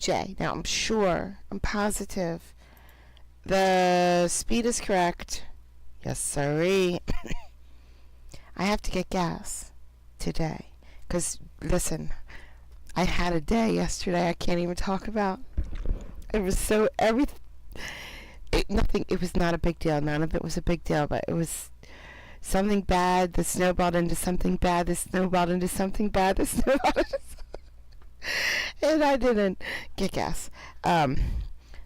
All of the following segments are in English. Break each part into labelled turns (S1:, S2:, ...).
S1: J. Now I'm positive the speed is correct. Yes, sirree. I have to get gas today. Because, listen, I had a day yesterday I can't even talk about. It was so, it was not a big deal. None of it was a big deal, but it was something bad that snowballed into something bad, that snowballed into something bad, that snowballed into and I didn't get gas.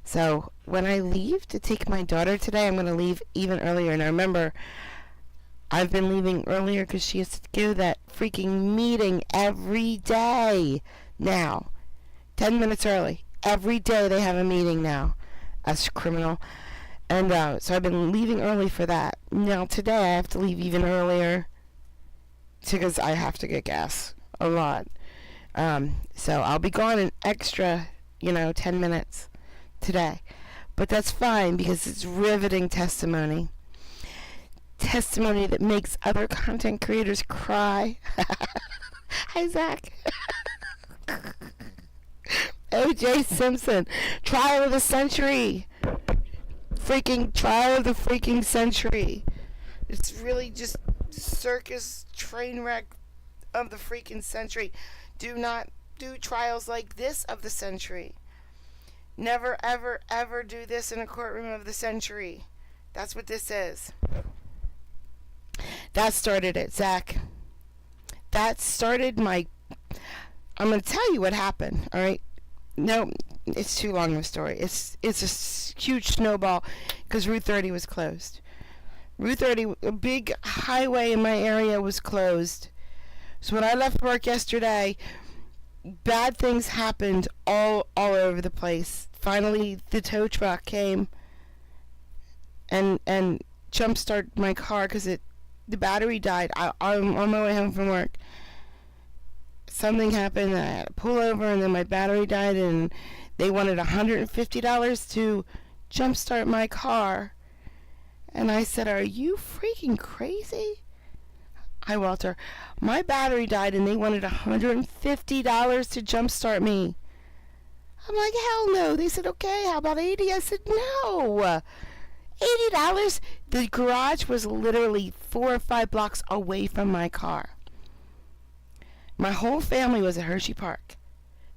S1: So when I leave to take my daughter today, I'm going to leave even earlier. And I remember I've been leaving earlier because she has to go to that freaking meeting every day now. 10 minutes early. Every day they have a meeting now. That's criminal. And so I've been leaving early for that. Now today I have to leave even earlier because I have to get gas a lot. So I'll be gone an extra, 10 minutes today. But that's fine because it's riveting testimony. Testimony that makes other content creators cry. Hi, Zach. O.J. Simpson. Trial of the century. Freaking trial of the freaking century. It's really just circus train wreck of the freaking century. Do not do trials like this of the century. Never, ever, ever do this in a courtroom of the century. That's what this is. That started it, Zach. That started my... I'm going to tell you what happened, alright? No, it's too long of a story. It's a huge snowball because Route 30 was closed. Route 30, a big highway in my area, was closed. So when I left work yesterday, bad things happened all over the place. Finally, the tow truck came and jump-started my car because the battery died. I'm on my way home from work. Something happened. I had to pull over, and then my battery died, and they wanted $150 to jump-start my car. And I said, "Are you freaking crazy?" Hi, Walter. My battery died, and they wanted $150 to jumpstart me. I'm like, hell no. They said, okay, how about $80? I said, no. $80? The garage was literally 4 or 5 blocks away from my car. My whole family was at Hershey Park,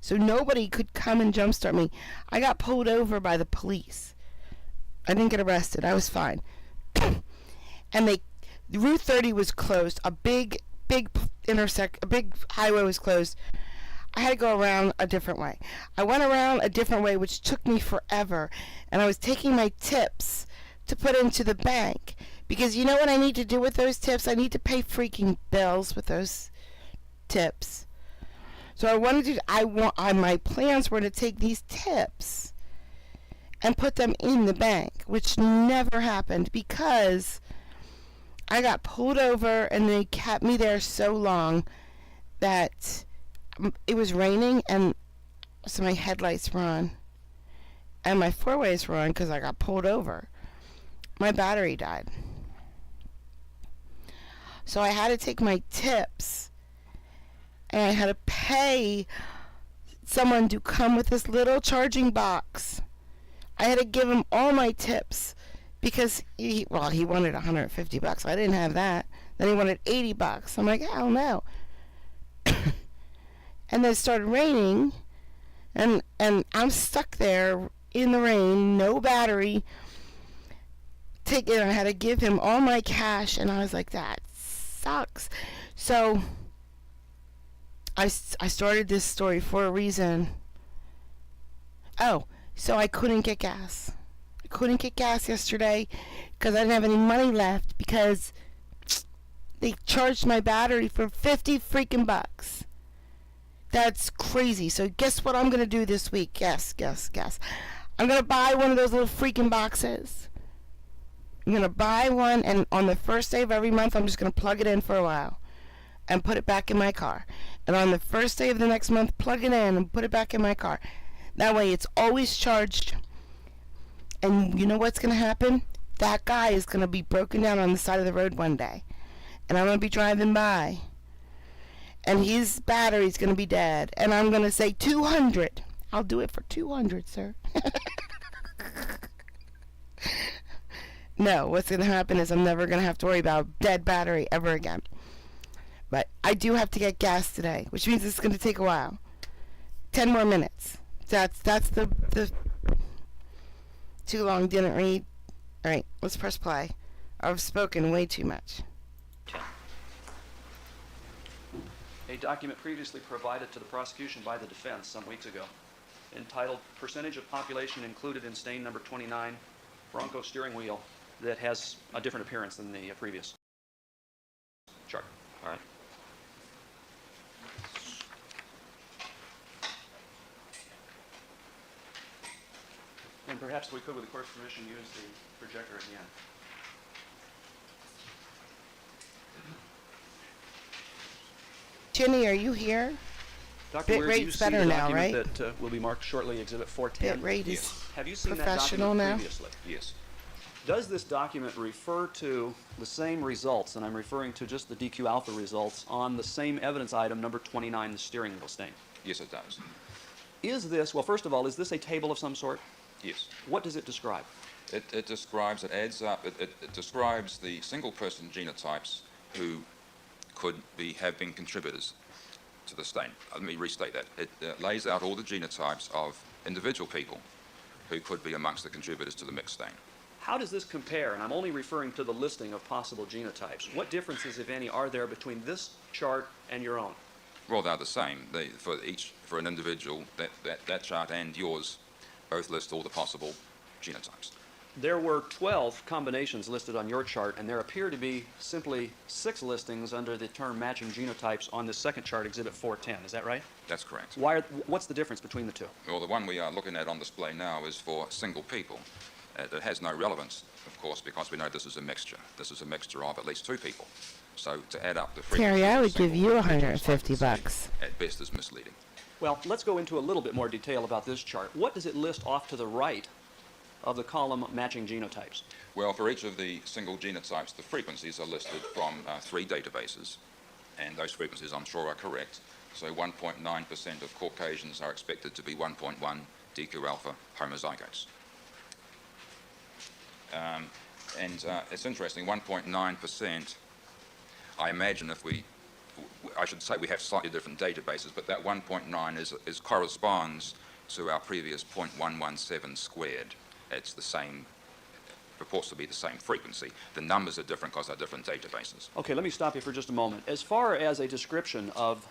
S1: so nobody could come and jumpstart me. I got pulled over by the police. I didn't get arrested. I was fine. And Route 30 was closed. A big highway was closed. I had to go around a different way. I went around a different way, which took me forever. And I was taking my tips to put into the bank. Because you know what I need to do with those tips? I need to pay freaking bills with those tips. So my plans were to take these tips and put them in the bank, which never happened because I got pulled over and they kept me there so long that it was raining, and so my headlights were on and my four-ways were on because I got pulled over. My battery died. So I had to take my tips and I had to pay someone to come with this little charging box. I had to give him all my tips because he wanted $150. I didn't have that. Then he wanted $80. I'm like, hell no. And then it started raining, and I'm stuck there in the rain, no battery. I had to give him all my cash, and I was like, that sucks. So I started this story for a reason. Oh, so I couldn't get gas. I couldn't get gas yesterday because I didn't have any money left because they charged my battery for 50 freaking bucks. That's crazy. So guess what I'm going to do this week? Guess. I'm going to buy one of those little freaking boxes. I'm going to buy one, and on the first day of every month, I'm just going to plug it in for a while and put it back in my car. And on the first day of the next month, plug it in and put it back in my car. That way it's always charged. And you know what's going to happen? That guy is going to be broken down on the side of the road one day. And I'm going to be driving by. And his battery's going to be dead. And I'm going to say, $200. I'll do it for 200, sir. No, what's going to happen is I'm never going to have to worry about dead battery ever again. But I do have to get gas today, which means it's going to take a while. 10 more minutes. That's the too long, didn't read. All right, let's press play. I've spoken way too much.
S2: A document previously provided to the prosecution by the defense some weeks ago, entitled Percentage of Population Included in Stain Number 29, Bronco Steering Wheel, that has a different appearance than the previous chart. All right. And perhaps we could, with the court's permission, use the projector at the end.
S1: Jenny, are you here?
S2: Dr.
S1: Bit
S2: Weir, do you
S1: rate's
S2: see
S1: better
S2: the
S1: now,
S2: document
S1: right?
S2: that will be marked shortly, Exhibit 410?
S1: Bit rate
S3: Yes.
S1: is
S2: Have you seen
S1: professional
S2: that
S1: now.
S2: document previously?
S3: Yes.
S2: Does this document refer to the same results, and I'm referring to just the DQ alpha results, on the same evidence item, number 29, the steering wheel stain?
S3: Yes, it does.
S2: Is this, well, first of all, is this a table of some sort?
S3: Yes.
S2: What does it describe?
S3: It describes, it adds up, it describes the single person genotypes who could have been contributors to the stain. Let me restate that. It lays out all the genotypes of individual people who could be amongst the contributors to the mixed stain.
S2: How does this compare? And I'm only referring to the listing of possible genotypes. What differences, if any, are there between this chart and your own?
S3: Well, they're the same. For an individual, that chart and yours both list all the possible genotypes.
S2: There were 12 combinations listed on your chart, and there appear to be simply 6 listings under the term matching genotypes on this second chart, Exhibit 410. Is that right?
S3: That's correct.
S2: What's the difference between the two?
S3: Well, the one we are looking at on display now is for single people. It has no relevance, of course, because we know this is a mixture. This is a mixture of at least 2 people. So to add up the frequency...
S1: Terry, I would
S3: single
S1: give you
S3: genotypes
S1: $150.
S3: at best is misleading.
S2: Well, let's go into a little bit more detail about this chart. What does it list off to the right of the column matching genotypes?
S3: Well, for each of the single genotypes, the frequencies are listed from 3 databases, and those frequencies, I'm sure, are correct. So 1.9% of Caucasians are expected to be 1.1 DQ alpha homozygotes. It's interesting, 1.9%, I imagine I should say we have slightly different databases, but that 1.9 corresponds to our previous 0.117 squared. It's the same, purports to be the same frequency. The numbers are different because they're different databases.
S2: Okay, let me stop you for just a moment. As far as a description of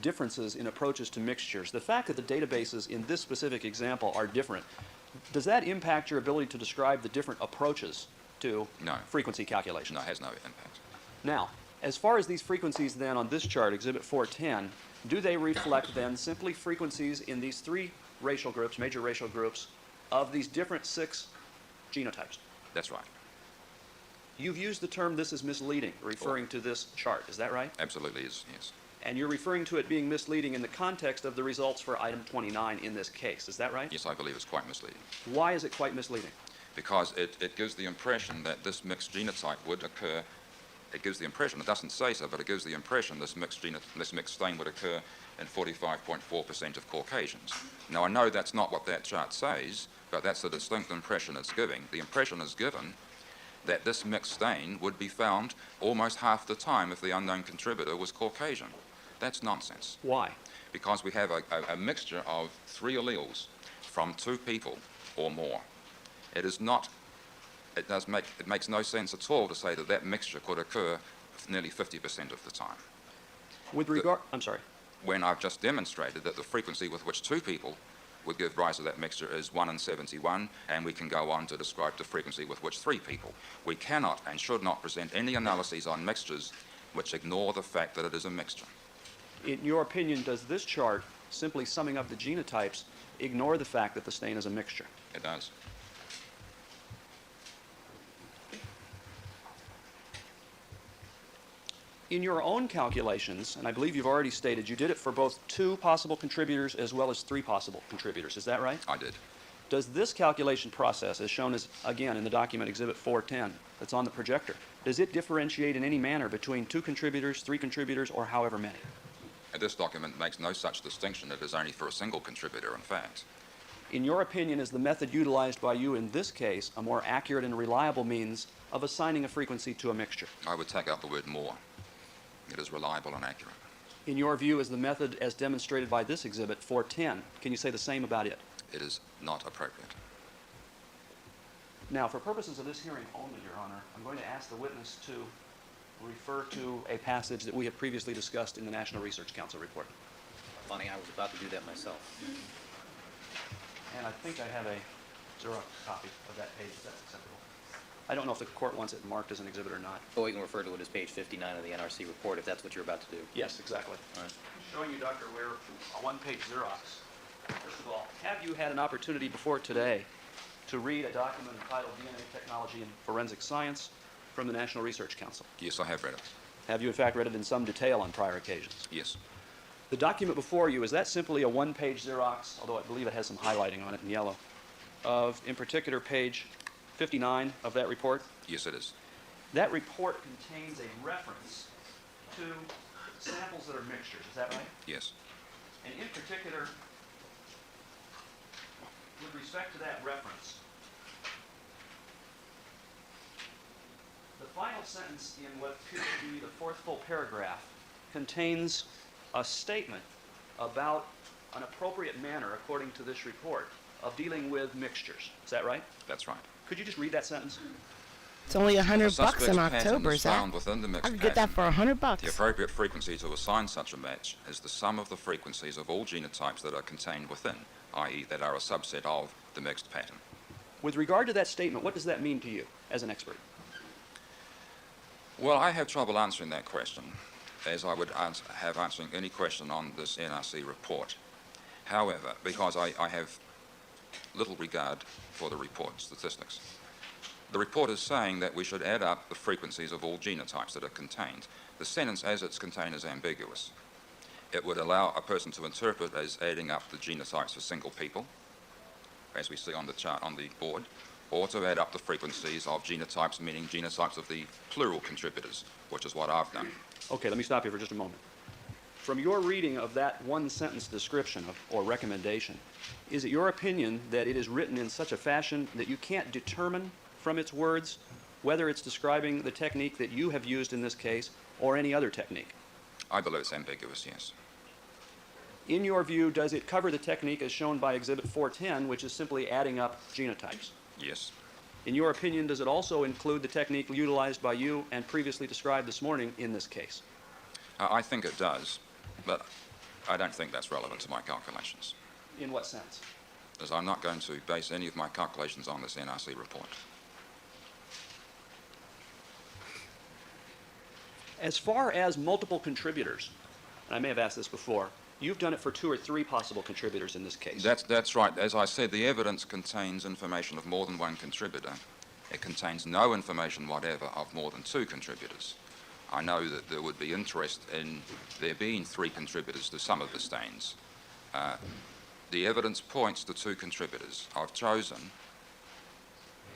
S2: differences in approaches to mixtures, the fact that the databases in this specific example are different, does that impact your ability to describe the different approaches to frequency calculations?
S3: No, it has no impact.
S2: Now, as far as these frequencies then on this chart, Exhibit 410, do they reflect then simply frequencies in these 3 racial groups, major racial groups, of these different 6 genotypes?
S3: That's right.
S2: You've used the term "this is misleading," referring to this chart. Is that right?
S3: Absolutely is, yes.
S2: And you're referring to it being misleading in the context of the results for item 29 in this case. Is that right?
S3: Yes, I believe it's quite misleading.
S2: Why is it quite misleading?
S3: Because it gives the impression that this mixed genotype would occur. It gives the impression, it doesn't say so, but it gives the impression this mixed stain would occur in 45.4% of Caucasians. Now, I know that's not what that chart says, but that's the distinct impression it's giving. The impression is given that this mixed stain would be found almost half the time if the unknown contributor was Caucasian. That's nonsense.
S2: Why?
S3: Because we have a mixture of 3 alleles from 2 people or more. It makes no sense at all to say that that mixture could occur nearly 50% of the time.
S2: With regard, I'm sorry.
S3: When I've just demonstrated that the frequency with which 2 people would give rise to that mixture is 1 in 71, and we can go on to describe the frequency with which 3 people. We cannot and should not present any analyses on mixtures which ignore the fact that it is a mixture.
S2: In your opinion, does this chart, simply summing up the genotypes, ignore the fact that the stain is a mixture?
S3: It does.
S2: In your own calculations, and I believe you've already stated, you did it for both 2 possible contributors as well as 3 possible contributors. Is that right?
S3: I did.
S2: Does this calculation process, as shown as, again, in the document Exhibit 410 that's on the projector, does it differentiate in any manner between 2 contributors, 3 contributors, or however many?
S3: This document makes no such distinction. It is only for a single contributor, in fact.
S2: In your opinion, is the method utilized by you in this case a more accurate and reliable means of assigning a frequency to a mixture?
S3: I would take out the word more. It is reliable and accurate.
S2: In your view, is the method as demonstrated by this exhibit 410? Can you say the same about it?
S3: It is not appropriate.
S2: Now, for purposes of this hearing only, Your Honor, I'm going to ask the witness to refer to a passage that we have previously discussed in the National Research Council report.
S4: Funny, I was about to do that myself.
S2: And I think I have a Xerox copy of that page, if that's acceptable. I don't know if the court wants it marked as an exhibit or not.
S4: But we can refer to it as page 59 of the NRC report if that's what you're about to do.
S2: Yes, exactly.
S4: All right.
S2: Showing you, Dr. Ware, a one-page Xerox. First of all, have you had an opportunity before today to read a document entitled DNA Technology and Forensic Science from the National Research Council?
S3: Yes, I have read it.
S2: Have you, in fact, read it in some detail on prior occasions?
S3: Yes.
S2: The document before you, is that simply a one-page Xerox, although I believe it has some highlighting on it in yellow, of, in particular, page 59 of that report?
S3: Yes, it is.
S2: That report contains a reference to samples that are mixtures, is that right?
S3: Yes.
S2: And in particular, with respect to that reference, the final sentence in what appears to be the fourth full paragraph contains a statement about an appropriate manner, according to this report, of dealing with mixtures. Is that right?
S3: That's right.
S2: Could you just read that sentence?
S1: It's only $100
S3: The
S1: in
S3: suspect's pattern
S1: October,
S3: is
S1: Zach.
S3: found within the
S1: I
S3: mixed
S1: could get that
S3: pattern.
S1: for $100.
S3: The appropriate frequency to assign such a match is the sum of the frequencies of all genotypes that are contained within, i.e. that are a subset of the mixed pattern.
S2: With regard to that statement, what does that mean to you as an expert?
S3: Well, I have trouble answering that question, as I would have answering any question on this NRC report. However, because I have little regard for the report statistics, the report is saying that we should add up the frequencies of all genotypes that are contained. The sentence as it's contained is ambiguous. It would allow a person to interpret as adding up the genotypes for single people, as we see on the chart on the board, or to add up the frequencies of genotypes, meaning genotypes of the plural contributors, which is what I've done.
S2: Okay, let me stop you for just a moment. From your reading of that one-sentence description or recommendation, is it your opinion that it is written in such a fashion that you can't determine from its words whether it's describing the technique that you have used in this case or any other technique?
S3: I believe it's ambiguous, yes.
S2: In your view, does it cover the technique as shown by Exhibit 410, which is simply adding up genotypes?
S3: Yes.
S2: In your opinion, does it also include the technique utilized by you and previously described this morning in this case?
S3: I think it does, but I don't think that's relevant to my calculations,
S2: In what sense?
S3: as I'm not going to base any of my calculations on this NRC report.
S2: As far as multiple contributors, and I may have asked this before, you've done it for 2 or 3 possible contributors in this case.
S3: That's right. As I said, the evidence contains information of more than one contributor. It contains no information whatever of more than 2 contributors. I know that there would be interest in there being 3 contributors to some of the stains. The evidence points to 2 contributors. I've chosen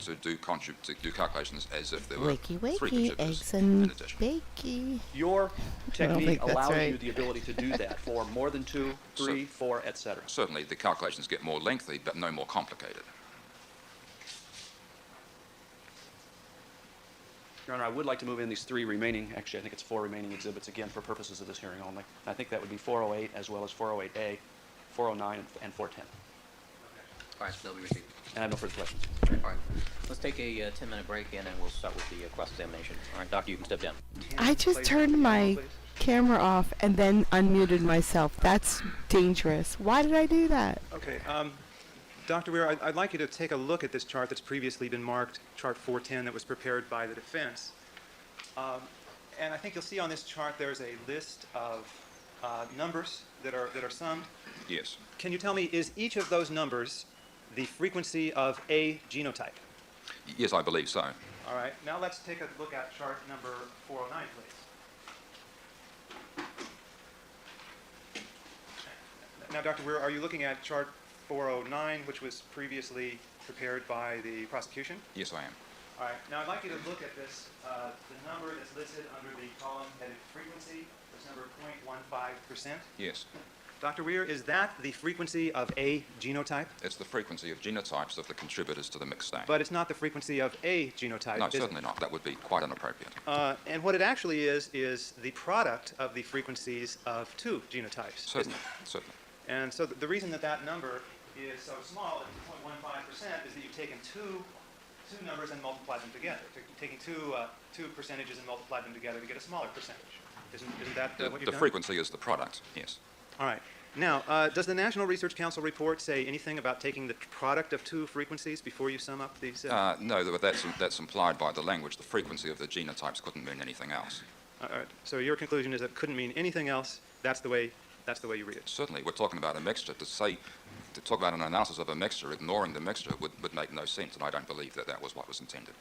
S3: to do calculations as if there were
S1: Wakey,
S3: 3
S1: wakey,
S3: contributors
S1: eggs
S3: in
S1: and
S3: addition.
S1: bakey.
S2: Your technique
S1: think that's
S2: allows
S1: right.
S2: you the ability to do that for more than 2, 3, 4, etc.
S3: Certainly, the calculations get more lengthy, but no more complicated.
S2: Your Honor, I would like to move in these 3 remaining, actually I think it's 4 remaining exhibits again for purposes of this hearing only. I think that would be 408 as well as 408A, 409, and 410.
S4: All right, so they'll be received.
S2: And I have no further questions.
S4: All right. Let's take a 10-minute break, and then we'll start with the cross-examination. All right, doctor, you can step down.
S1: I just turned my camera off and then unmuted myself. That's dangerous. Why did I do that?
S5: Okay, Dr. Weir, I'd like you to take a look at this chart that's previously been marked, chart 410, that was prepared by the defense. And I think you'll see on this chart there's a list of numbers that are summed.
S3: Yes.
S5: Can you tell me, is each of those numbers the frequency of a genotype?
S3: Yes, I believe so.
S5: All right, now let's take a look at chart number 409, please. Now, Dr. Weir, are you looking at chart 409, which was previously prepared by the prosecution?
S3: Yes, I am.
S5: All right, now I'd like you to look at this, the number that's listed under the column headed frequency, the this number 0.15%.
S3: Yes.
S5: Dr. Weir, is that the frequency of a genotype?
S3: It's the frequency of genotypes of the contributors to the mixed stain.
S5: But it's not the frequency of a genotype,
S3: No,
S5: is it?
S3: certainly not. That would be quite inappropriate.
S5: And what it actually is the product of the frequencies of two genotypes. isn't
S3: Certainly,
S5: it?
S3: certainly.
S5: And so the reason that that number is so small, at 0.15%, is that you've taken two numbers and multiplied them together. You've taken two percentages and multiplied them together to get a smaller percentage. Isn't that what you've
S3: The
S5: done?
S3: frequency is the product, yes.
S5: All right. Now, does the National Research Council report say anything about taking the product of two frequencies before you sum up these?
S3: No, but that's implied by the language. The frequency of the genotypes couldn't mean anything else.
S5: All right. So your conclusion is that it couldn't mean anything else. That's the way you read it.
S3: Certainly, we're talking about a mixture. To talk about an analysis of a mixture, ignoring the mixture, would make no sense, and I don't believe that that was what was intended.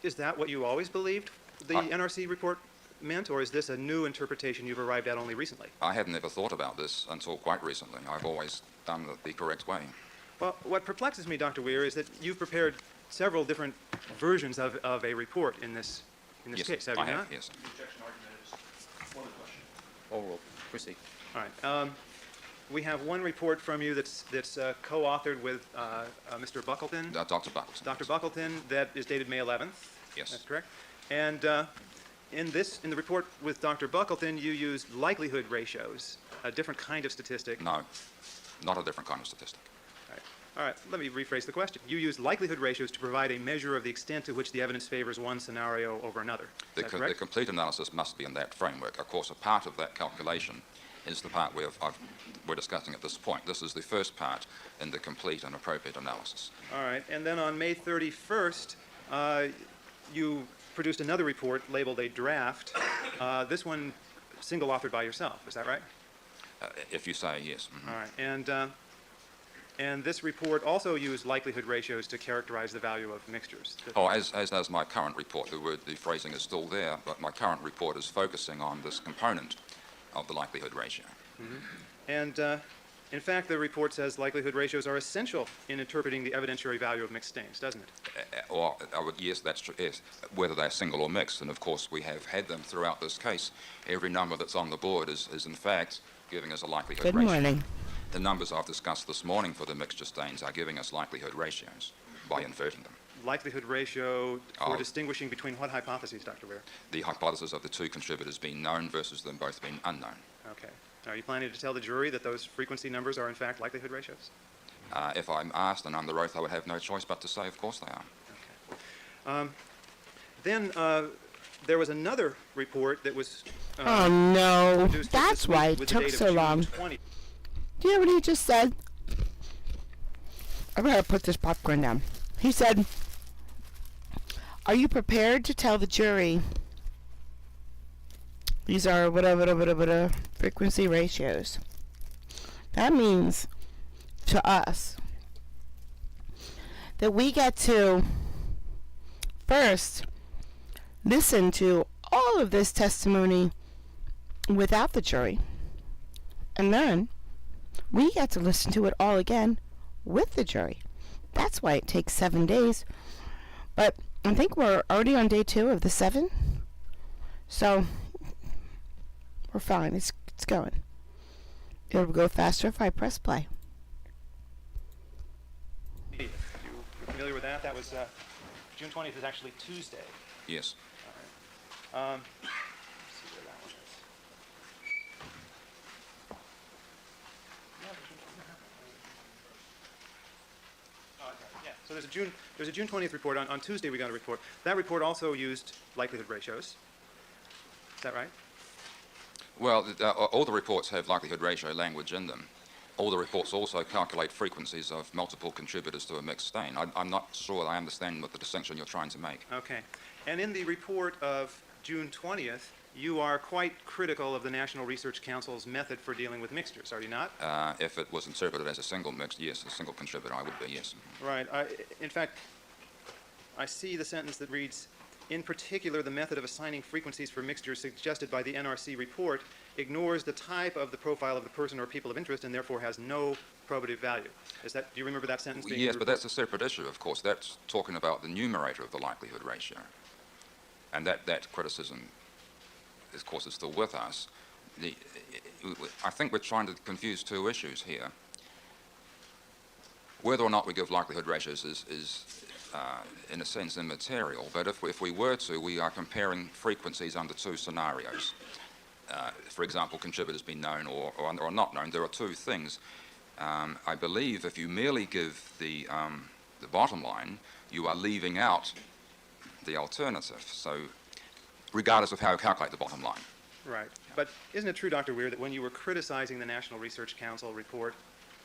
S5: Is that what you always believed the NRC report meant, or is this a new interpretation you've arrived at only recently?
S3: I had never thought about this until quite recently. I've always done it the correct way.
S5: Well, what perplexes me, Dr. Weir, is that you've prepared several different versions of a report in this
S3: Yes,
S5: case, have you
S3: I have,
S5: not?
S3: yes.
S2: The objection argument is one of the question.
S4: Overruled. Proceed.
S5: All right. We have one report from you that's co-authored with Mr. Buckleton,
S3: Dr. Buckleton.
S5: Dr. Buckleton, that is dated May 11th.
S3: Yes.
S5: That's correct. And in the report with Dr. Buckleton, you used likelihood ratios, a different kind of statistic.
S3: No, not a different kind of statistic.
S5: All right, let me rephrase the question. You use likelihood ratios to provide a measure of the extent to which the evidence favors one scenario over another. Is that
S3: The
S5: correct?
S3: complete analysis must be in that framework. Of course, a part of that calculation is the part we're discussing at this point. This is the first part in the complete and appropriate analysis.
S5: All right, and then on May 31st, you produced another report labeled a draft. This one single-authored by yourself, is that right?
S3: If you say yes. Mhm.
S5: All right, and this report also used likelihood ratios to characterize the value of mixtures.
S3: Oh, as does my current report. The phrasing is still there, but my current report is focusing on this component of the likelihood ratio.
S5: And in fact, the report says likelihood ratios are essential in interpreting the evidentiary value of mixed stains, doesn't it?
S3: Yes, that's true, yes, whether they're single or mixed, and of course we have had them throughout this case. Every number that's on the board is in fact giving us a likelihood
S1: Good
S3: ratio.
S1: morning.
S3: The numbers I've discussed this morning for the mixture stains are giving us likelihood ratios by inverting them.
S5: Likelihood ratio for
S3: Oh.
S5: distinguishing between what hypotheses, Dr. Weir?
S3: The hypothesis of the two contributors being known versus them both being unknown.
S5: Okay. Are you planning to tell the jury that those frequency numbers are in fact likelihood ratios?
S3: If I'm asked and under oath, I would have no choice but to say, of course they are.
S5: Then there was another report that was
S1: Oh no,
S5: produced
S1: that's
S5: this week
S1: why it
S5: with the
S1: took
S5: date of
S1: so
S5: June
S1: long.
S5: 20.
S1: Do you hear what he just said? I better put this popcorn down. He said, "Are you prepared to tell the jury these are whatever frequency ratios?" That means to us that we get to first listen to all of this testimony without the jury, and then we get to listen to it all again with the jury. That's why it takes 7 days. But I think we're already on day 2 of the 7. So we're fine. It's going. It'll go faster if I press play.
S5: You're familiar with that? That was June 20th is actually Tuesday.
S3: Yes.
S5: Let's see where that one is. Oh, okay, yeah. So there's a June 20th report. On Tuesday we got a report. That report also used likelihood ratios. Is that right?
S3: Well, all the reports have likelihood ratio language in them. All the reports also calculate frequencies of multiple contributors to a mixed stain. I'm not sure I understand what the distinction you're trying to make.
S5: Okay. And in the report of June 20th, you are quite critical of the National Research Council's method for dealing with mixtures, are you not?
S3: If it was interpreted as a single mix, yes, a single contributor, I would be, yes.
S5: Right. In fact, I see the sentence that reads, "In particular, the method of assigning frequencies for mixtures suggested by the NRC report ignores the type of the profile of the person or people of interest and therefore has no probative value." Do you remember that sentence being in
S3: Yes,
S5: the
S3: but
S5: report?
S3: that's a separate issue, of course. That's talking about the numerator of the likelihood ratio. And that criticism of course, is still with us. I think we're trying to confuse two issues here. Whether or not we give likelihood ratios is in a sense, immaterial, but if we were to, we are comparing frequencies under two scenarios. For example, contributors being known or not known. There are two things. I believe if you merely give the bottom line, you are leaving out the alternative. So, regardless of how you calculate the bottom line.
S5: Right. But isn't it true, Dr. Weir, that when you were criticizing the National Research Council report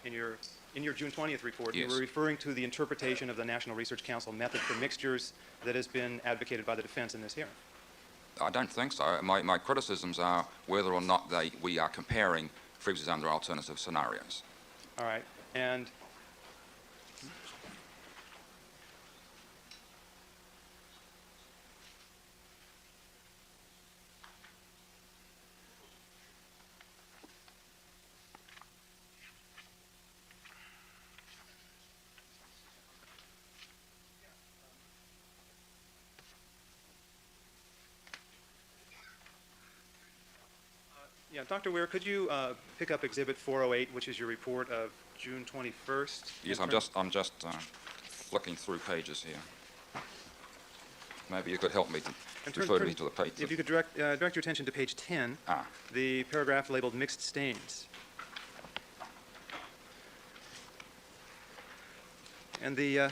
S5: in your June 20th report,
S3: Yes.
S5: you were referring to the interpretation of the National Research Council method for mixtures that has been advocated by the defense in this hearing?
S3: I don't think so. My criticisms are whether or not we are comparing frequencies under alternative scenarios.
S5: All right. And yeah, Dr. Weir, could you pick up Exhibit 408, which is your report of June 21st?
S3: Yes, I'm just flicking through pages here. Maybe you could help me to refer me to the page.
S5: If you could direct your attention to page 10, the paragraph labeled mixed stains. And the, yeah,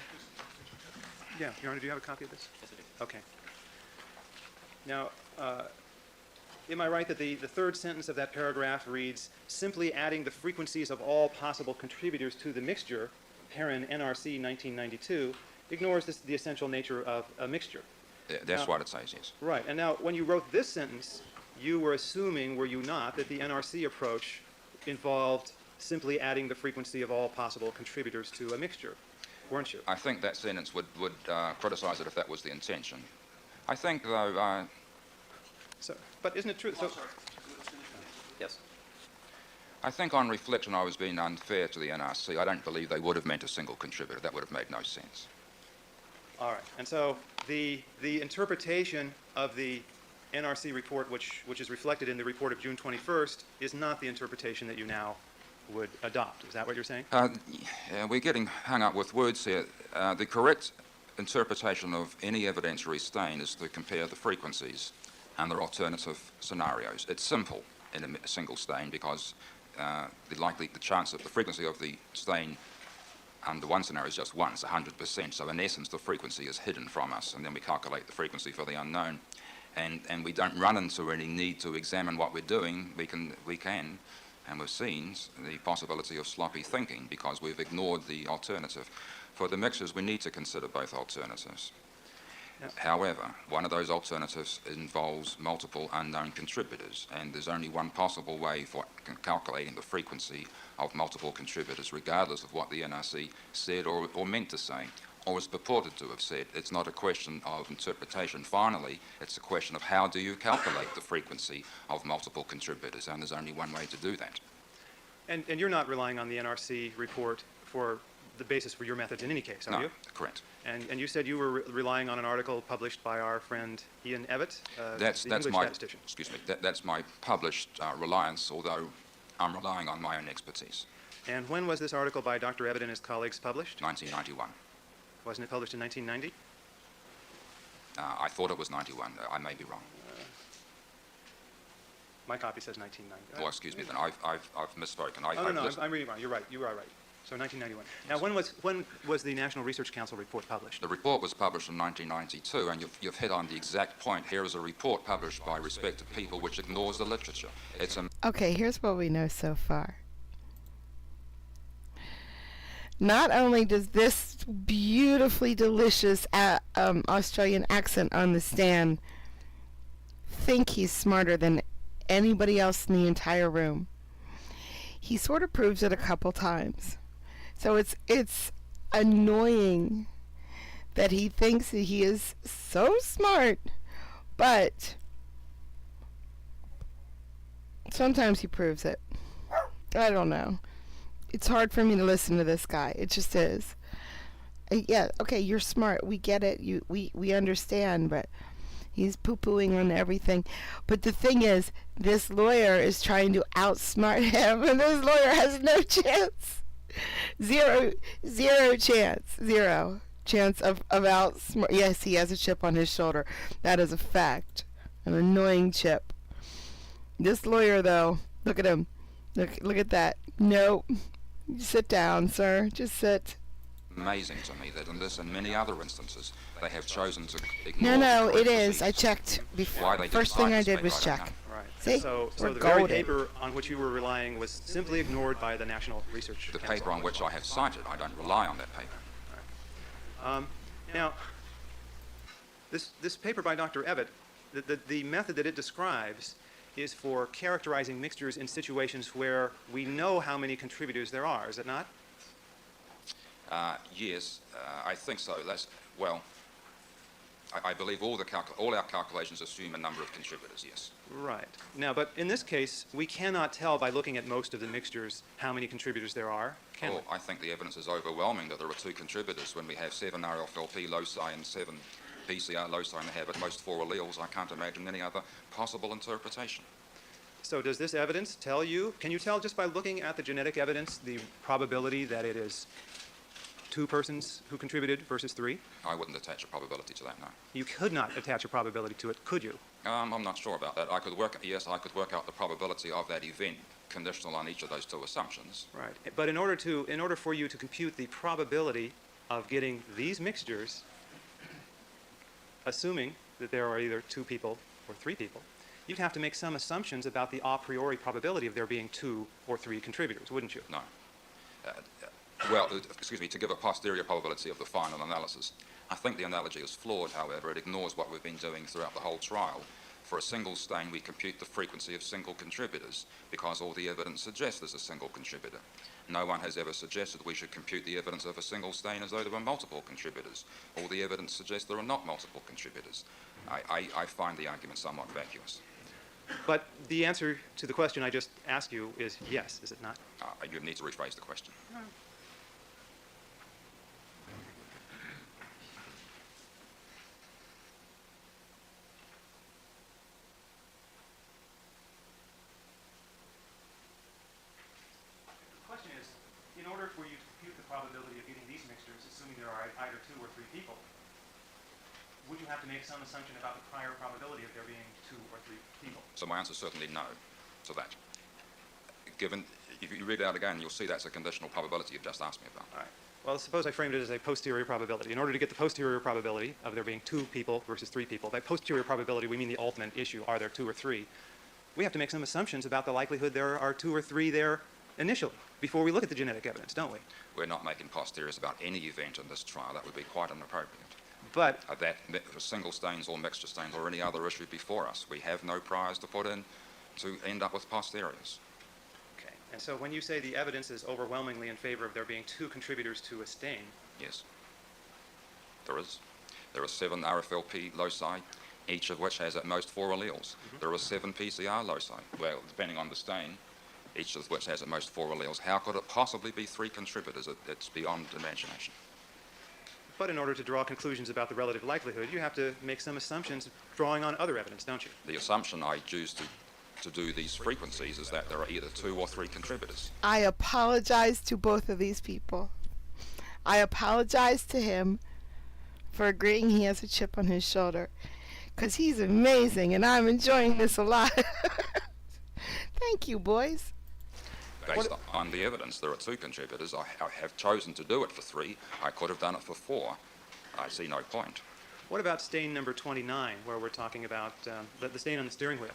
S5: Your Honor, do you have a copy of this?
S4: Yes, I do.
S5: Okay. Now, am I right that the third sentence of that paragraph reads, simply adding the frequencies of all possible contributors to the mixture, paren NRC 1992, ignores the essential nature of a mixture?
S3: That's what it says, yes.
S5: Right. And now, when you wrote this sentence, you were assuming, were you not, that the NRC approach involved simply adding the frequency of all possible contributors to a mixture, weren't you?
S3: I think that sentence would criticize it if that was the intention. I think, though,
S5: So, but isn't it true? So,
S4: Yes.
S3: I think on reflection I was being unfair to the NRC. I don't believe they would have meant a single contributor. That would have made no sense.
S5: all right. And so the interpretation of the NRC report, which is reflected in the report of June 21st, is not the interpretation that you now would adopt. Is that what you're saying?
S3: Yeah, we're getting hung up with words here. The correct interpretation of any evidentiary stain is to compare the frequencies under alternative scenarios. It's simple in a single stain because the chance of the frequency of the stain under one scenario is just 1, it's 100%. So in essence, the frequency is hidden from us, and then we calculate the frequency for the unknown. And we don't run into any need to examine what we're doing. We can, and we've seen the possibility of sloppy thinking because we've ignored the alternative. For the mixtures, we need to consider both alternatives. However, one of those alternatives involves multiple unknown contributors, and there's only one possible way for calculating the frequency of multiple contributors, regardless of what the NRC said or meant to say, or is purported to have said. It's not a question of interpretation. Finally, it's a question of how do you calculate the frequency of multiple contributors, and there's only one way to do that.
S5: And you're not relying on the NRC report for the basis for your methods in any case, are
S3: No,
S5: you?
S3: correct.
S5: And you said you were relying on an article published by our friend Ian Evatt,
S3: That's
S5: the English
S3: my
S5: statistician.
S3: excuse me. That's my published reliance, although I'm relying on my own expertise.
S5: And when was this article by Dr. Evatt and his colleagues published?
S3: 1991.
S5: Wasn't it published in 1990?
S3: I thought it was 91. I may be wrong.
S5: My copy says 1990.
S3: Well, excuse me. Then I've misspoken.
S5: No, I'm reading wrong. You're right. You are right. So 1991. Now, when was the National Research Council report published?
S3: The report was published in 1992, and you've hit on the exact point. Here is a report published by respected people which ignores the literature. It's a
S1: Okay, here's what we know so far. Not only does this beautifully delicious Australian accent on the stand think he's smarter than anybody else in the entire room, he sort of proves it a couple times. So it's annoying that he thinks that he is so smart, but sometimes he proves it. I don't know. It's hard for me to listen to this guy. It just is. Yeah, okay, you're smart. We get it. We understand, but He's poo-pooing on everything. But the thing is, this lawyer is trying to outsmart him, and this lawyer has no chance. Zero chance of outsmart. Yes, he has a chip on his shoulder. That is a fact. An annoying chip. This lawyer, though, look at him. Look at that. Nope. Sit down, sir. Just sit.
S3: Amazing to me that in this and many other instances, they have chosen to ignore
S1: No,
S3: the
S1: it
S3: correct
S1: is. I
S3: procedures.
S1: checked before.
S3: Why they
S1: First
S3: decide
S1: thing I
S3: this
S1: did
S3: paper,
S1: was
S3: I don't
S1: check.
S3: know.
S5: Right.
S1: See?
S5: So
S1: We're
S5: the very
S1: golden.
S5: paper on which you were relying was simply ignored by the National Research
S3: The
S5: Council.
S3: paper on which I have cited, I don't rely on that paper.
S5: Now, this paper by Dr. Evatt, the method that it describes is for characterizing mixtures in situations where we know how many contributors there are, is it not?
S3: Yes, I think so. Well, I believe all our calculations assume a number of contributors, yes.
S5: Right. Now, but in this case, we cannot tell by looking at most of the mixtures how many contributors there are, can we?
S3: I think the evidence is overwhelming that there are 2 contributors when we have 7 RFLP loci and 7 PCR loci and they have at most 4 alleles. I can't imagine any other possible interpretation.
S5: So does this evidence tell you, can you tell just by looking at the genetic evidence the probability that it is 2 persons who contributed versus 3?
S3: I wouldn't attach a probability to that, no.
S5: You could not attach a probability to it, could you?
S3: I'm not sure about that. I could work out the probability of that event conditional on each of those 2 assumptions.
S5: Right. But in order for you to compute the probability of getting these mixtures, assuming that there are either 2 people or 3 people, you'd have to make some assumptions about the a priori probability of there being 2 or 3 contributors, wouldn't you?
S3: No. To give a posterior probability of the final analysis. I think the analogy is flawed, however. It ignores what we've been doing throughout the whole trial. For a single stain, we compute the frequency of single contributors because all the evidence suggests there's a single contributor. No one has ever suggested we should compute the evidence of a single stain as though there were multiple contributors. All the evidence suggests there are not multiple contributors. I find the argument somewhat vacuous.
S5: But the answer to the question I just asked you is yes, is it not?
S3: You need to rephrase the question.
S5: The question is, in order for you to compute the probability of getting these mixtures, assuming there are either 2 or 3 people, would you have to make some assumption about the prior probability of there being 2 or 3 people?
S3: So my answer is certainly no to that. Given, if you read it out again, you'll see that's a conditional probability you've just asked me about.
S5: All right. Well, suppose I framed it as a posterior probability. In order to get the posterior probability of there being 2 people versus 3 people, by posterior probability we mean the ultimate issue, are there 2 or 3? We have to make some assumptions about the likelihood there are 2 or 3 there initially, before we look at the genetic evidence, don't we?
S3: We're not making posteriors about any event in this trial. That would be quite inappropriate.
S5: But
S3: For single stains or mixture stains or any other issue before us, we have no priors to put in to end up with posteriors.
S5: okay. And so when you say the evidence is overwhelmingly in favor of there being 2 contributors to a stain,
S3: Yes, there is. There are 7 RFLP loci, each of which has at most 4 alleles. There are 7 PCR loci, well, depending on the stain, each of which has at most 4 alleles. How could it possibly be 3 contributors? It's beyond imagination.
S5: but in order to draw conclusions about the relative likelihood, you have to make some assumptions drawing on other evidence, don't you?
S3: The assumption I choose to do these frequencies is that there are either 2 or 3 contributors.
S1: I apologize to both of these people. I apologize to him for agreeing he has a chip on his shoulder, because he's amazing and I'm enjoying this a lot. Thank you, boys.
S3: Based on the evidence, there are 2 contributors. I have chosen to do it for 3. I could have done it for 4. I see no point.
S5: What about stain number 29, where we're talking about the stain on the steering wheel?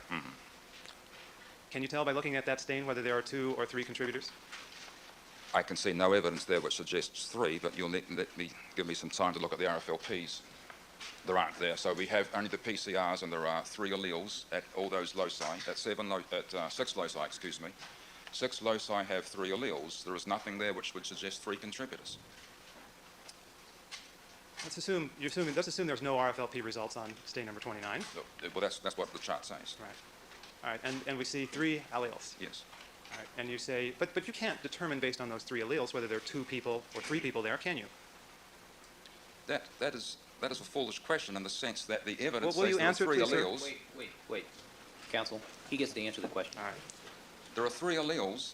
S5: Can you tell by looking at that stain whether there are 2 or 3 contributors?
S3: I can see no evidence there which suggests 3, but you'll give me some time to look at the RFLPs. There aren't there. So we have only the PCRs, and there are 3 alleles at all those loci, at 6 loci, excuse me. 6 loci have 3 alleles. There is nothing there which would suggest 3 contributors.
S5: Let's assume there's no RFLP results on stain number 29.
S3: Well, that's what the chart says.
S5: Right. All right, and we see 3 alleles.
S3: Yes.
S5: All right, and you say, but you can't determine based on those 3 alleles whether there are 2 people or 3 people there, can you?
S3: That is That is a foolish question in the sense that the evidence
S5: Well, will
S3: says
S5: you
S3: there are
S5: answer it,
S3: three
S5: please, sir?
S3: alleles.
S4: Wait. Counsel, he gets to answer the question.
S5: All right.
S3: There are three alleles.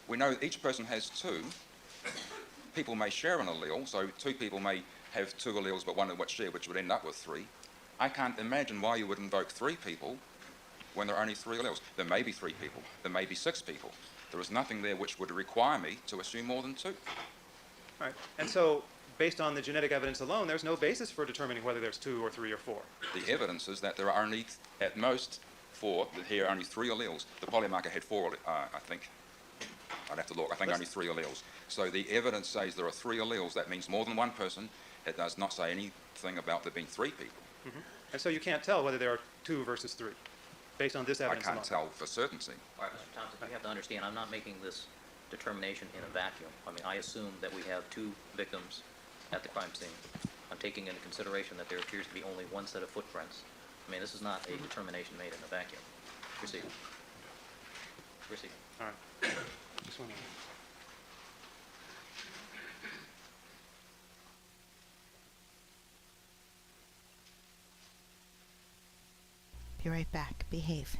S3: We know each person has two. People may share an allele, so two people may have two alleles but one of which share, which would end up with three. I can't imagine why you would invoke three people when there are only three alleles. There may be three people. There may be six people. There is nothing there which would require me to assume more than two.
S5: All right. And so, based on the genetic evidence alone, there's no basis for determining whether there's 2 or 3 or 4.
S3: The evidence is that there are only, at most, four. Here are only three alleles. The polymarker had four, I think. I'd have to look. I think only three alleles. So the evidence says there are three alleles. That means more than one person. It does not say anything about there being three people.
S5: Mm-hmm. And so you can't tell whether there are 2 versus 3, based on this
S3: I
S5: evidence
S3: can't
S5: alone.
S3: tell for certainty.
S4: All right, Mr. Thompson, you have to understand, I'm not making this determination in a vacuum. I mean, I assume that we have 2 victims at the crime scene. I'm taking into consideration that there appears to be only one set of footprints. I mean, this is not a determination made in a vacuum. Proceed. Proceed.
S5: All right. Just one moment.
S1: Be right back. Behave.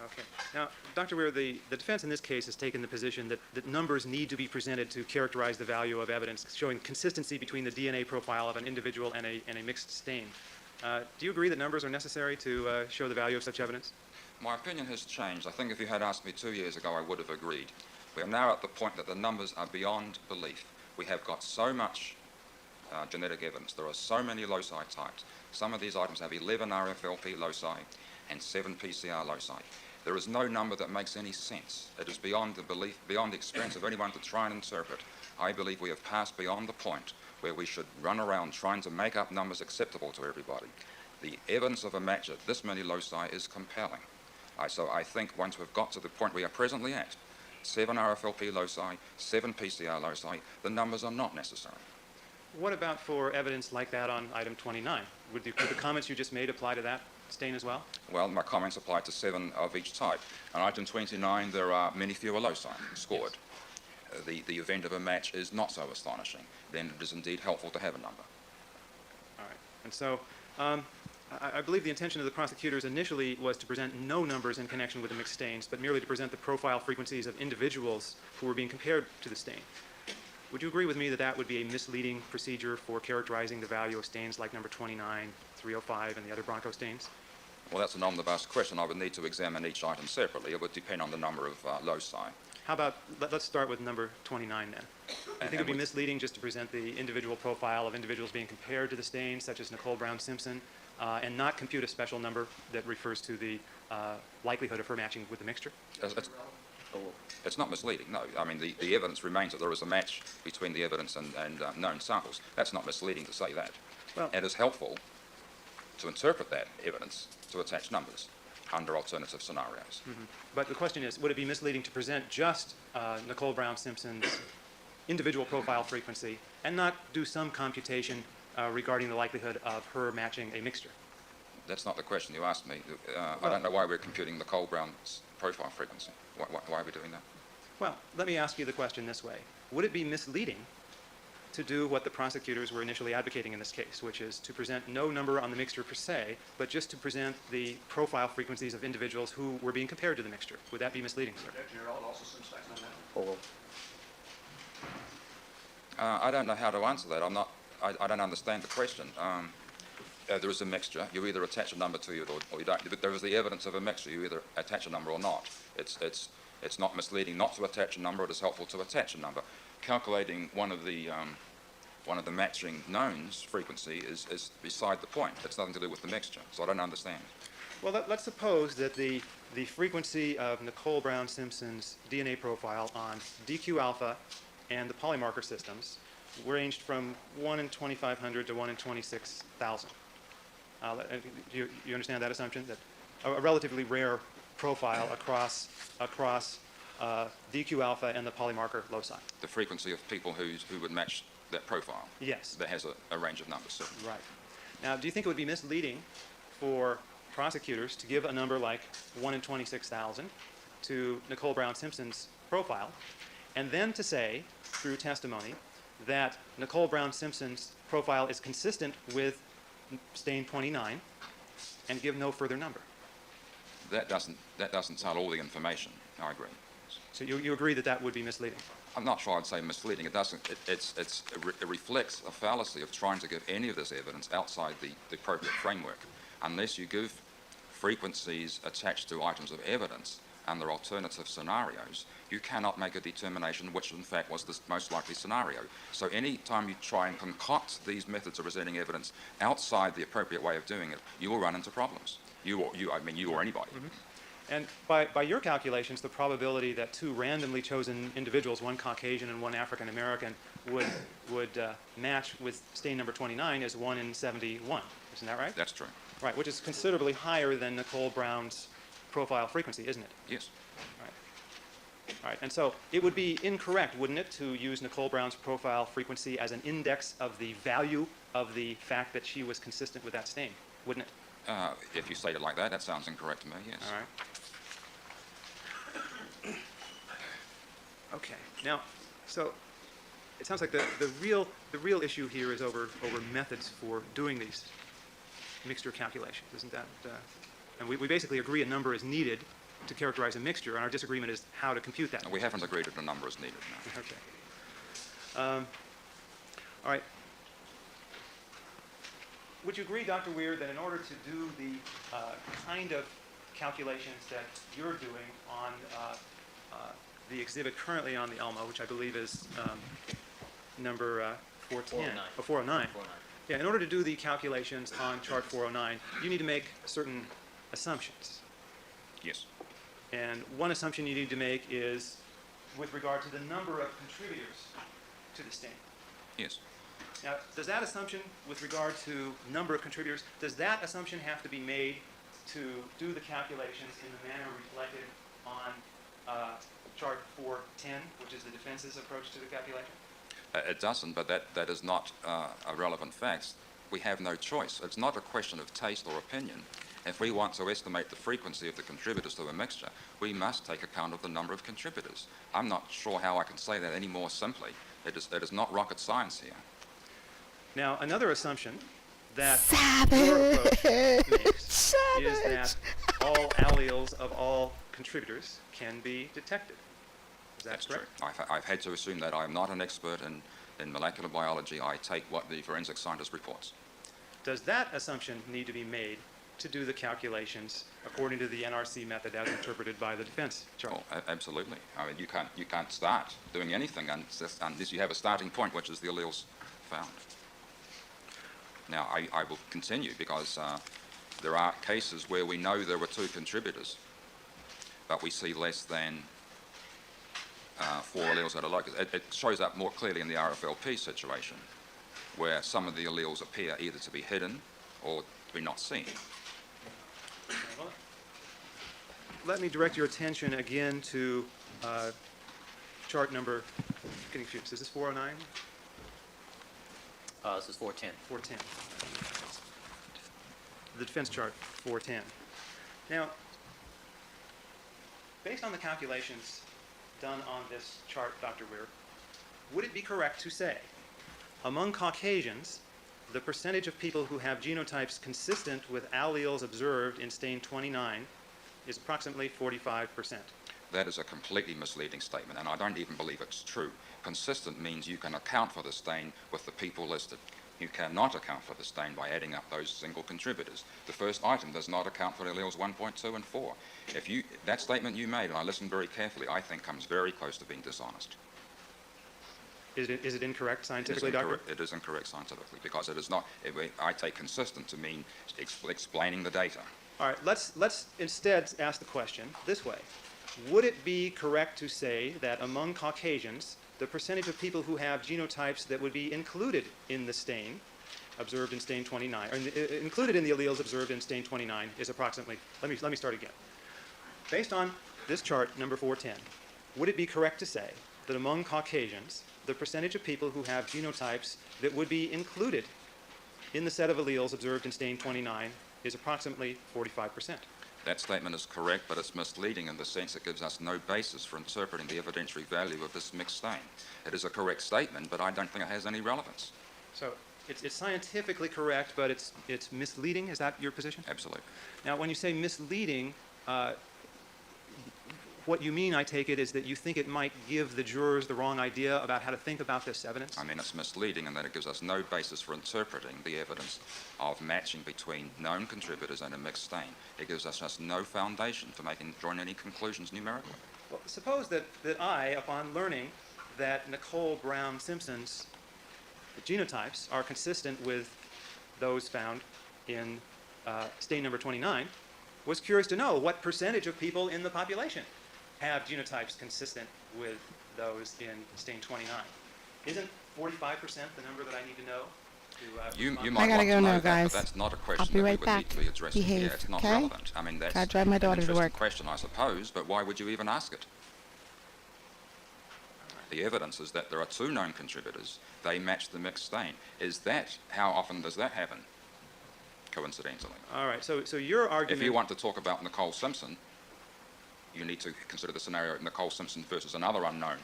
S5: Okay. Now, Dr. Weir, the defense in this case has taken the position that numbers need to be presented to characterize the value of evidence, showing consistency between the DNA profile of an individual and a mixed stain. Do you agree that numbers are necessary to show the value of such evidence?
S3: My opinion has changed. I think if you had asked me 2 years ago, I would have agreed. We are now at the point that the numbers are beyond belief. We have got so much genetic evidence. There are so many loci types. Some of these items have 11 RFLP loci and 7 PCR loci. There is no number that makes any sense. It is beyond the belief, beyond the experience of anyone to try and interpret. I believe we have passed beyond the point where we should run around trying to make up numbers acceptable to everybody. The evidence of a match at this many loci is compelling. So I think once we've got to the point we are presently at, 7 RFLP loci, 7 PCR loci, the numbers are not necessary.
S5: What about for evidence like that on item 29? Would the comments you just made apply to that stain as well?
S3: Well, my comments apply to 7 of each type. On item 29, there are many fewer loci scored.
S5: Yes.
S3: The event of a match is not so astonishing. Then it is indeed helpful to have a number.
S5: All right. And so I believe the intention of the prosecutors initially was to present no numbers in connection with the mixed stains, but merely to present the profile frequencies of individuals who were being compared to the stain. Would you agree with me that that would be a misleading procedure for characterizing the value of stains like number 29, 305, and the other Bronco stains?
S3: Well, that's an omnibus question. I would need to examine each item separately. It would depend on the number of loci.
S5: How about, let's start with number 29 then. You think it would be misleading just to present the individual profile of individuals being compared to the stains, such as Nicole Brown Simpson, and not compute a special number that refers to the likelihood of her matching with the mixture?
S3: It's not misleading, no. I mean, the evidence remains that there is a match between the evidence and known samples. That's not misleading to say that.
S5: Well,
S3: it is helpful to interpret that evidence to attach numbers under alternative scenarios.
S5: mm-hmm. But the question is, would it be misleading to present just Nicole Brown Simpson's individual profile frequency and not do some computation regarding the likelihood of her matching a mixture?
S3: That's not the question you asked me. I don't know why we're computing Nicole Brown's profile frequency. Why are we doing that?
S5: Well, let me ask you the question this way. Would it be misleading to do what the prosecutors were initially advocating in this case, which is to present no number on the mixture per se, but just to present the profile frequencies of individuals who were being compared to the mixture? Would that be misleading, sir?
S3: I don't know how to answer that. I don't understand the question. There is a mixture. You either attach a number to it or you don't. But there is the evidence of a mixture. You either attach a number or not. It's not misleading not to attach a number. It is helpful to attach a number. Calculating one of the matching knowns frequency is beside the point. It's nothing to do with the mixture. So I don't understand.
S5: Well, let's suppose that the frequency of Nicole Brown Simpson's DNA profile on DQ alpha and the polymarker systems ranged from 1 in 2,500 to 1 in 26,000. Do you understand that assumption? That a relatively rare profile across VQ alpha and the polymarker loci.
S3: The frequency of people who would match that profile.
S5: Yes.
S3: That has a range of numbers, certainly.
S5: Right. Now, do you think it would be misleading for prosecutors to give a number like 1 in 26,000 to Nicole Brown Simpson's profile, and then to say, through testimony, that Nicole Brown Simpson's profile is consistent with stain 29, and give no further number?
S3: That doesn't tell all the information. I agree.
S5: So you agree that that would be misleading?
S3: I'm not sure I'd say misleading. It doesn't. It reflects a fallacy of trying to give any of this evidence outside the appropriate framework. Unless you give frequencies attached to items of evidence under alternative scenarios, you cannot make a determination which in fact was the most likely scenario. So any time you try and concoct these methods of presenting evidence outside the appropriate way of doing it, you will run into problems. You or anybody.
S5: Mm-hmm. And by your calculations, the probability that two randomly chosen individuals, one Caucasian and one African American, would match with stain number 29 is 1 in 71. Isn't that right?
S3: That's true.
S5: Right, which is considerably higher than Nicole Brown's profile frequency, isn't it?
S3: Yes.
S5: Right. All right. And so it would be incorrect, wouldn't it, to use Nicole Brown's profile frequency as an index of the value of the fact that she was consistent with that stain, wouldn't it?
S3: If you state it like that, that sounds incorrect to me, yes.
S5: All right. Okay. Now, so it sounds like the real issue here is over methods for doing these mixture calculations, isn't that? And we basically agree a number is needed to characterize a mixture, and our disagreement is how to compute that.
S3: We haven't agreed that a number is needed, no.
S5: Okay. All right. Would you agree, Dr. Weir, that in order to do the kind of calculations that you're doing on the exhibit currently on the ELMO, which I believe is number 410, 409. Yeah, in order to do the calculations on chart 409, you need to make certain assumptions.
S3: Yes.
S5: And one assumption you need to make is with regard to the number of contributors to the stain.
S3: Yes.
S5: Now, does that assumption with regard to number of contributors, does that assumption have to be made to do the calculations in the manner reflected on chart 410, which is the defense's approach to the calculation?
S3: It doesn't, but that is not a relevant fact. We have no choice. It's not a question of taste or opinion. If we want to estimate the frequency of the contributors to a mixture, we must take account of the number of contributors. I'm not sure how I can say that any more simply. It is not rocket science here.
S5: Now, another assumption that
S1: Savage.
S5: your approach makes
S1: Savage.
S5: is that all alleles of all contributors can be detected. Is that
S3: That's
S5: correct?
S3: true. I've had to assume that. I'm not an expert in molecular biology. I take what the forensic scientist reports.
S5: Does that assumption need to be made to do the calculations according to the NRC method as interpreted by the defense chart?
S3: Oh, absolutely. I mean, you can't start doing anything unless you have a starting point, which is the alleles found. Now, I will continue because there are cases where we know there were two contributors, but we see less than 4 alleles that are locus. It shows up more clearly in the RFLP situation, where some of the alleles appear either to be hidden or to be not seen.
S5: Well, let me direct your attention again to chart number, getting confused, is this 409?
S4: This is 410.
S5: 410. The defense chart, 410. Now, based on the calculations done on this chart, Dr. Weir, would it be correct to say, among Caucasians, the percentage of people who have genotypes consistent with alleles observed in stain 29 is approximately 45%?
S3: That is a completely misleading statement, and I don't even believe it's true. Consistent means you can account for the stain with the people listed. You cannot account for the stain by adding up those single contributors. The first item does not account for alleles 1.2 and 4. That statement you made, and I listened very carefully, I think comes very close to being dishonest.
S5: Is it incorrect scientifically, Doctor?
S3: It is incorrect scientifically, because it is not. I take consistent to mean explaining the data.
S5: All right, let's instead ask the question this way. Would it be correct to say that among Caucasians, the percentage of people who have genotypes that would be included in the stain observed in stain 29, or included in the alleles observed in stain 29 is approximately, let me start again. Based on this chart, number 410, would it be correct to say that among Caucasians, the percentage of people who have genotypes that would be included in the set of alleles observed in stain 29 is approximately 45%?
S3: That statement is correct, but it's misleading in the sense it gives us no basis for interpreting the evidentiary value of this mixed stain. It is a correct statement, but I don't think it has any relevance.
S5: So it's scientifically correct, but it's misleading. Is that your position?
S3: Absolutely.
S5: Now, when you say misleading, what you mean, I take it, is that you think it might give the jurors the wrong idea about how to think about this evidence?
S3: I mean, it's misleading in that it gives us no basis for interpreting the evidence of matching between known contributors and a mixed stain. It gives us just no foundation for drawing any conclusions numerically.
S5: Well, suppose that I, upon learning that Nicole Brown Simpson's genotypes are consistent with those found in stain number 29, was curious to know what percentage of people in the population have genotypes consistent with those in stain 29. Isn't 45% the number that I need to know?
S3: You might
S1: I gotta
S3: want
S1: go
S3: to know
S1: now,
S3: that,
S1: guys.
S3: but that's not a
S1: I'll
S3: question
S1: be
S3: that we
S1: right
S3: would
S1: back.
S3: need to be addressing
S1: Behave,
S3: here. It's not
S1: okay?
S3: relevant. I mean, that's
S1: Gotta drive my daughter to
S3: an interesting
S1: work.
S3: question, I suppose, but why would you even ask it? The evidence is that there are two known contributors. They match the mixed stain. How often does that happen? Coincidentally.
S5: All right, so your argument...
S3: If you want to talk about Nicole Simpson, you need to consider the scenario of Nicole Simpson versus another unknown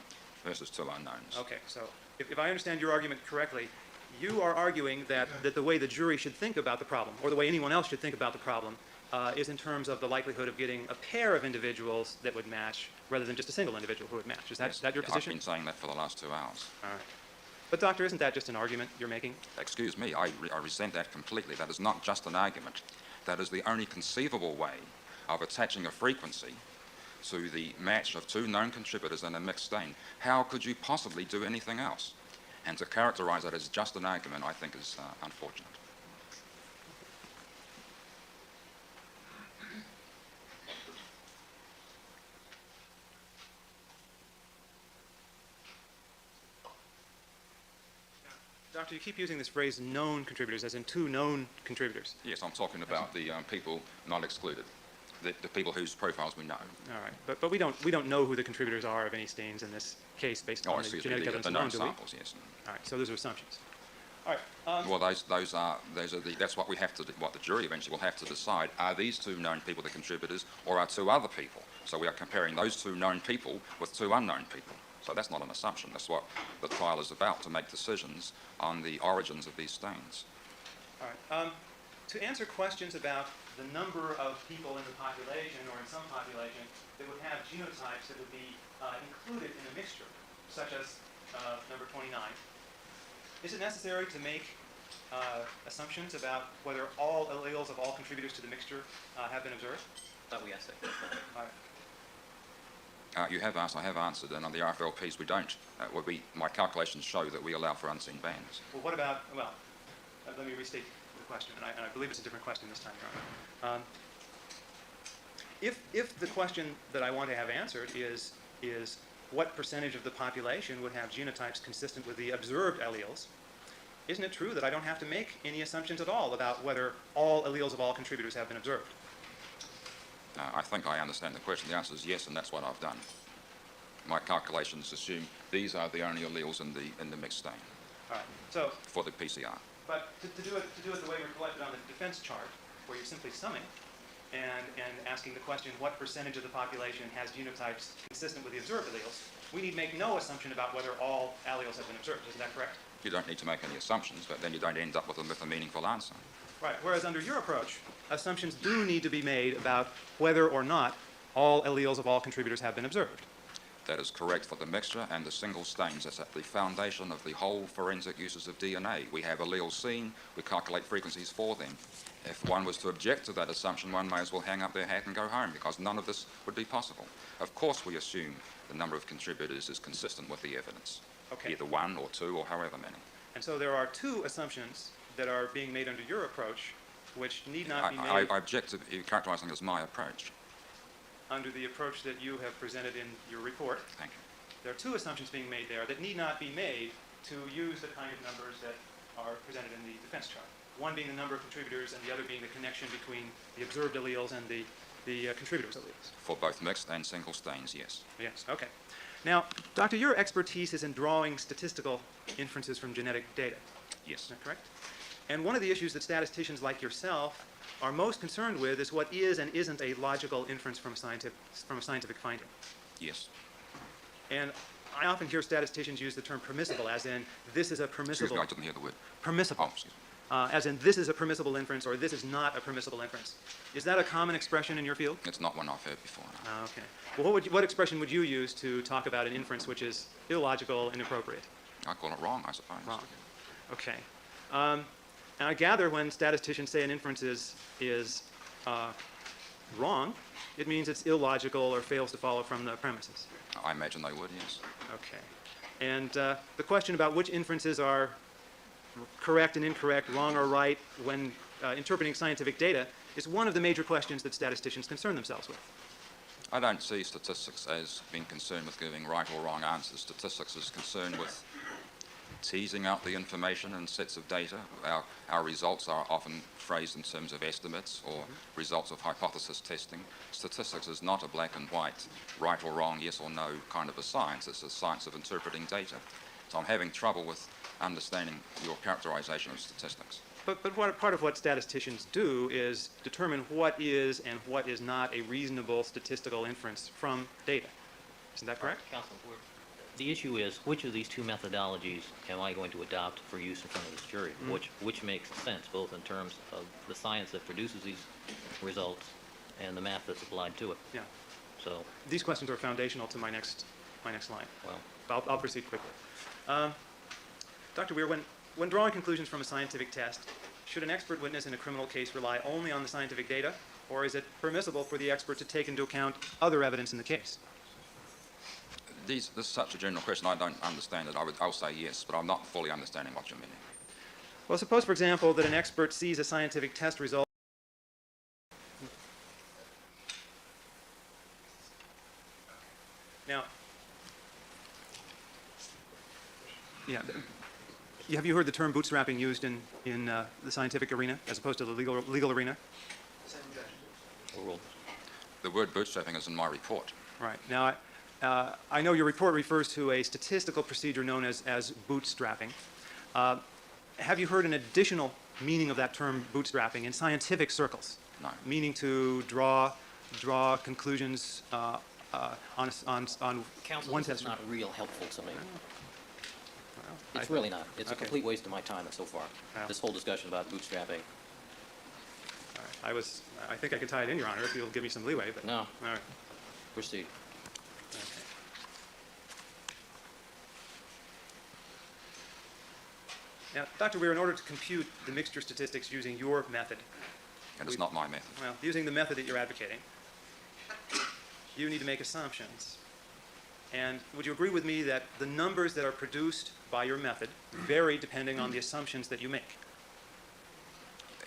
S3: versus two unknowns.
S5: Okay, so if I understand your argument correctly, you are arguing that the way the jury should think about the problem, or the way anyone else should think about the problem, is in terms of the likelihood of getting a pair of individuals that would match, rather than just a single individual who would match. Is that your position?
S3: I've been saying that for the last 2 hours.
S5: All right. But, Doctor, isn't that just an argument you're making?
S3: Excuse me, I resent that completely. That is not just an argument. That is the only conceivable way of attaching a frequency to the match of two known contributors in a mixed stain. How could you possibly do anything else? And to characterize that as just an argument, I think is unfortunate.
S5: Doctor, you keep using this phrase known contributors, as in two known contributors.
S3: Yes, I'm talking about the people not excluded, the people whose profiles we know.
S5: All right, but we don't know who the contributors are of any stains in this case based on the genetic evidence
S3: the
S5: alone,
S3: known
S5: do we?
S3: samples, yes.
S5: All right, so those are assumptions. All right.
S3: Well, that's what we have to, what the jury eventually will have to decide. Are these two known people the contributors, or are two other people? So we are comparing those two known people with two unknown people. So that's not an assumption. That's what the trial is about, to make decisions on the origins of these stains.
S5: All right. To answer questions about the number of people in the population, or in some population, that would have genotypes that would be included in a mixture, such as number 29, is it necessary to make assumptions about whether all alleles of all contributors to the mixture have been observed?
S4: Thought we asked that question.
S5: All right.
S3: You have asked, I have answered, and on the RFLPs we don't. My calculations show that we allow for unseen bands.
S5: Well, what about, let me restate the question, and I believe it's a different question this time, Your Honor. If the question that I want to have answered is what percentage of the population would have genotypes consistent with the observed alleles, isn't it true that I don't have to make any assumptions at all about whether all alleles of all contributors have been observed?
S3: I think I understand the question. The answer is yes, and that's what I've done. My calculations assume these are the only alleles in the mixed stain.
S5: All right. So,
S3: for the PCR.
S5: But to do it the way reflected on the defense chart, where you're simply summing and asking the question what percentage of the population has genotypes consistent with the observed alleles, we need make no assumption about whether all alleles have been observed. Isn't that correct?
S3: You don't need to make any assumptions, but then you don't end up with a meaningful answer.
S5: Right. Whereas under your approach, assumptions do need to be made about whether or not all alleles of all contributors have been observed.
S3: That is correct for the mixture and the single stains. That's at the foundation of the whole forensic uses of DNA. We have alleles seen, we calculate frequencies for them. If one was to object to that assumption, one may as well hang up their hat and go home, because none of this would be possible. Of course we assume the number of contributors is consistent with the evidence.
S5: Okay.
S3: Either one or two or however many.
S5: And so there are two assumptions that are being made under your approach, which need not be made
S3: I object to you characterizing it as my approach.
S5: under the approach that you have presented in your report.
S3: Thank you.
S5: There are two assumptions being made there that need not be made to use the kind of numbers that are presented in the defense chart. One being the number of contributors, and the other being the connection between the observed alleles and the contributors' alleles.
S3: For both mixed and single stains, yes.
S5: Yes, okay. Now, Doctor, your expertise is in drawing statistical inferences from genetic data.
S3: Yes.
S5: Is that correct? And one of the issues that statisticians like yourself are most concerned with is what is and isn't a logical inference from a scientific finding.
S3: Yes.
S5: And I often hear statisticians use the term permissible, as in this is a permissible.
S3: Excuse me, I didn't hear the word.
S5: Permissible.
S3: Oh, excuse me.
S5: As in this is a permissible inference or this is not a permissible inference. Is that a common expression in your field?
S3: It's not one I've heard before. No.
S5: Okay. Well, what expression would you use to talk about an inference which is illogical, inappropriate?
S3: I call it wrong, I suppose.
S5: Wrong. Okay. And I gather when statisticians say an inference is wrong, it means it's illogical or fails to follow from the premises.
S3: I imagine they would, yes.
S5: Okay. And the question about which inferences are correct and incorrect, wrong or right, when interpreting scientific data is one of the major questions that statisticians concern themselves with.
S3: I don't see statistics as being concerned with giving right or wrong answers. Statistics is concerned with teasing out the information in sets of data. Our results are often phrased in terms of estimates or results of hypothesis testing. Statistics is not a black and white, right or wrong, yes or no kind of a science. It's a science of interpreting data. So I'm having trouble with understanding your characterization of statistics.
S5: But part of what statisticians do is determine what is and what is not a reasonable statistical inference from data. Isn't that correct?
S4: Counsel, the issue is, which of these two methodologies am I going to adopt for use in front of this jury? Which makes sense, both in terms of the science that produces these results and the math that's applied to it?
S5: Yeah.
S4: So,
S5: These questions are foundational to my next line.
S4: well,
S5: I'll proceed quickly. Dr. Weir, when drawing conclusions from a scientific test, should an expert witness in a criminal case rely only on the scientific data, or is it permissible for the expert to take into account other evidence in the case?
S3: This is such a general question, I don't understand it. I'll say yes, but I'm not fully understanding what you're meaning.
S5: Well, suppose, for example, that an expert sees a scientific test result. Now, yeah, have you heard the term bootstrapping used in the scientific arena as opposed to the legal arena?
S4: overruled.
S3: The word bootstrapping is in my report.
S5: Right. Now, I know your report refers to a statistical procedure known as bootstrapping. Have you heard an additional meaning of that term bootstrapping in scientific circles?
S3: No.
S5: Meaning to draw conclusions on
S4: Counsel,
S5: one
S4: this is
S5: test.
S4: not real helpful to me.
S5: Well,
S4: It's really not. It's a
S5: Okay.
S4: complete waste of my time so far,
S5: Well.
S4: this whole discussion about bootstrapping.
S5: All right. I think I could tie it in, Your Honor, if you'll give me some leeway. But
S4: No,
S5: all right.
S4: proceed.
S5: Okay. Now, Dr. Weir, in order to compute the mixture statistics using your method,
S3: And it's not my method.
S5: well, using the method that you're advocating, you need to make assumptions. And would you agree with me that the numbers that are produced by your method vary depending on the assumptions that you make?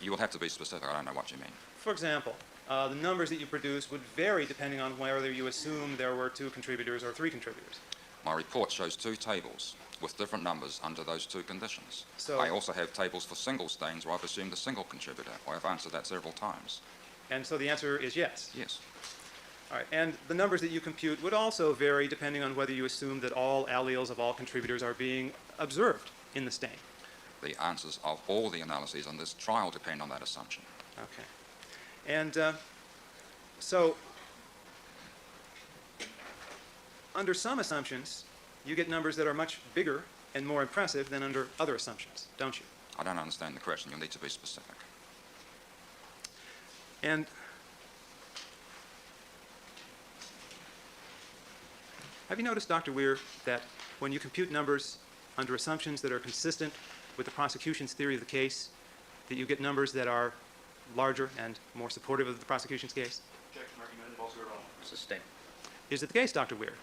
S3: You will have to be specific. I don't know what you mean.
S5: For example, the numbers that you produce would vary depending on whether you assume there were 2 contributors or 3 contributors.
S3: My report shows 2 tables with different numbers under those 2 conditions.
S5: So-
S3: I also have tables for single stains where I've assumed a single contributor. I've answered that several times.
S5: And so the answer is yes.
S3: Yes.
S5: All right. And the numbers that you compute would also vary depending on whether you assume that all alleles of all contributors are being observed in the stain.
S3: The answers of all the analyses on this trial depend on that assumption.
S5: Okay. And so under some assumptions, you get numbers that are much bigger and more impressive than under other assumptions, don't you?
S3: I don't understand the question. You'll need to be specific.
S5: And have you noticed, Dr. Weir, that when you compute numbers under assumptions that are consistent with the prosecution's theory of the case, that you get numbers that are larger and more supportive of the prosecution's case?
S2: Objection argument involves zero.
S4: Sustain.
S5: Is it the case, Dr. Weir,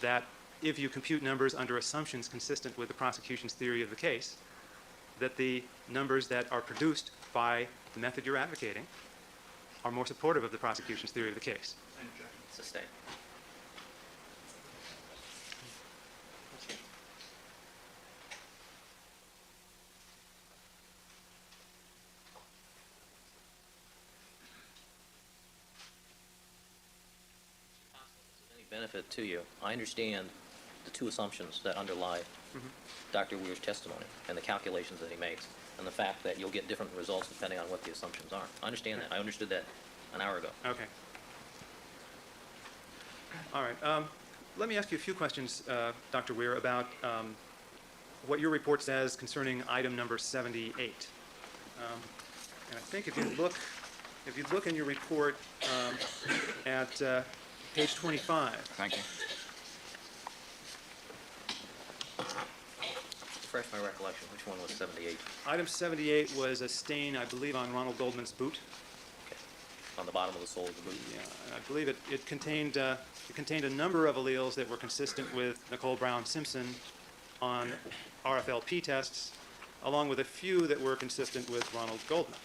S5: that if you compute numbers under assumptions consistent with the prosecution's theory of the case, that the numbers that are produced by the method you're advocating are more supportive of the prosecution's theory of the case?
S2: Same objection.
S4: Sustain. Any benefit to you? I understand the two assumptions that underlie Dr. Weir's testimony and the calculations that he makes, and the fact that you'll get different results depending on what the assumptions are. I understand that. I understood that an hour ago.
S5: Okay. All right. Let me ask you a few questions, Dr. Weir, about what your report says concerning item number 78. And I think if you look in your report at page 25.
S3: Thank you.
S4: Refresh my recollection. Which one was 78?
S5: Item 78 was a stain, I believe, on Ronald Goldman's boot.
S4: Okay. On the bottom of the sole of the boot.
S5: Yeah, and I believe it contained a number of alleles that were consistent with Nicole Brown Simpson on RFLP tests, along with a few that were consistent with Ronald Goldman.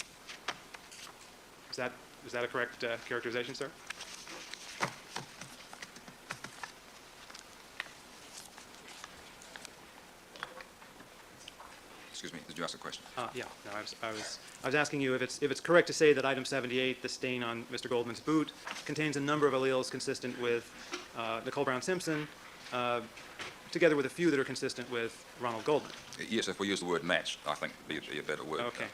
S5: Is that a correct characterization, sir?
S3: Excuse me, did you ask a question?
S5: Yeah. No, I was asking you if it's correct to say that item 78, the stain on Mr. Goldman's boot, contains a number of alleles consistent with Nicole Brown Simpson, together with a few that are consistent with Ronald Goldman.
S3: Yes, if we use the word match, I think it'd be a better word.
S5: Okay.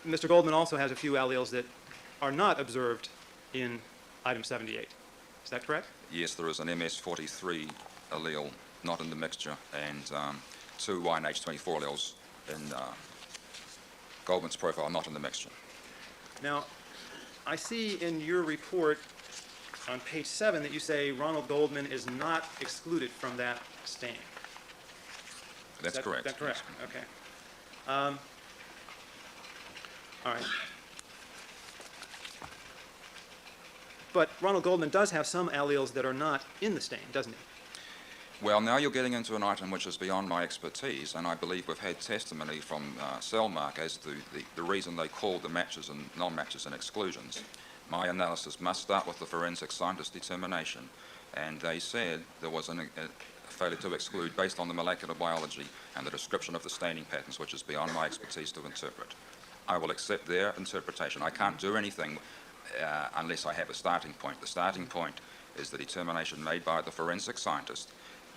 S5: Mr. Goldman also has a few alleles that are not observed in item 78. Is that correct?
S3: Yes, there is an MS43 allele not in the mixture, and two YNH24 alleles in Goldman's profile not in the mixture.
S5: Now, I see in your report on page 7 that you say Ronald Goldman is not excluded from that stain.
S3: That's correct.
S5: That's correct.
S3: Yes.
S5: Okay. All right. But Ronald Goldman does have some alleles that are not in the stain, doesn't he?
S3: Well, now you're getting into an item which is beyond my expertise, and I believe we've had testimony from Cellmark as to the reason they called the matches and non-matches and exclusions. My analysis must start with the forensic scientist determination, and they said there was a failure to exclude based on the molecular biology and the description of the staining patterns, which is beyond my expertise to interpret. I will accept their interpretation. I can't do anything unless I have a starting point. The starting point is the determination made by the forensic scientist.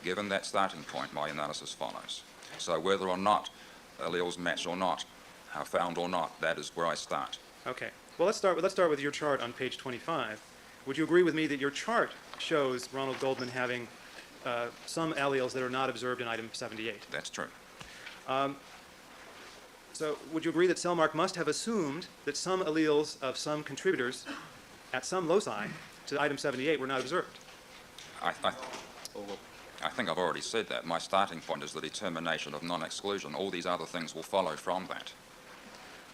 S3: Given that starting point, my analysis follows. So whether or not alleles match or not, found or not, that is where I start.
S5: Okay. Well, let's start with your chart on page 25. Would you agree with me that your chart shows Ronald Goldman having some alleles that are not observed in item 78?
S3: That's true.
S5: So would you agree that Cellmark must have assumed that some alleles of some contributors at some loci to item 78 were not observed?
S3: I think I've already said that. My starting point is the determination of non-exclusion. All these other things will follow from that.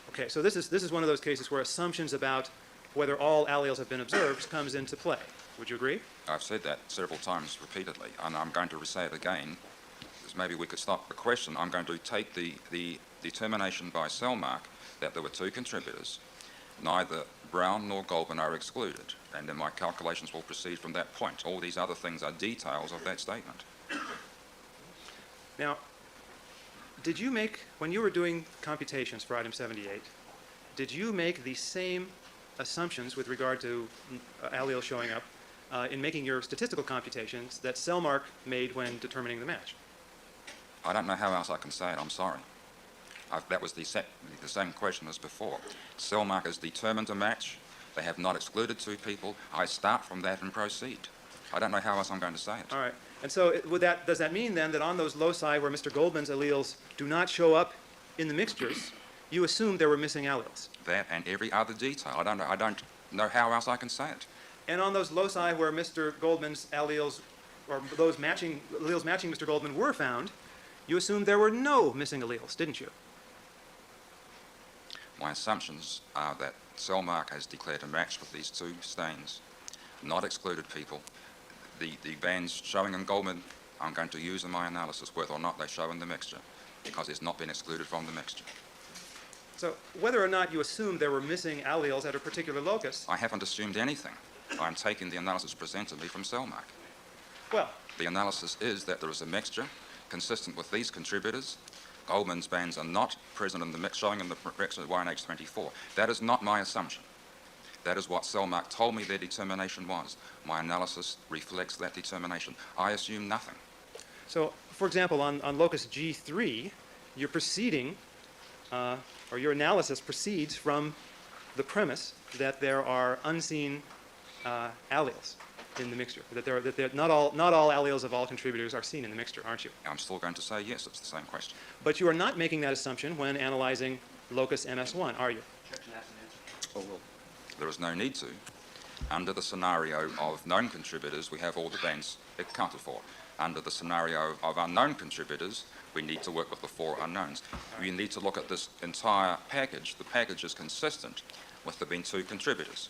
S5: Okay, so this is one of those cases where assumptions about whether all alleles have been observed comes into play. Would you agree?
S3: I've said that several times repeatedly, and I'm going to say it again, because maybe we could stop the question. I'm going to take the determination by Cellmark that there were two contributors. Neither Brown nor Goldman are excluded, and then my calculations will proceed from that point. All these other things are details of that statement.
S5: Now, did you make, when you were doing computations for item 78, did you make the same assumptions with regard to alleles showing up in making your statistical computations that Cellmark made when determining the match?
S3: I don't know how else I can say it. I'm sorry. That was the same question as before. Cellmark has determined a match. They have not excluded two people. I start from that and proceed. I don't know how else I'm going to say it.
S5: All right. And so does that mean then that on those loci where Mr. Goldman's alleles do not show up in the mixtures, you assume there were missing alleles?
S3: That and every other detail. I don't know how else I can say it.
S5: And on those loci where Mr. Goldman's alleles, or those alleles matching Mr. Goldman were found, you assumed there were no missing alleles, didn't you?
S3: My assumptions are that Cellmark has declared a match with these two stains, not excluded people. The bands showing in Goldman, I'm going to use in my analysis whether or not they show in the mixture, because it's not been excluded from the mixture.
S5: So whether or not you assumed there were missing alleles at a particular locus...
S3: I haven't assumed anything. I'm taking the analysis presented to me from Cellmark.
S5: Well...
S3: The analysis is that there is a mixture consistent with these contributors. Goldman's bands are not present in the mix, showing in the mixture YNH24. That is not my assumption. That is what Cellmark told me their determination was. My analysis reflects that determination. I assume nothing.
S5: So, for example, on locus G3, you're proceeding, or your analysis proceeds from the premise that there are unseen alleles in the mixture, that not all alleles of all contributors are seen in the mixture, aren't you?
S3: I'm still going to say yes, it's the same question.
S5: But you are not making that assumption when analyzing locus MS1, are you?
S2: Objection asked and answered.
S4: Oh, well,
S3: There is no need to. Under the scenario of known contributors, we have all the bands accounted for. Under the scenario of unknown contributors, we need to work with the 4 unknowns. We need to look at this entire package. The package is consistent with there being 2 contributors.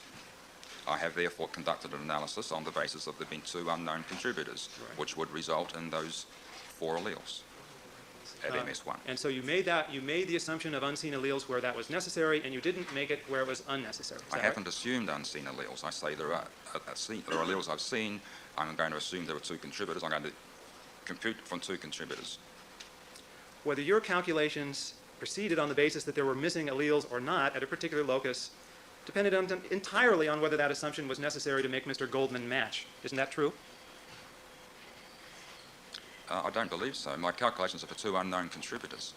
S3: I have therefore conducted an analysis on the basis of there being 2 unknown contributors, which would result in those 4 alleles at MS1.
S5: And so you made the assumption of unseen alleles where that was necessary, and you didn't make it where it was unnecessary. Is
S3: I
S5: that
S3: haven't assumed unseen alleles. I say there are alleles I've seen. I'm going to assume there are 2 contributors. I'm going to compute from 2 contributors.
S5: right? Whether your calculations proceeded on the basis that there were missing alleles or not at a particular locus depended entirely on whether that assumption was necessary to make Mr. Goldman match. Isn't that true?
S3: I don't believe so. My calculations are for 2 unknown contributors.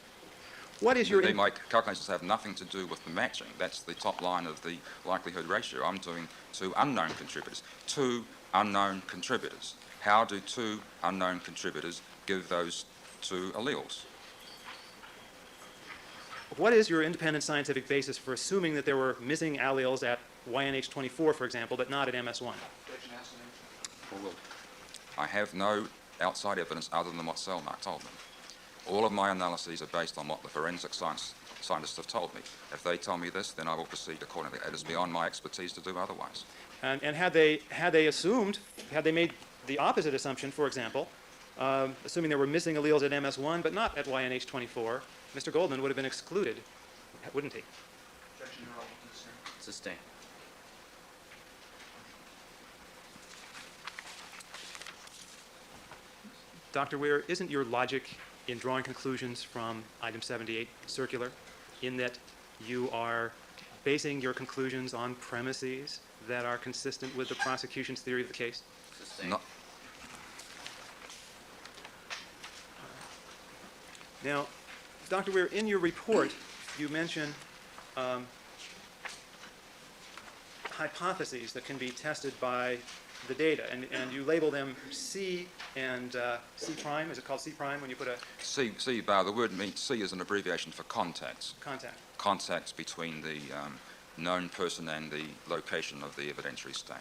S5: What is your...
S3: My calculations have nothing to do with the matching. That's the top line of the likelihood ratio. I'm doing 2 unknown contributors. 2 unknown contributors. How do 2 unknown contributors give those 2 alleles?
S5: What is your independent scientific basis for assuming that there were missing alleles at YNH24, for example, but not at MS1?
S2: Objection asked and answered.
S4: oh, well,
S3: I have no outside evidence other than what Cellmark told me. All of my analyses are based on what the forensic scientists have told me. If they tell me this, then I will proceed accordingly. It is beyond my expertise to do otherwise.
S5: And had they made the opposite assumption, for example, assuming there were missing alleles at MS1 but not at YNH24, Mr. Goldman would have been excluded, wouldn't he?
S2: Objection irrelevant to this hearing.
S4: sustained.
S5: Dr. Weir, isn't your logic in drawing conclusions from item 78 circular in that you are basing your conclusions on premises that are consistent with the prosecution's theory of the case?
S4: Sustained.
S3: Not,
S5: Now, Dr. Weir, in your report, you mention hypotheses that can be tested by the data, and you label them C and C prime. Is it called C prime when you put a
S3: C bar, the word means C is an abbreviation for contacts.
S5: contact?
S3: Contacts between the known person and the location of the evidentiary stain.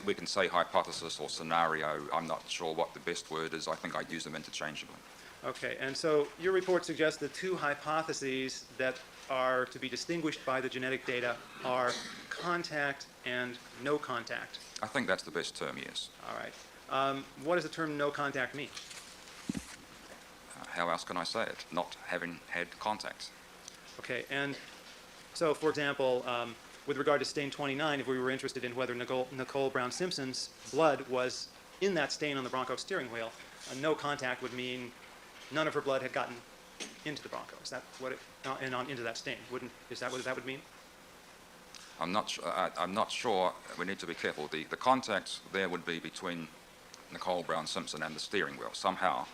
S3: We can say hypothesis or scenario. I'm not sure what the best word is. I think I'd use them interchangeably.
S5: Okay, and so your report suggests the 2 hypotheses that are to be distinguished by the genetic data are contact and no contact.
S3: I think that's the best term, yes.
S5: All right. What does the term no contact mean?
S3: How else can I say it? Not having had contact.
S5: Okay, and so, for example, with regard to stain 29, if we were interested in whether Nicole Brown Simpson's blood was in that stain on the Bronco steering wheel, no contact would mean none of her blood had gotten into the Bronco. Is that what it, into that stain? Is that what that would mean?
S3: I'm not sure. We need to be careful. The contact there would be between Nicole Brown Simpson and the steering wheel. Somehow,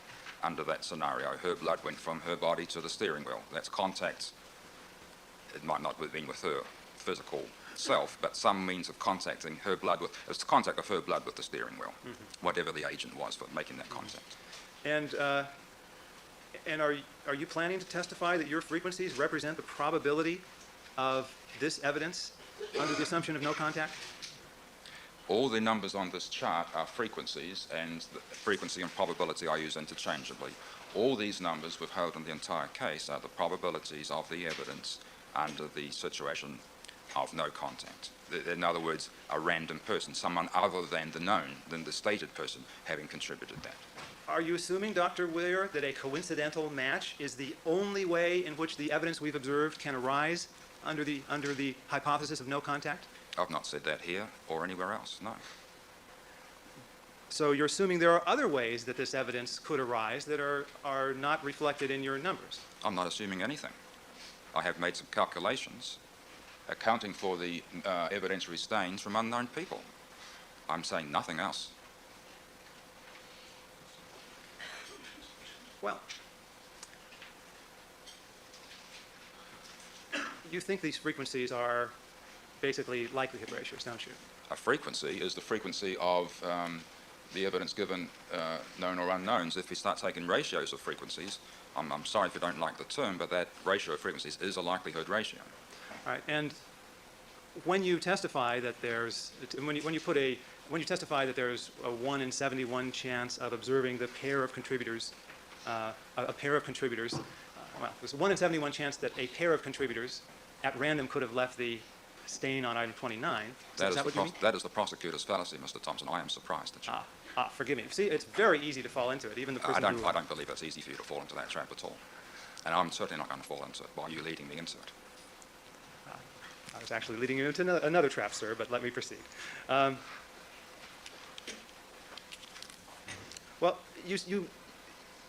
S3: under that scenario, her blood went from her body to the steering wheel. That's contact. It might not have been with her physical self, but some means of contacting her blood with, it's the contact of her blood with the steering wheel, whatever the agent was for making that contact.
S5: And are you planning to testify that your frequencies represent the probability of this evidence under the assumption of no contact?
S3: All the numbers on this chart are frequencies, and the frequency and probability I use interchangeably. All these numbers we've held in the entire case are the probabilities of the evidence under the situation of no contact. In other words, a random person, someone other than the known, than the stated person, having contributed that.
S5: Are you assuming, Dr. Weir, that a coincidental match is the only way in which the evidence we've observed can arise under the hypothesis of no contact?
S3: I've not said that here or anywhere else, no.
S5: So you're assuming there are other ways that this evidence could arise that are not reflected in your numbers?
S3: I'm not assuming anything. I have made some calculations accounting for the evidentiary stains from unknown people. I'm saying nothing else.
S5: Well, you think these frequencies are basically likelihood ratios, don't you?
S3: A frequency is the frequency of the evidence given, known or unknowns. If we start taking ratios of frequencies, I'm sorry if you don't like the term, but that ratio of frequencies is a likelihood ratio.
S5: All right, and when you testify that there's, when you testify that there's a 1 in 71 chance of observing the pair of contributors, well, there's a 1 in 71 chance that a pair of contributors at random could have left the stain on item 29. Is that what you mean?
S3: That is the prosecutor's fallacy, Mr. Thompson. I am surprised at you.
S5: Forgive me. See, it's very easy to fall into it, even the person who...
S3: I don't believe it's easy for you to fall into that trap at all. And I'm certainly not going to fall into it while you're leading me into it.
S5: I was actually leading you into another trap, sir, but let me proceed. Well, you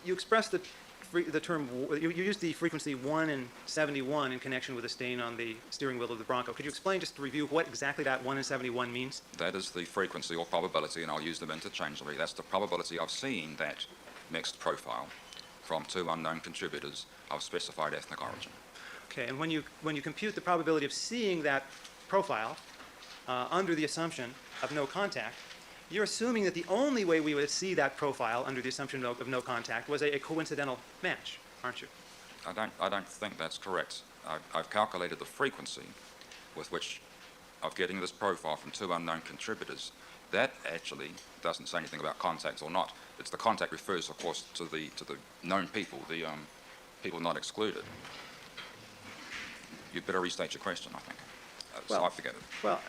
S5: expressed the term, you used the frequency 1 in 71 in connection with a stain on the steering wheel of the Bronco. Could you explain, just to review, what exactly that 1 in 71 means?
S3: That is the frequency or probability, and I'll use them interchangeably. That's the probability of seeing that mixed profile from 2 unknown contributors of specified ethnic origin.
S5: Okay, and when you compute the probability of seeing that profile under the assumption of no contact, you're assuming that the only way we would see that profile under the assumption of no contact was a coincidental match, aren't you?
S3: I don't think that's correct. I've calculated the frequency with which of getting this profile from 2 unknown contributors. That actually doesn't say anything about contact or not. It's the contact refers, of course, to the known people, the people not excluded. You'd better restate your question, I think. So I forget it.
S5: Well,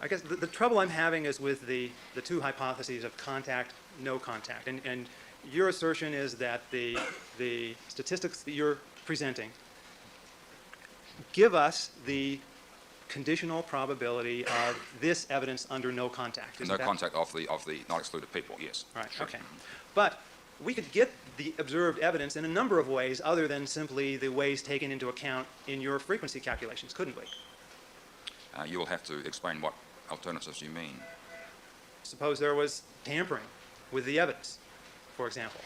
S5: I guess the trouble I'm having is with the two hypotheses of contact, no contact. And your assertion is that the statistics that you're presenting give us the conditional probability of this evidence under no contact.
S3: No contact of the not excluded people, yes.
S5: Right,
S3: Sure.
S5: okay. But we could get the observed evidence in a number of ways other than simply the ways taken into account in your frequency calculations, couldn't we?
S3: You will have to explain what alternatives you mean.
S5: Suppose there was tampering with the evidence, for example.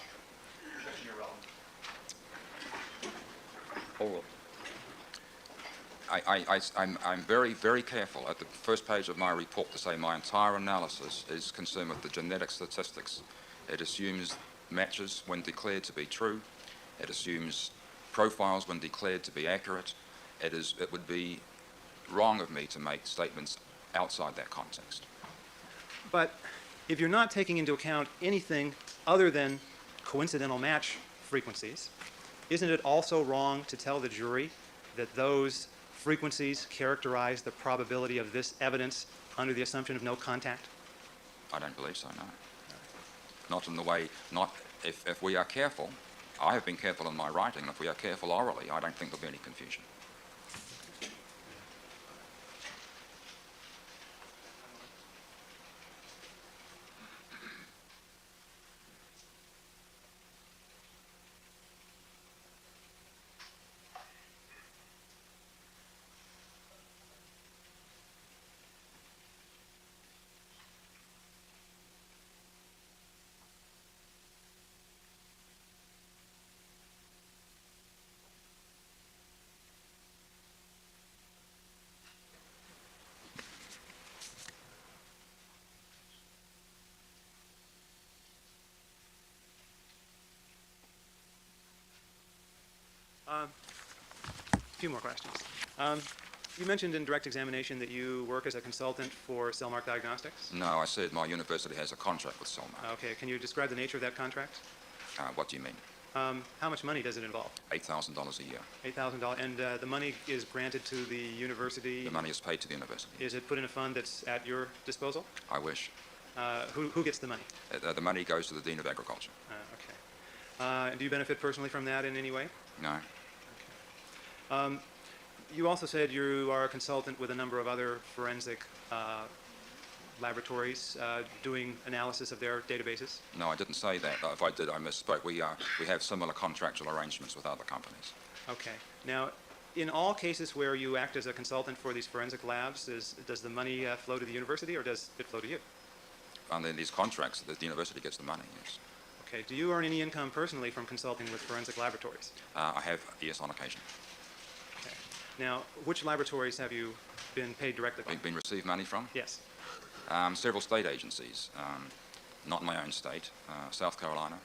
S4: Overruled.
S3: I'm very, very careful at the first page of my report to say my entire analysis is concerned with the genetic statistics. It assumes matches when declared to be true. It assumes profiles when declared to be accurate. It would be wrong of me to make statements outside that context.
S5: But if you're not taking into account anything other than coincidental match frequencies, isn't it also wrong to tell the jury that those frequencies characterize the probability of this evidence under the assumption of no contact?
S3: I don't believe so, no. Not in the way, if we are careful, I have been careful in my writing, and if we are careful orally, I don't think there'll be any confusion.
S5: A few more questions. You mentioned in direct examination that you work as a consultant for Cellmark Diagnostics.
S3: No, I said my university has a contract with Cellmark.
S5: Okay, can you describe the nature of that contract?
S3: What do you mean?
S5: How much money does it involve?
S3: $8,000 a year.
S5: $8,000. And the money is granted to the university?
S3: The money is paid to the university.
S5: Is it put in a fund that's at your disposal?
S3: I wish.
S5: Who gets the money?
S3: The money goes to the Dean of Agriculture.
S5: Okay. Do you benefit personally from that in any way?
S3: No.
S5: You also said you are a consultant with a number of other forensic laboratories doing analysis of their databases?
S3: No, I didn't say that. If I did, I misspoke. We have similar contractual arrangements with other companies.
S5: Okay. Now, in all cases where you act as a consultant for these forensic labs, does the money flow to the university, or does it flow to you?
S3: Under these contracts, the university gets the money, yes.
S5: Okay. Do you earn any income personally from consulting with forensic laboratories?
S3: I have, yes, on occasion.
S5: Okay. Now, which laboratories have you been paid directly by?
S3: Been received money from?
S5: Yes.
S3: Several state agencies, not in my own state, South Carolina,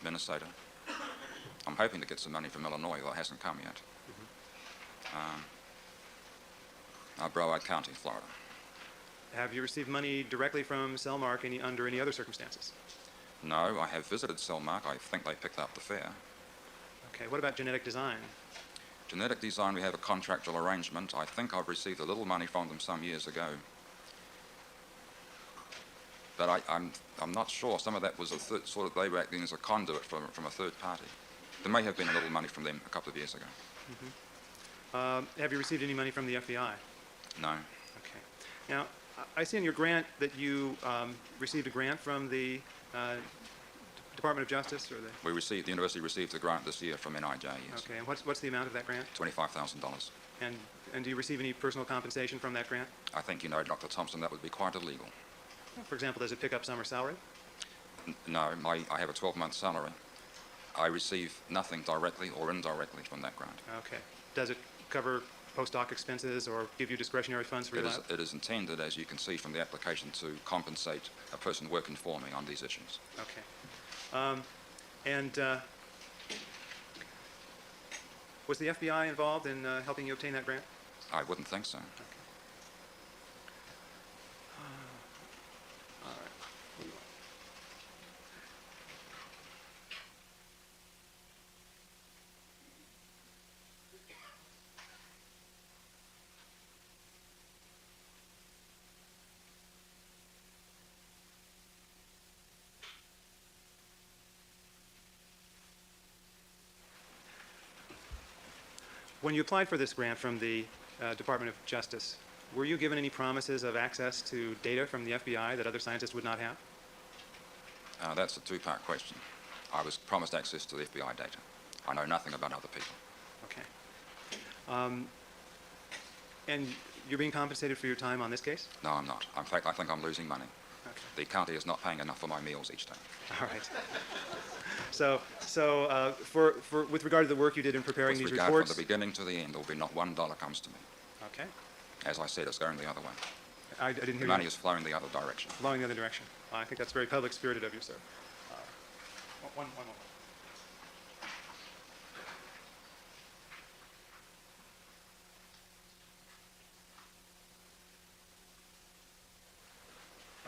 S3: Minnesota. I'm hoping to get some money from Illinois, though it hasn't come yet. Broward County, Florida.
S5: Have you received money directly from Cellmark under any other circumstances?
S3: No, I have visited Cellmark. I think they picked up the fare.
S5: Okay. What about genetic design?
S3: Genetic design, we have a contractual arrangement. I think I've received a little money from them some years ago. But I'm not sure. Some of that was they were acting as a conduit from a third party. There may have been a little money from them a couple of years ago.
S5: Have you received any money from the FBI?
S3: No.
S5: Okay. Now, I see in your grant that you received a grant from the Department of Justice, or the...
S3: The university received a grant this year from NIJ, yes.
S5: Okay. And what's the amount of that grant?
S3: $25,000.
S5: And do you receive any personal compensation from that grant?
S3: I think you know, Dr. Thompson, that would be quite illegal.
S5: For example, does it pick up summer salary?
S3: No, I have a 12-month salary. I receive nothing directly or indirectly from that grant.
S5: Okay. Does it cover postdoc expenses or give you discretionary funds for your lab?
S3: It is intended, as you can see from the application, to compensate a person working for me on these issues.
S5: Okay. Was the FBI involved in helping you obtain that grant?
S3: I wouldn't think so.
S5: All right. When you applied for this grant from the Department of Justice, were you given any promises of access to data from the FBI that other scientists would not have?
S3: That's a two-part question. I was promised access to the FBI data. I know nothing about other people.
S5: Okay. And you're being compensated for your time on this case?
S3: No, I'm not. In fact, I think I'm losing money.
S5: Okay.
S3: The county is not paying enough for my meals each day.
S5: All right. With regard to the work you did in preparing these
S3: With regard
S5: reports...
S3: from the beginning to the end, there will be not $1 comes to me.
S5: Okay.
S3: As I said, it's going the other way.
S5: I didn't hear
S3: The
S5: you.
S3: money is flowing the other direction.
S5: Flowing the other direction. I think that's very public-spirited of you, sir. One moment.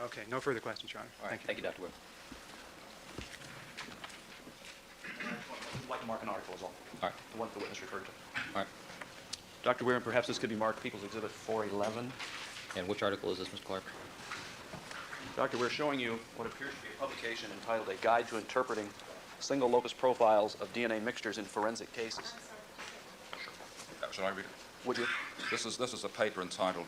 S5: Okay, no further questions, Your Honor.
S4: All right,
S5: Thank you.
S4: Dr. Ware.
S2: I'd like to mark an article is all.
S4: All right.
S2: The one the witness referred to.
S4: All right.
S2: Dr. Weir, perhaps this could be marked People's Exhibit 411.
S4: And which article is this, Mr. Clark?
S2: Dr. Weir, showing you what appears to be a publication entitled A Guide to Interpreting Single Locus Profiles of DNA Mixtures in Forensic Cases.
S3: Shall I read it?
S2: Would you?
S3: This is a paper entitled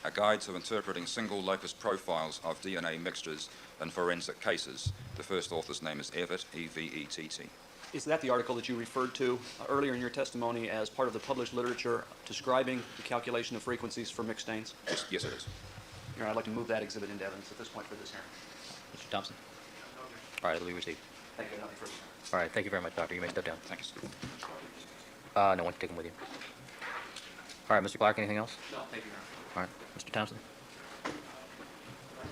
S3: A Guide to Interpreting Single Locus Profiles of DNA Mixtures in Forensic Cases. The first author's name is Evett, E-V-E-T-T.
S2: Is that the article that you referred to earlier in your testimony as part of the published literature describing the calculation of frequencies for mixed stains?
S3: Yes, it is.
S2: Your Honor, I'd like to move that exhibit into evidence at this point for this hearing.
S4: Mr. Thompson? All right, it'll be received.
S2: Thank you. Nothing further.
S4: All right, thank you very much, Doctor. You may step down.
S3: Thank you, sir.
S4: No one can take them with you. All right, Mr. Clark, anything else?
S2: No, thank you, Your Honor.
S4: All right, Mr. Thompson?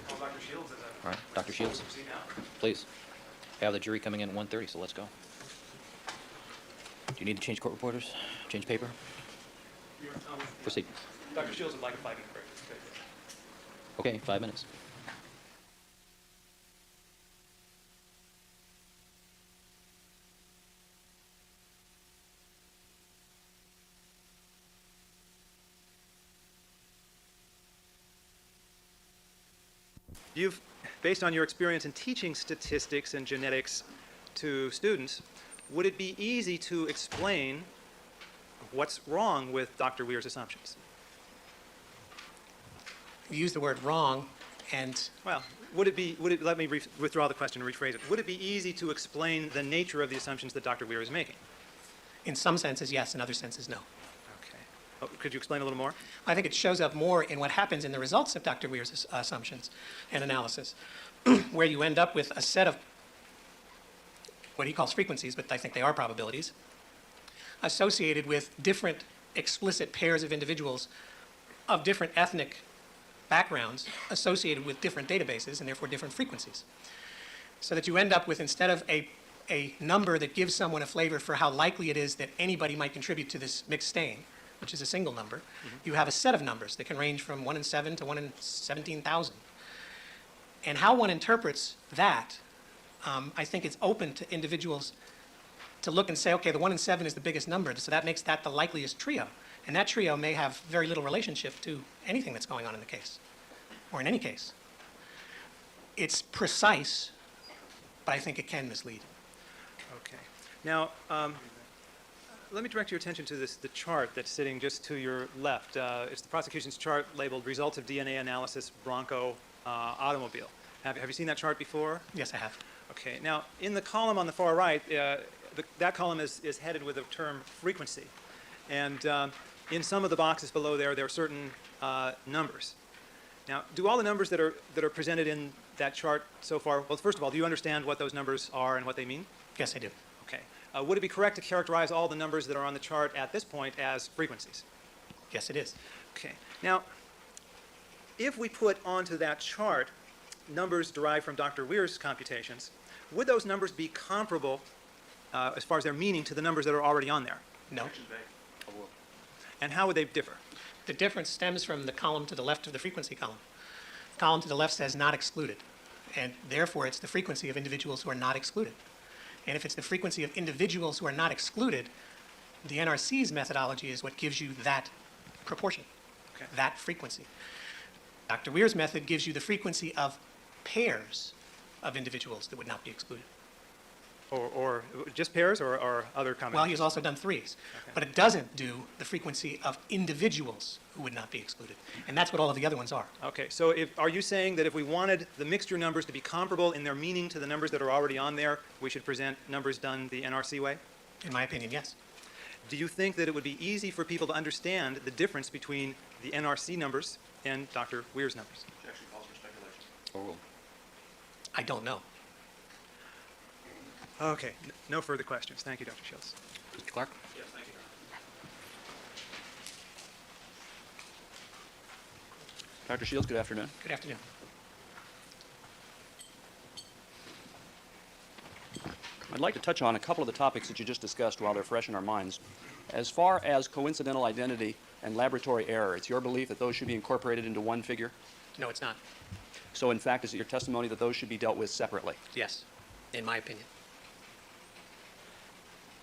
S5: Call Dr. Shields as a...
S4: All right, Dr. Shields,
S5: Proceed now.
S4: please. I have the jury coming in at 1:30, so let's go. Do you need to change court reporters? Change paper? Proceed.
S5: Dr. Shields would like a 5-minute break.
S4: Okay, 5 minutes.
S5: Based on your experience in teaching statistics and genetics to students, would it be easy to explain what's wrong with Dr. Weir's assumptions?
S6: You use the word wrong, and
S5: Well, let me withdraw the question and rephrase it. Would it be easy to explain the nature of the assumptions that Dr. Weir is making?
S6: In some senses, yes. In other senses, no.
S5: Okay. Oh, could you explain a little more?
S6: I think it shows up more in what happens in the results of Dr. Weir's assumptions and analysis, where you end up with a set of what he calls frequencies, but I think they are probabilities, associated with different explicit pairs of individuals of different ethnic backgrounds associated with different databases and therefore different frequencies. So that you end up with, instead of a number that gives someone a flavor for how likely it is that anybody might contribute to this mixed stain, which is a single number, you have a set of numbers that can range from 1 in 7 to 1 in 17,000. And how one interprets that, I think it's open to individuals to look and say, okay, the 1 in 7 is the biggest number, so that makes that the likeliest trio. And that trio may have very little relationship to anything that's going on in the case, or in any case. It's precise, but I think it can mislead.
S5: Okay. Now, let me direct your attention to the chart that's sitting just to your left. It's the prosecution's chart labeled Results of DNA Analysis Bronco Automobile. Have you seen that chart before?
S6: Yes, I have.
S5: Okay. Now, in the column on the far right, that column is headed with the term frequency. And in some of the boxes below there are certain numbers. Now, do all the numbers that are presented in that chart so far, well, first of all, do you understand what those numbers are and what they mean?
S6: Yes, I do.
S5: Okay. Would it be correct to characterize all the numbers that are on the chart at this point as frequencies?
S6: Yes, it is.
S5: Okay. Now, if we put onto that chart numbers derived from Dr. Weir's computations, would those numbers be comparable as far as their meaning to the numbers that are already on there?
S6: No.
S5: And how would they differ?
S6: The difference stems from the column to the left of the frequency column. The column to the left says not excluded, and therefore it's the frequency of individuals who are not excluded. And if it's the frequency of individuals who are not excluded, the NRC's methodology is what gives you that proportion,
S5: Okay.
S6: that frequency. Dr. Weir's method gives you the frequency of pairs of individuals that would not be excluded.
S5: Or just pairs or other combinations?
S6: Well, he's also done threes,
S5: Okay.
S6: but it doesn't do the frequency of individuals who would not be excluded. And that's what all of the other ones are.
S5: Okay, so are you saying that if we wanted the mixture numbers to be comparable in their meaning to the numbers that are already on there, we should present numbers done the NRC way?
S6: In my opinion, yes.
S5: Do you think that it would be easy for people to understand the difference between the NRC numbers and Dr. Weir's numbers?
S2: Objection calls for speculation.
S4: Overruled.
S6: I don't know.
S5: Okay, no further questions. Thank you, Dr. Shields.
S4: Mr. Clark?
S2: Yes, thank you. Dr. Shields, good afternoon.
S6: Good afternoon.
S2: I'd like to touch on a couple of the topics that you just discussed while they're fresh in our minds. As far as coincidental identity and laboratory error, it's your belief that those should be incorporated into one figure?
S6: No, it's not.
S2: So in fact, is it your testimony that those should be dealt with separately?
S6: Yes, in my opinion.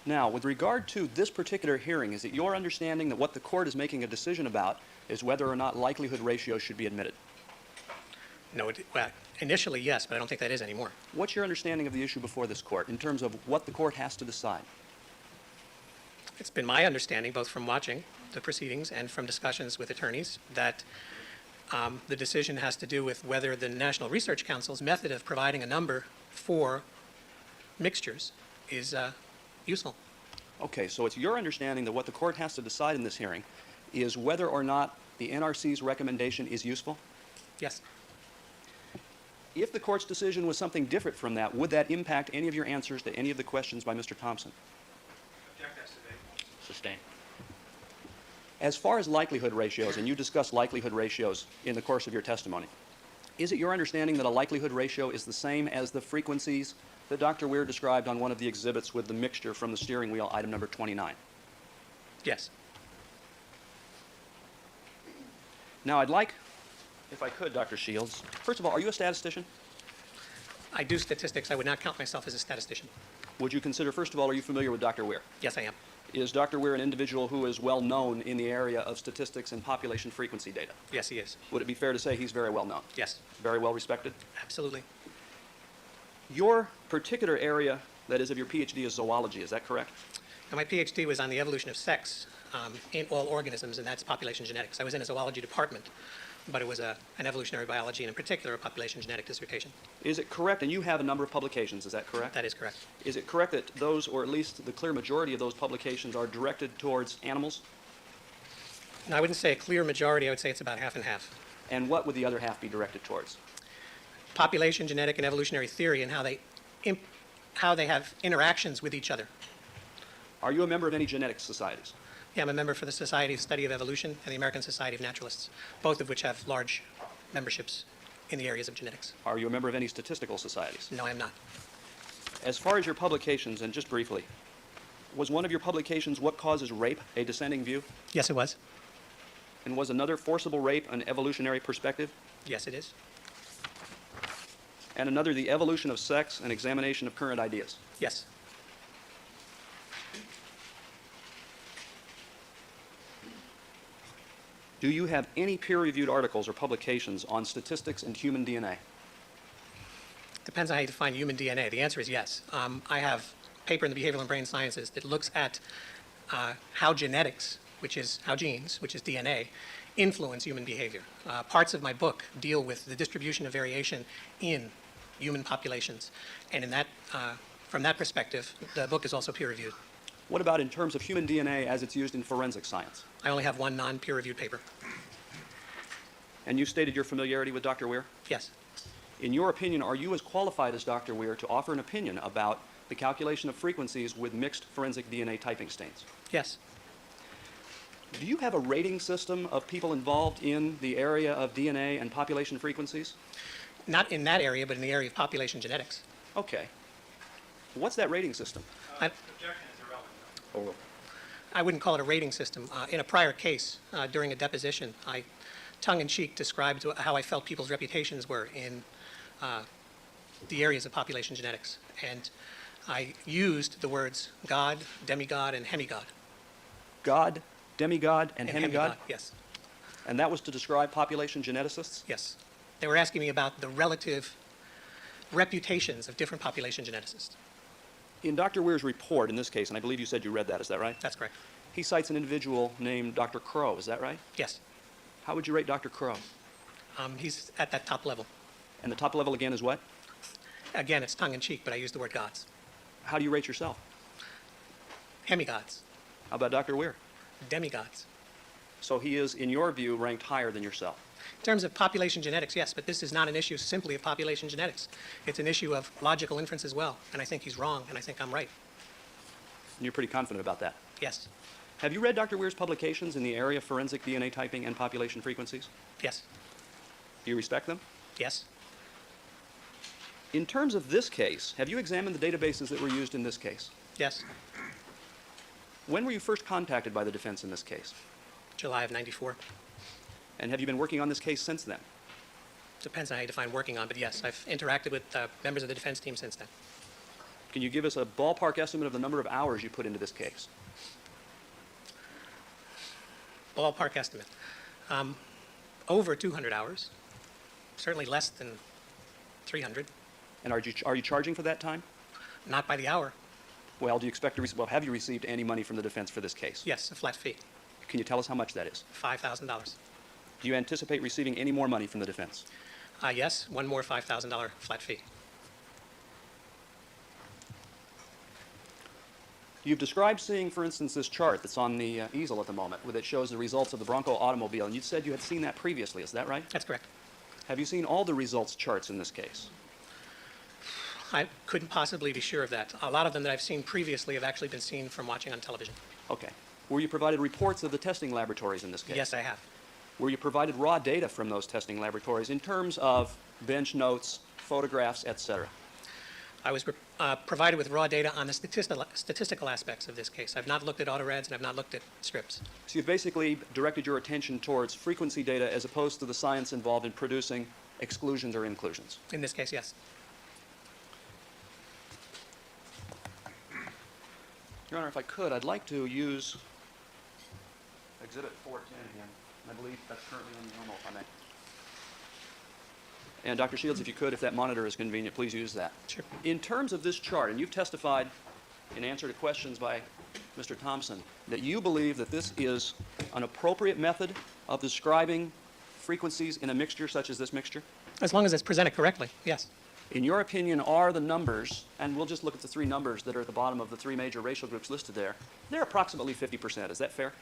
S2: Now, with regard to this particular hearing, is it your understanding that what the court is making a decision about is whether or not likelihood ratios should be admitted?
S6: No, well, initially, yes, but I don't think that is anymore.
S2: What's your understanding of the issue before this court in terms of what the court has to decide?
S6: It's been my understanding, both from watching the proceedings and from discussions with attorneys, that the decision has to do with whether the National Research Council's method of providing a number for mixtures is useful.
S2: Okay, so it's your understanding that what the court has to decide in this hearing is whether or not the NRC's recommendation is useful?
S6: Yes.
S2: If the court's decision was something different from that, would that impact any of your answers to any of the questions by Mr. Thompson?
S4: Sustained.
S2: As far as likelihood ratios, and you discussed likelihood ratios in the course of your testimony, is it your understanding that a likelihood ratio is the same as the frequencies that Dr. Weir described on one of the exhibits with the mixture from the steering wheel, item number 29?
S6: Yes.
S2: Now, I'd like, if I could, Dr. Shields, first of all, are you a statistician?
S6: I do statistics. I would not count myself as a statistician.
S2: Would you consider, first of all, are you familiar with Dr. Weir?
S6: Yes, I am.
S2: Is Dr. Weir an individual who is well known in the area of statistics and population frequency data?
S6: Yes, he is.
S2: Would it be fair to say he's very well known?
S6: Yes,
S2: Very well respected?
S6: absolutely.
S2: Your particular area, that is, of your PhD is zoology, is that correct?
S6: And my PhD was on the evolution of sex in all organisms, and that's population genetics. I was in a zoology department but it was an evolutionary biology and in particular a population genetic dissertation.
S2: Is it correct, and you have a number of publications, is that correct?
S6: That is correct.
S2: Is it correct that those, or at least the clear majority of those publications, are directed towards animals?
S6: Now, I wouldn't say a clear majority. I would say it's about half and half.
S2: And what would the other half be directed towards?
S6: Population genetic and evolutionary theory and how they have interactions with each other.
S2: Are you a member of any genetics societies?
S6: Yeah, I'm a member for the Society of Study of Evolution and the American Society of Naturalists, both of which have large memberships in the areas of genetics.
S2: Are you a member of any statistical societies?
S6: No, I'm not.
S2: As far as your publications, and just briefly, was one of your publications What Causes Rape a Dissenting View?
S6: Yes, it was.
S2: And was another Forcible Rape an evolutionary perspective?
S6: Yes, it is.
S2: And another The Evolution of Sex, an examination of current ideas?
S6: Yes.
S2: Do you have any peer-reviewed articles or publications on statistics and human DNA?
S6: Depends on how you define human DNA. The answer is yes. I have a paper in the Behavioral and Brain Sciences that looks at how genetics, how genes, which is DNA, influence human behavior. Parts of my book deal with the distribution of variation in human populations. And from that perspective, the book is also peer-reviewed.
S2: What about in terms of human DNA as it's used in forensic science?
S6: I only have one non-peer-reviewed paper.
S2: And you stated your familiarity with Dr. Weir?
S6: Yes.
S2: In your opinion, are you as qualified as Dr. Weir to offer an opinion about the calculation of frequencies with mixed forensic DNA typing stains?
S6: Yes.
S2: Do you have a rating system of people involved in the area of DNA and population frequencies?
S6: Not in that area, but in the area of population genetics.
S2: Okay. What's that rating system?
S6: I wouldn't call it a rating system. In a prior case, during a deposition, I tongue-in-cheek described how I felt people's reputations were in the areas of population genetics. And I used the words God, demigod, and hemigod.
S2: God, demigod, and hemigod?
S6: Yes.
S2: And that was to describe population geneticists?
S6: Yes. They were asking me about the relative reputations of different population geneticists.
S2: In Dr. Weir's report, in this case, and I believe you said you read that, is that right?
S6: That's correct.
S2: He cites an individual named Dr. Crow, is that right?
S6: Yes.
S2: How would you rate Dr. Crow?
S6: He's at that top level.
S2: And the top level again is what?
S6: Again, it's tongue-in-cheek, but I use the word gods.
S2: How do you rate yourself?
S6: Hemigods.
S2: How about Dr. Weir?
S6: Demigods.
S2: So he is, in your view, ranked higher than yourself.
S6: In terms of population genetics, yes, but this is not an issue simply of population genetics. It's an issue of logical inference as well, and I think he's wrong, and I think I'm right.
S2: And you're pretty confident about that.
S6: Yes.
S2: Have you read Dr. Weir's publications in the area of forensic DNA typing and population frequencies?
S6: Yes.
S2: Do you respect them?
S6: Yes.
S2: In terms of this case, have you examined the databases that were used in this case?
S6: Yes.
S2: When were you first contacted by the defense in this case?
S6: July of '94.
S2: And have you been working on this case since then?
S6: Depends on how you define working on, but yes, I've interacted with members of the defense team since then.
S2: Can you give us a ballpark estimate of the number of hours you put into this case?
S6: Ballpark estimate. Over 200 hours. Certainly less than 300.
S2: And are you charging for that time?
S6: Not by the hour.
S2: Well, do you expect to have you received any money from the defense for this case?
S6: Yes, a flat fee.
S2: Can you tell us how much that is?
S6: $5,000.
S2: Do you anticipate receiving any more money from the defense?
S6: Yes, one more $5,000 flat fee.
S2: You've described seeing, for instance, this chart that's on the easel at the moment, that shows the results of the Bronco automobile, and you said you had seen that previously. Is that right?
S6: That's correct.
S2: Have you seen all the results charts in this case?
S6: I couldn't possibly be sure of that. A lot of them that I've seen previously have actually been seen from watching on television.
S2: Okay. Were you provided reports of the testing laboratories in this case?
S6: Yes, I have.
S2: Were you provided raw data from those testing laboratories in terms of bench notes, photographs, etc.?
S6: I was provided with raw data on the statistical aspects of this case. I've not looked at autoreds and I've not looked at scripts.
S2: So you've basically directed your attention towards frequency data as opposed to the science involved in producing exclusions or inclusions.
S6: In this case, yes.
S2: Your Honor, if I could, I'd like to use Exhibit 410 again. I believe that's currently on the normal, if I may. And Dr. Shields, if you could, if that monitor is convenient, please use that.
S6: Sure.
S2: In terms of this chart, and you've testified in answer to questions by Mr. Thompson, that you believe that this is an appropriate method of describing frequencies in a mixture such as this mixture?
S6: As long as it's presented correctly, yes.
S2: In your opinion, are the numbers, and we'll just look at the three numbers that are at the bottom of the three major racial groups listed there, they're approximately 50%. Is that fair?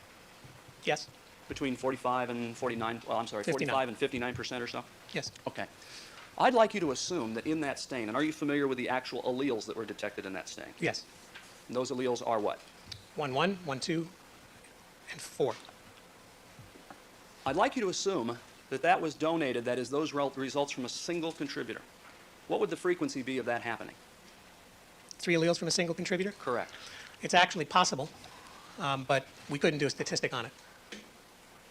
S6: Yes,
S2: Between 45 and 49, well, I'm sorry,
S6: 59.
S2: 45 and 59% or so?
S6: yes.
S2: Okay. I'd like you to assume that in that stain, and are you familiar with the actual alleles that were detected in that stain?
S6: Yes.
S2: And those alleles are what?
S6: 1, 1, 1, 2, and 4.
S2: I'd like you to assume that that was donated, that is, those results from a single contributor. What would the frequency be of that happening?
S6: 3 alleles from a single contributor?
S2: Correct.
S6: It's actually possible, but we couldn't do a statistic on it.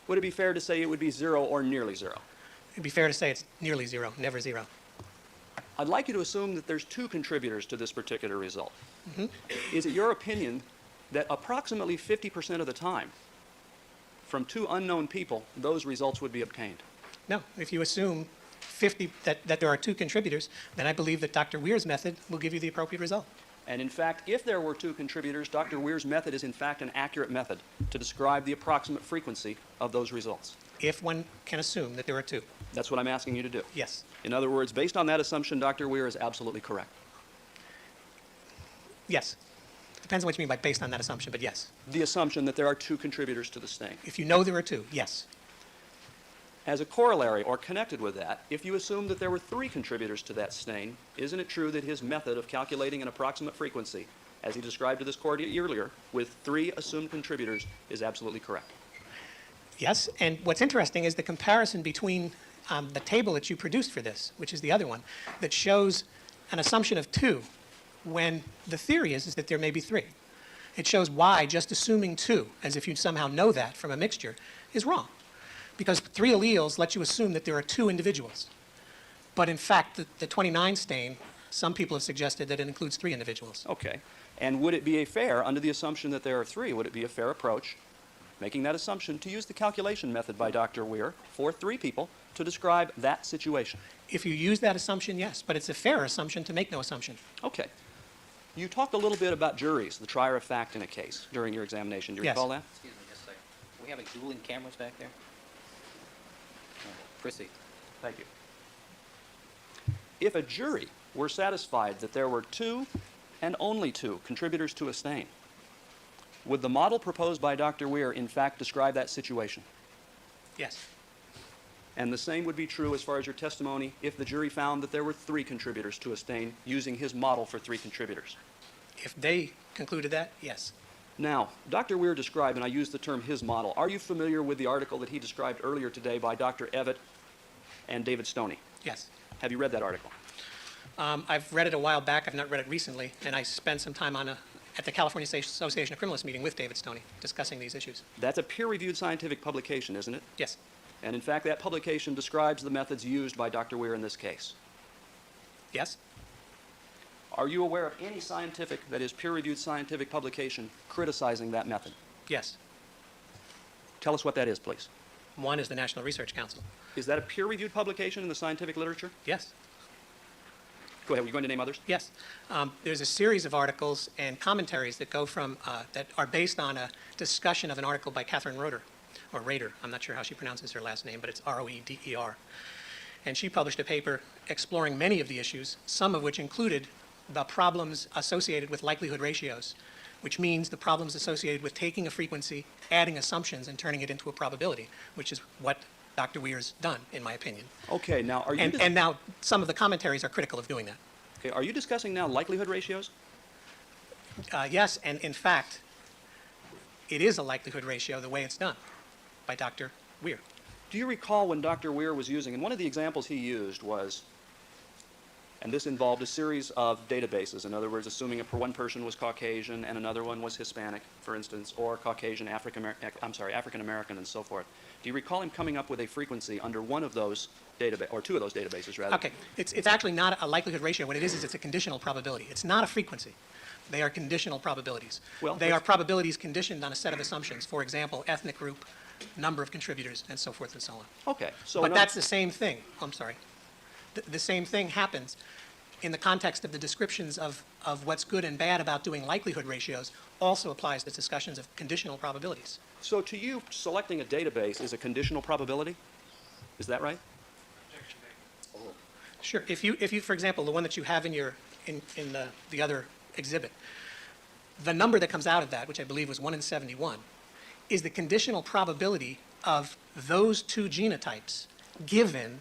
S2: Would it be fair to say it would be 0 or nearly 0?
S6: It'd be fair to say it's nearly 0, never 0.
S2: I'd like you to assume that there's 2 contributors to this particular result. Is it your opinion that approximately 50% of the time, from 2 unknown people, those results would be obtained?
S6: No, if you assume that there are 2 contributors, then I believe that Dr. Weir's method will give you the appropriate result.
S2: And in fact, if there were 2 contributors, Dr. Weir's method is in fact an accurate method to describe the approximate frequency of those results.
S6: If one can assume that there are 2,
S2: That's what I'm asking you to do.
S6: yes.
S2: In other words, based on that assumption, Dr. Weir is absolutely correct.
S6: Yes. Depends on what you mean by based on that assumption, but yes.
S2: The assumption that there are 2 contributors to the stain.
S6: If you know there are 2, yes.
S2: As a corollary or connected with that, if you assume that there were 3 contributors to that stain, isn't it true that his method of calculating an approximate frequency, as he described to this court earlier, with 3 assumed contributors, is absolutely correct?
S6: Yes, and what's interesting is the comparison between the table that you produced for this, which is the other one, that shows an assumption of 2 when the theory is that there may be 3. It shows why just assuming 2, as if you somehow know that from a mixture, is wrong. Because 3 alleles let you assume that there are 2 individuals. But in fact, the 29 stain, some people have suggested that it includes 3 individuals.
S2: Okay. And would it be a fair, under the assumption that there are 3, would it be a fair approach, making that assumption, to use the calculation method by Dr. Weir for 3 people to describe that situation?
S6: If you use that assumption, yes, but it's a fair assumption to make no assumption.
S2: Okay. You talked a little bit about juries, the trier of fact in a case, during your examination. Do you
S6: Yes.
S2: recall that?
S4: Excuse me just a second. Are we having dueling cameras back there? Proceed.
S2: Thank you. If a jury were satisfied that there were 2 and only 2 contributors to a stain, would the model proposed by Dr. Weir in fact describe that situation?
S6: Yes.
S2: And the same would be true as far as your testimony if the jury found that there were 3 contributors to a stain using his model for 3 contributors.
S6: If they concluded that, yes.
S2: Now, Dr. Weir described, and I use the term his model, are you familiar with the article that he described earlier today by Dr. Evett and David Stoney?
S6: Yes.
S2: Have you read that article?
S6: I've read it a while back. I've not read it recently, and I spent some time at the California Association of Criminalists meeting with David Stoney discussing these issues.
S2: That's a peer-reviewed scientific publication, isn't it?
S6: Yes.
S2: And in fact, that publication describes the methods used by Dr. Weir in this case.
S6: Yes.
S2: Are you aware of any scientific, that is peer-reviewed scientific publication criticizing that method?
S6: Yes.
S2: Tell us what that is, please.
S6: One is the National Research Council.
S2: Is that a peer-reviewed publication in the scientific literature?
S6: Yes.
S2: Go ahead, were you going to name others?
S6: Yes. There's a series of articles and commentaries that go from, that are based on a discussion of an article by Catherine Roeder, or Rader. I'm not sure how she pronounces her last name, but it's R-O-E-D-E-R. And she published a paper exploring many of the issues, some of which included the problems associated with likelihood ratios, which means the problems associated with taking a frequency, adding assumptions, and turning it into a probability, which is what Dr. Weir's done, in my opinion.
S2: Okay, now are you
S6: And now some of the commentaries are critical of doing that.
S2: okay, are you discussing now likelihood ratios?
S6: Yes, and in fact, it is a likelihood ratio the way it's done by Dr. Weir.
S2: Do you recall when Dr. Weir was using, and one of the examples he used was, and this involved a series of databases. In other words, assuming one person was Caucasian and another one was Hispanic, for instance, or Caucasian, African American, and so forth. Do you recall him coming up with a frequency under one of those database, or 2 of those databases, rather?
S6: Okay, it's actually not a likelihood ratio. What it is it's a conditional probability. It's not a frequency. They are conditional probabilities.
S2: Well,
S6: They are probabilities conditioned on a set of assumptions. For example, ethnic group, number of contributors, and so forth and so on.
S2: Okay, so
S6: But that's the same thing. I'm sorry. The same thing happens in the context of the descriptions of what's good and bad about doing likelihood ratios also applies to discussions of conditional probabilities.
S2: So to you, selecting a database is a conditional probability? Is that right?
S6: Sure. If you, for example, the one that you have in your, in the other exhibit, the number that comes out of that, which I believe was 1 in 71, is the conditional probability of those two genotypes given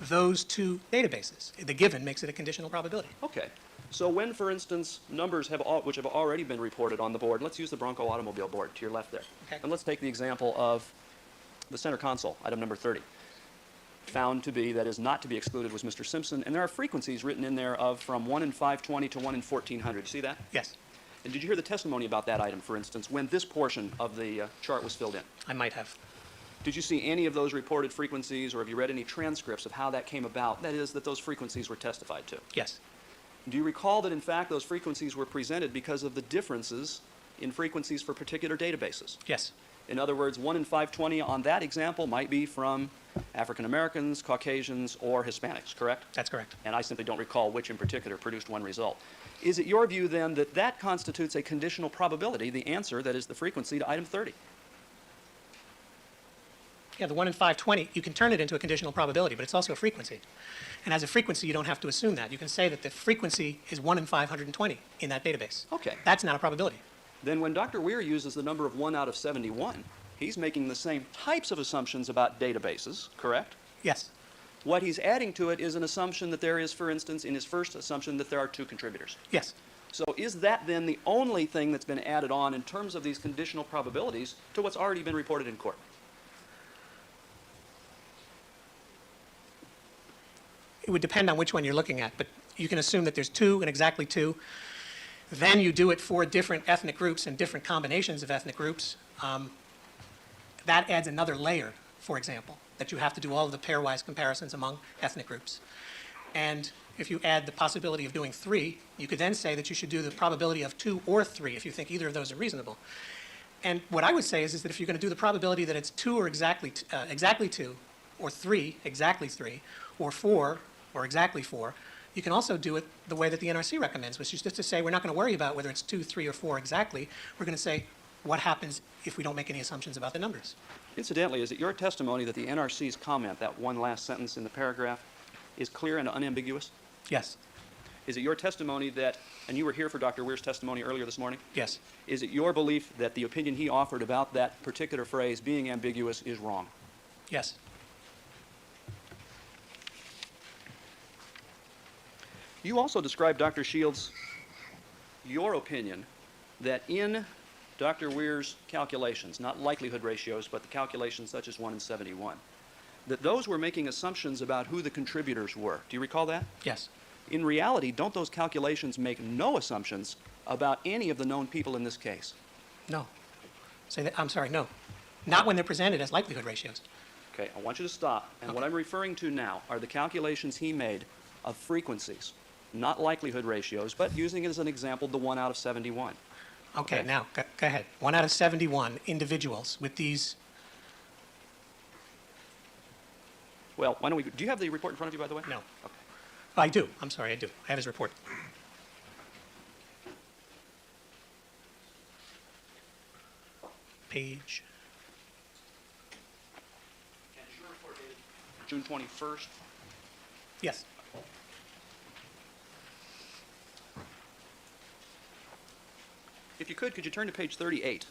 S6: those two databases. The given makes it a conditional probability.
S2: Okay. So when, for instance, numbers which have already been reported on the board, let's use the Bronco automobile board to your left there.
S6: Okay.
S2: And let's take the example of the center console, item number 30. Found to be, that is not to be excluded, was Mr. Simpson, and there are frequencies written in there of from 1 in 520 to 1 in 1400. You see that?
S6: Yes,
S2: And did you hear the testimony about that item, for instance, when this portion of the chart was filled in?
S6: I might have.
S2: Did you see any of those reported frequencies, or have you read any transcripts of how that came about? That is, that those frequencies were testified to.
S6: Yes,
S2: Do you recall that, in fact, those frequencies were presented because of the differences in frequencies for particular databases?
S6: yes,
S2: In other words, 1 in 520 on that example might be from African Americans, Caucasians, or Hispanics, correct?
S6: that's correct.
S2: And I simply don't recall which in particular produced one result. Is it your view, then, that that constitutes a conditional probability, the answer, that is the frequency to item 30?
S6: Yeah, the 1 in 520, you can turn it into a conditional probability, but it's also a frequency. And as a frequency, you don't have to assume that. You can say that the frequency is 1 in 520 in that database.
S2: Okay.
S6: That's not a probability.
S2: Then when Dr. Weir uses the number of 1 out of 71, he's making the same types of assumptions about databases, correct?
S6: Yes,
S2: What he's adding to it is an assumption that there is, for instance, in his first assumption, that there are 2 contributors.
S6: yes.
S2: So is that then the only thing that's been added on in terms of these conditional probabilities to what's already been reported in court?
S6: It would depend on which one you're looking at, but you can assume that there's 2 and exactly 2. Then you do it for different ethnic groups and different combinations of ethnic groups. That adds another layer, for example, that you have to do all of the pairwise comparisons among ethnic groups. And if you add the possibility of doing 3, you could then say that you should do the probability of 2 or 3 if you think either of those are reasonable. And what I would say is that if you're going to do the probability that it's 2 or exactly 2, or 3, exactly 3, or 4, or exactly 4, you can also do it the way that the NRC recommends, which is just to say we're not going to worry about whether it's 2, 3, or 4 exactly. We're going to say what happens if we don't make any assumptions about the numbers.
S2: Incidentally, is it your testimony that the NRC's comment, that one last sentence in the paragraph, is clear and unambiguous?
S6: Yes,
S2: Is it your testimony that, and you were here for Dr. Weir's testimony earlier this morning,
S6: yes,
S2: is it your belief that the opinion he offered about that particular phrase being ambiguous is wrong?
S6: yes,
S2: You also described, Dr. Shields, your opinion that in Dr. Weir's calculations, not likelihood ratios, but the calculations such as 1 in 71, that those were making assumptions about who the contributors were. Do you recall that?
S6: yes.
S2: In reality, don't those calculations make no assumptions about any of the known people in this case?
S6: No. Say that, I'm sorry, no. Not when they're presented as likelihood ratios.
S2: Okay, I want you to stop. And what I'm referring to now are the calculations he made of frequencies, not likelihood ratios, but using as an example the 1 out of 71.
S6: Okay,
S2: Okay.
S6: now, go ahead. 1 out of 71 individuals with these,
S2: Well, why don't we, do you have the report in front of you, by the way?
S6: no.
S2: Okay.
S6: I do, I'm sorry, I do. I have his report. Page,
S2: June 21st.
S6: yes,
S2: If you could you turn to page 38?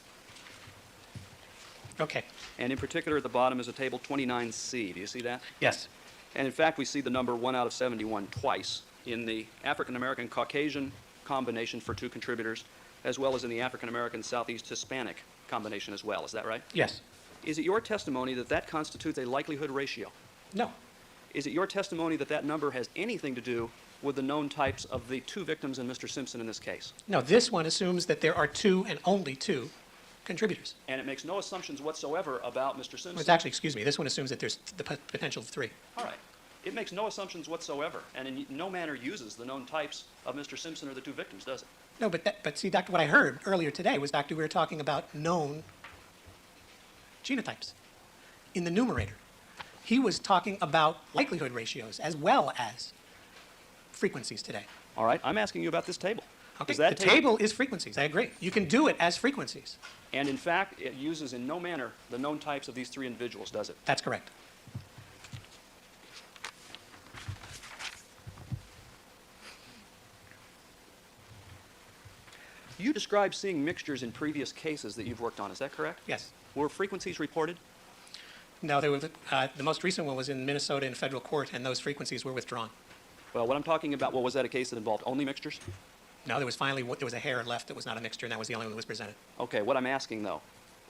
S6: okay,
S2: And in particular, at the bottom is a table 29C. Do you see that?
S6: yes,
S2: And in fact, we see the number 1 out of 71 twice in the African-American Caucasian combination for 2 contributors, as well as in the African-American Southeast Hispanic combination as well. Is that right?
S6: yes,
S2: Is it your testimony that that constitutes a likelihood ratio?
S6: no,
S2: Is it your testimony that that number has anything to do with the known types of the 2 victims and Mr. Simpson in this case?
S6: no. This one assumes that there are 2 and only 2 contributors.
S2: And it makes no assumptions whatsoever about Mr. Simpson?
S6: Well, it's actually, excuse me, this one assumes that there's the potential of 3.
S2: All right. It makes no assumptions whatsoever, and in no manner uses the known types of Mr. Simpson or the 2 victims, does it?
S6: No, but see, Doctor, what I heard earlier today was, Doctor, we were talking about known genotypes in the numerator. He was talking about likelihood ratios as well as frequencies today.
S2: All right. I'm asking you about this table.
S6: Okay,
S2: Is that
S6: the table is frequencies, I agree. You can do it as frequencies.
S2: And in fact, it uses in no manner the known types of these 3 individuals, does it?
S6: That's correct.
S2: You described seeing mixtures in previous cases that you've worked on. Is that correct?
S6: Yes.
S2: Were frequencies reported?
S6: No, there were, the most recent one was in Minnesota in federal court, and those frequencies were withdrawn.
S2: Well, what I'm talking about, was that a case that involved only mixtures?
S6: No, there was a hair left that was not a mixture, and that was the only one that was presented.
S2: Okay, what I'm asking, though,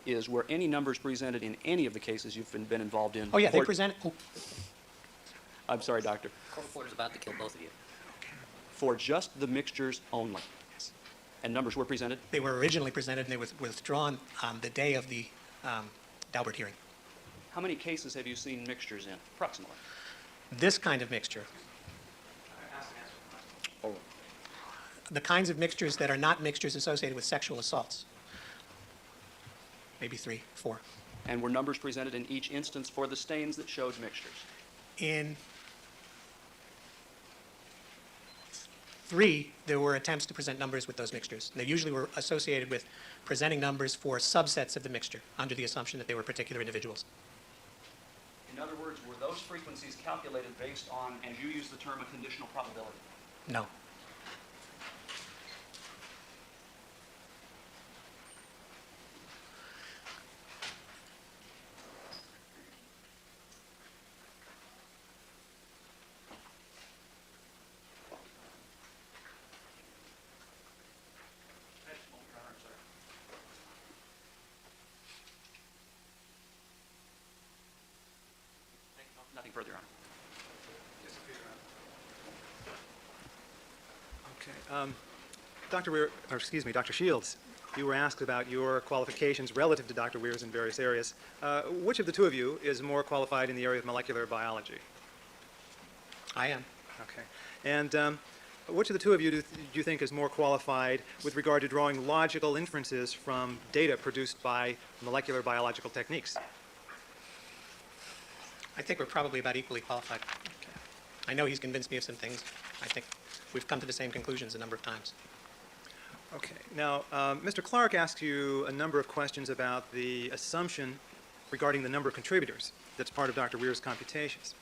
S2: is were any numbers presented in any of the cases you've been involved in?
S6: Oh, yeah, they
S2: for-
S6: presented, oh,
S2: I'm sorry, Doctor.
S4: Court reporter's about to kill both of you.
S2: For just the mixtures only?
S6: yes.
S2: And numbers were presented?
S6: They were originally presented, and they were withdrawn the day of the Daubert hearing.
S2: How many cases have you seen mixtures in, approximately?
S6: This kind of mixture, the kinds of mixtures that are not mixtures associated with sexual assaults, maybe 3, 4.
S2: And were numbers presented in each instance for the stains that showed mixtures?
S6: In 3, there were attempts to present numbers with those mixtures. They usually were associated with presenting numbers for subsets of the mixture under the assumption that they were particular individuals.
S2: In other words, were those frequencies calculated based on, and you use the term, a conditional probability?
S6: No.
S2: Nothing further on.
S5: Okay. Dr. Weir, or excuse me, Dr. Shields, you were asked about your qualifications relative to Dr. Weir's in various areas. Which of the two of you is more qualified in the area of molecular biology?
S6: I am.
S5: Okay. And which of the two of you do you think is more qualified with regard to drawing logical inferences from data produced by molecular biological techniques?
S6: I think we're probably about equally qualified. I know he's convinced me of some things. I think we've come to the same conclusions a number of times.
S5: Okay. Now, Mr. Clark asked you a number of questions about the assumption regarding the number of contributors that's part of Dr. Weir's computations.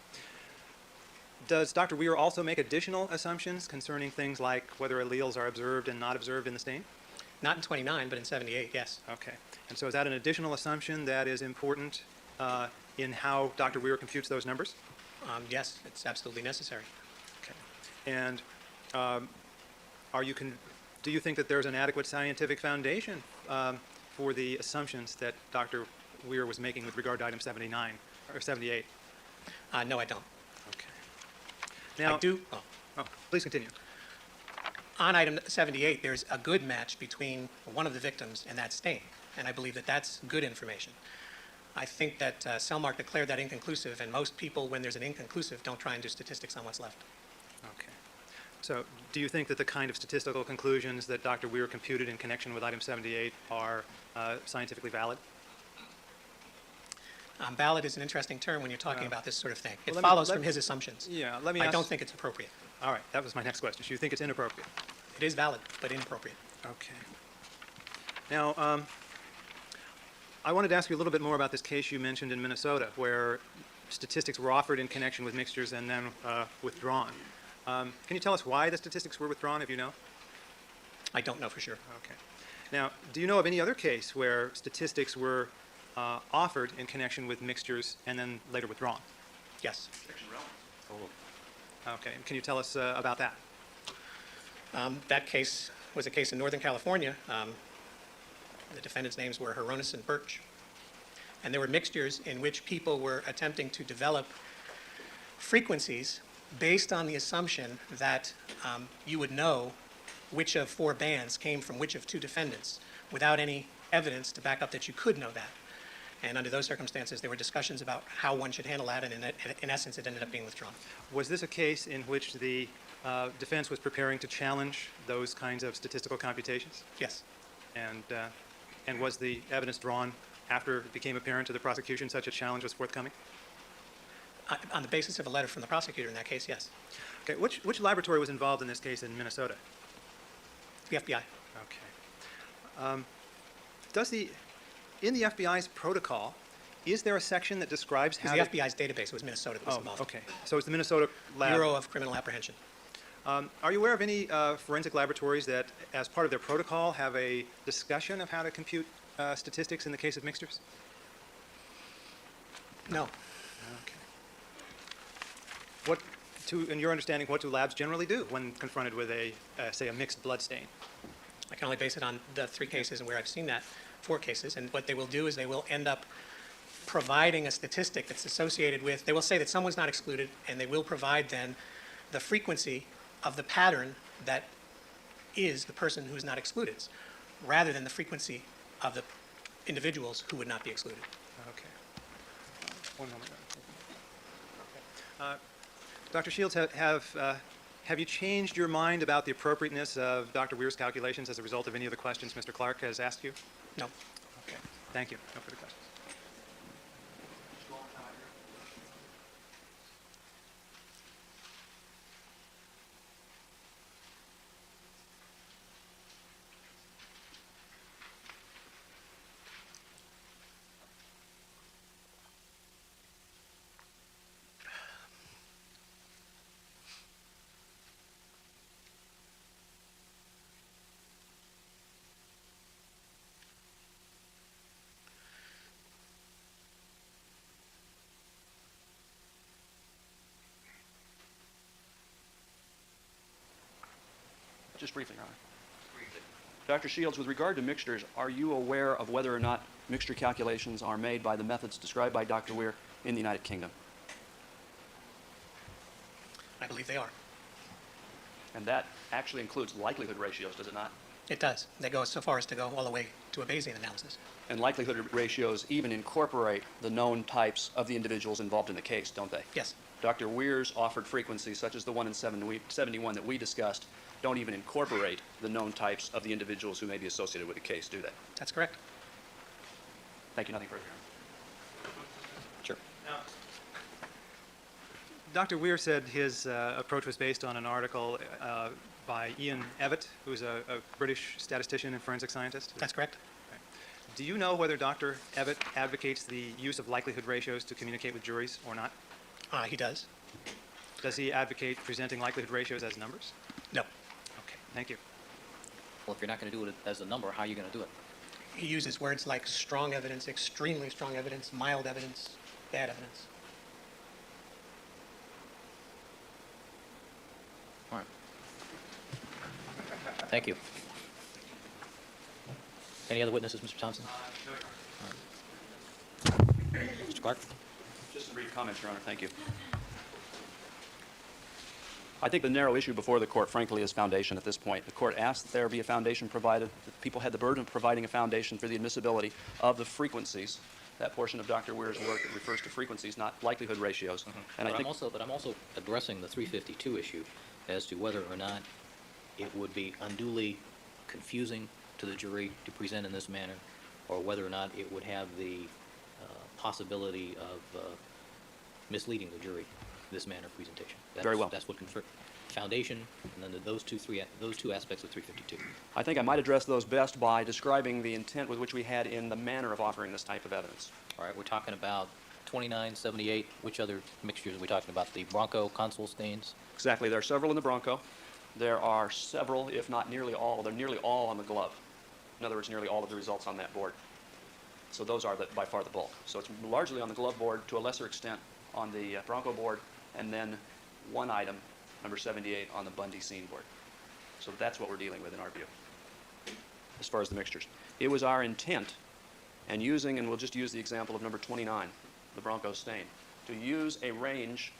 S5: Does Dr. Weir also make additional assumptions concerning things like whether alleles are observed and not observed in the stain?
S6: Not in 29, but in 78, yes.
S5: Okay. And so is that an additional assumption that is important in how Dr. Weir computes those numbers?
S6: Yes, it's absolutely necessary.
S5: Okay. And do you think that there's an adequate scientific foundation for the assumptions that Dr. Weir was making with regard to item 79 or 78?
S6: No, I don't.
S5: Okay. Now,
S6: I do.
S5: please continue.
S6: On item 78, there's a good match between one of the victims and that stain, and I believe that that's good information. I think that Selmark declared that inconclusive, and most people, when there's an inconclusive, don't try and do statistics on what's left.
S5: Okay. So do you think that the kind of statistical conclusions that Dr. Weir computed in connection with item 78 are scientifically valid?
S6: Valid is an interesting term when you're talking about this sort of thing. It
S5: well, let me-
S6: follows
S5: let-
S6: from his assumptions.
S5: Yeah, let me
S6: I
S5: ask...
S6: don't think it's appropriate.
S5: All right, that was my next question. So you think it's inappropriate?
S6: It is valid, but inappropriate.
S5: Okay. Now, I wanted to ask you a little bit more about this case you mentioned in Minnesota, where statistics were offered in connection with mixtures and then withdrawn. Can you tell us why the statistics were withdrawn, if you know?
S6: I don't know for sure.
S5: Okay. Now, do you know of any other case where statistics were offered in connection with mixtures and then later withdrawn?
S6: Yes.
S5: Okay. Can you tell us about that?
S6: That case was a case in Northern California. The defendants' names were Horonis and Birch. And there were mixtures in which people were attempting to develop frequencies based on the assumption that you would know which of 4 bands came from which of 2 defendants without any evidence to back up that you could know that. And under those circumstances, there were discussions about how one should handle that, and in essence, it ended up being withdrawn.
S5: Was this a case in which the defense was preparing to challenge those kinds of statistical computations?
S6: Yes.
S5: And was the evidence drawn after it became apparent to the prosecution such a challenge was forthcoming?
S6: On the basis of a letter from the prosecutor in that case, yes.
S5: Okay. Which laboratory was involved in this case in Minnesota?
S6: The FBI.
S5: Okay. In the FBI's protocol, is there a section that describes
S6: It was
S5: how
S6: the FBI's database. It was Minnesota that was involved.
S5: okay. So it's the Minnesota lab.
S6: Bureau of Criminal Apprehension.
S5: Are you aware of any forensic laboratories that, as part of their protocol, have a discussion of how to compute statistics in the case of mixtures?
S6: No.
S5: Okay. In your understanding, what do labs generally do when confronted with say, a mixed blood stain?
S6: I can only base it on the 3 cases and where I've seen that, 4 cases. And what they will do is they will end up providing a statistic that's associated with, they will say that someone's not excluded, and they will provide then the frequency of the pattern that is the person who is not excluded, rather than the frequency of the individuals who would not be excluded.
S5: Okay. One moment. Okay. Dr. Shields, have you changed your mind about the appropriateness of Dr. Weir's calculations as a result of any of the questions Mr. Clark has asked you?
S6: No.
S5: Okay. Thank you. No further questions.
S2: Just briefly, Your Honor. Dr. Shields, with regard to mixtures, are you aware of whether or not mixture calculations are made by the methods described by Dr. Weir in the United Kingdom?
S6: I believe they are.
S2: And that actually includes likelihood ratios, does it not?
S6: It does. They go so far as to go all the way to a Bayesian analysis.
S2: And likelihood ratios even incorporate the known types of the individuals involved in the case, don't they?
S6: Yes.
S2: Dr. Weir's offered frequencies, such as the one in 71 that we discussed, don't even incorporate the known types of the individuals who may be associated with the case, do they?
S6: That's correct.
S2: Thank you. Nothing further. Sure.
S5: Dr. Weir said his approach was based on an article by Ian Evatt, who's a British statistician and forensic scientist.
S6: That's correct.
S5: Okay. Do you know whether Dr. Evatt advocates the use of likelihood ratios to communicate with juries or not?
S6: He does.
S5: Does he advocate presenting likelihood ratios as numbers?
S6: No.
S5: Okay, thank you.
S4: Well, if you're not going to do it as a number, how are you going to do it?
S6: He uses words like strong evidence, extremely strong evidence, mild evidence, bad evidence.
S4: All right. Thank you. Any other witnesses, Mr. Thompson? Mr. Clark?
S2: Just a brief comment, Your Honor. Thank you. I think the narrow issue before the court, frankly, is foundation at this point. The court asked that there be a foundation provided. The people had the burden of providing a foundation for the admissibility of the frequencies. That portion of Dr. Weir's work that refers to frequencies, not likelihood ratios. And
S4: I'm also addressing the 352 issue as to whether or not it would be unduly confusing to the jury to present in this manner, or whether or not it would have the possibility of misleading the jury, this manner of presentation.
S2: Very well.
S4: That's what foundation, and then those two aspects of 352.
S2: I think I might address those best by describing the intent with which we had in the manner of offering this type of evidence.
S4: All right, we're talking about 29, 78. Which other mixtures are we talking about? The Bronco console stains?
S2: Exactly. There are several in the Bronco. There are several, if not nearly all. They're nearly all on the glove. In other words, nearly all of the results on that board. So those are by far the bulk. So it's largely on the glove board, to a lesser extent on the Bronco board, and then one item, number 78, on the Bundy scene board. So that's what we're dealing with in our view, as far as the mixtures. It was our intent, and we'll just use the example of number 29, the Bronco stain, to use a range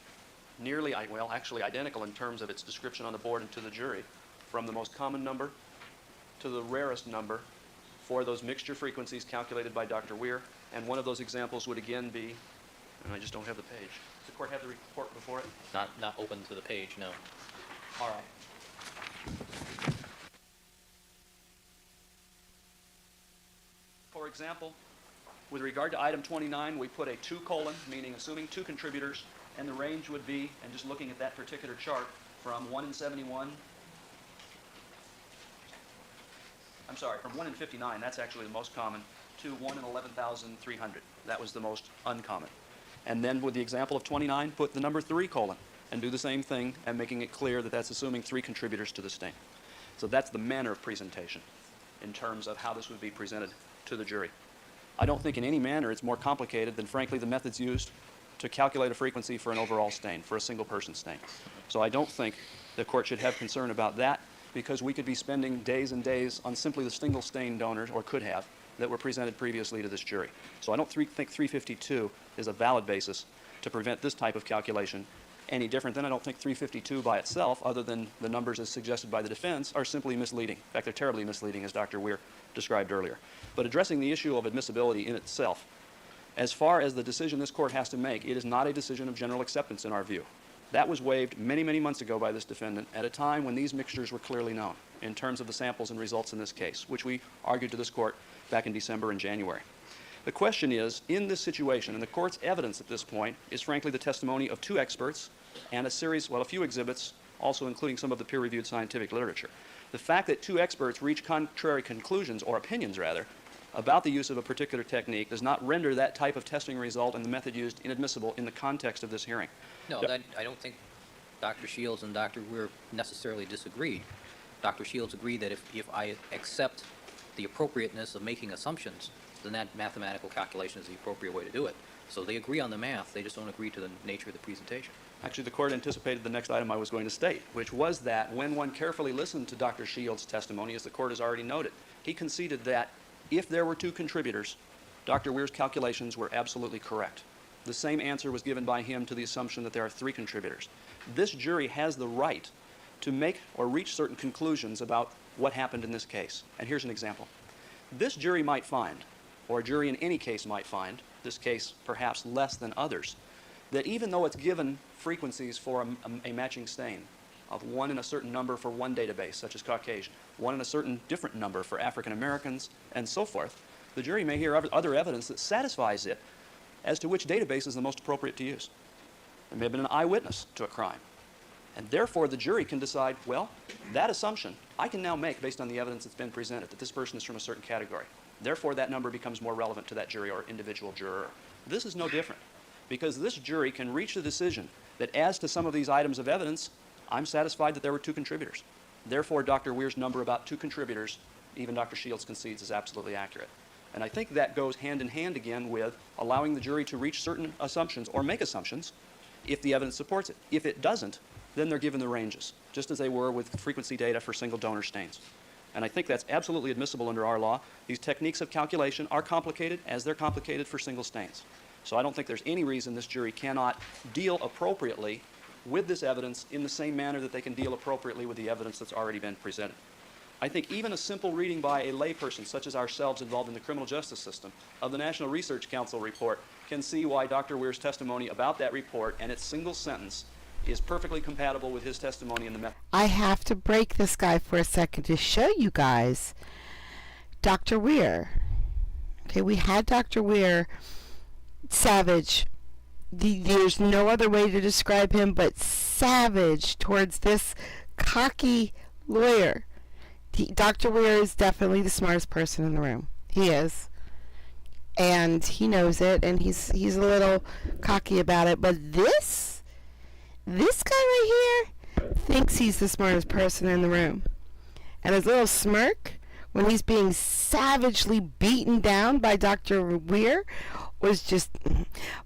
S2: nearly, well, actually identical in terms of its description on the board and to the jury, from the most common number to the rarest number for those mixture frequencies calculated by Dr. Weir. And one of those examples would again be, and I just don't have the page. Does the court have the report before it?
S4: Not open to the page, no.
S2: All right. For example, with regard to item 29, we put a 2 colon, meaning assuming 2 contributors, and the range would be, and just looking at that particular chart, from 1 in 71, I'm sorry, from 1 in 59, that's actually the most common, to 1 in 11,300. That was the most uncommon. And then with the example of 29, put the number 3 colon, and do the same thing and making it clear that that's assuming 3 contributors to the stain. So that's the manner of presentation in terms of how this would be presented to the jury. I don't think in any manner it's more complicated than, frankly, the methods used to calculate a frequency for an overall stain, for a single person stain. So I don't think the court should have concern about that, because we could be spending days and days on simply the single stain donors, or could have, that were presented previously to this jury. So I don't think 352 is a valid basis to prevent this type of calculation any different than I don't think 352 by itself, other than the numbers as suggested by the defense, are simply misleading. In fact, they're terribly misleading, as Dr. Weir described earlier. But addressing the issue of admissibility in itself, as far as the decision this court has to make, it is not a decision of general acceptance in our view. That was waived many, many months ago by this defendant at a time when these mixtures were clearly known in terms of the samples and results in this case, which we argued to this court back in December and January. The question is, in this situation, and the court's evidence at this point is frankly the testimony of 2 experts and a few exhibits, also including some of the peer-reviewed scientific literature. The fact that 2 experts reach contrary conclusions, or opinions rather, about the use of a particular technique does not render that type of testing result and the method used inadmissible in the context of this hearing.
S4: No, I don't think Dr. Shields and Dr. Weir necessarily disagreed. Dr. Shields agreed that if I accept the appropriateness of making assumptions, then that mathematical calculation is the appropriate way to do it. So they agree on the math, they just don't agree to the nature of the presentation.
S2: Actually, the court anticipated the next item I was going to state, which was that when one carefully listened to Dr. Shields' testimony, as the court has already noted, he conceded that if there were 2 contributors, Dr. Weir's calculations were absolutely correct. The same answer was given by him to the assumption that there are 3 contributors. This jury has the right to make or reach certain conclusions about what happened in this case. And here's an example. This jury might find, or a jury in any case might find, this case perhaps less than others, that even though it's given frequencies for a matching stain of 1 in a certain number for one database, such as Caucasian, 1 in a certain different number for African Americans, and so forth, the jury may hear other evidence that satisfies it as to which database is the most appropriate to use. There may have been an eyewitness to a crime. And therefore, the jury can decide, well, that assumption I can now make based on the evidence that's been presented, that this person is from a certain category. Therefore, that number becomes more relevant to that jury or individual juror. This is no different, because this jury can reach the decision that as to some of these items of evidence, I'm satisfied that there were 2 contributors. Therefore, Dr. Weir's number about 2 contributors, even Dr. Shields concedes, is absolutely accurate. And I think that goes hand in hand again with allowing the jury to reach certain assumptions or make assumptions if the evidence supports it. If it doesn't, then they're given the ranges, just as they were with frequency data for single donor stains. And I think that's absolutely admissible under our law. These techniques of calculation are complicated as they're complicated for single stains. So I don't think there's any reason this jury cannot deal appropriately with this evidence in the same manner that they can deal appropriately with the evidence that's already been presented. I think even a simple reading by a layperson, such as ourselves involved in the criminal justice system, of the National Research Council report can see why Dr. Weir's testimony about that report and its single sentence is perfectly compatible with his testimony in the method.
S1: I have to break this guy for a second to show you guys Dr. Weir. Okay, we had Dr. Weir, savage. There's no other way to describe him but savage towards this cocky lawyer. Dr. Weir is definitely the smartest person in the room. He is. And he knows it, and he's a little cocky about it. But this guy right here thinks he's the smartest person in the room. And his little smirk when he's being savagely beaten down by Dr. Weir was just...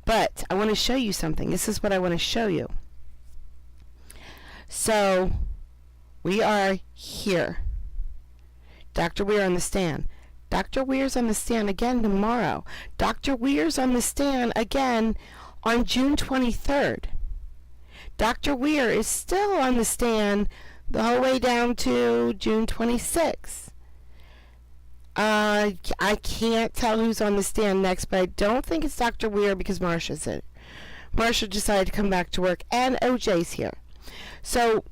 S1: But I want to show you something. This is what I want to show you. So, we are here. Dr. Weir on the stand. Dr. Weir's on the stand again tomorrow. Dr. Weir's on the stand again on June 23rd. Dr. Weir is still on the stand the whole way down to June 26th. I can't tell who's on the stand next, but I don't think it's Dr. Weir because Marsha's in. Marsha decided to come back to work, and OJ's here. So,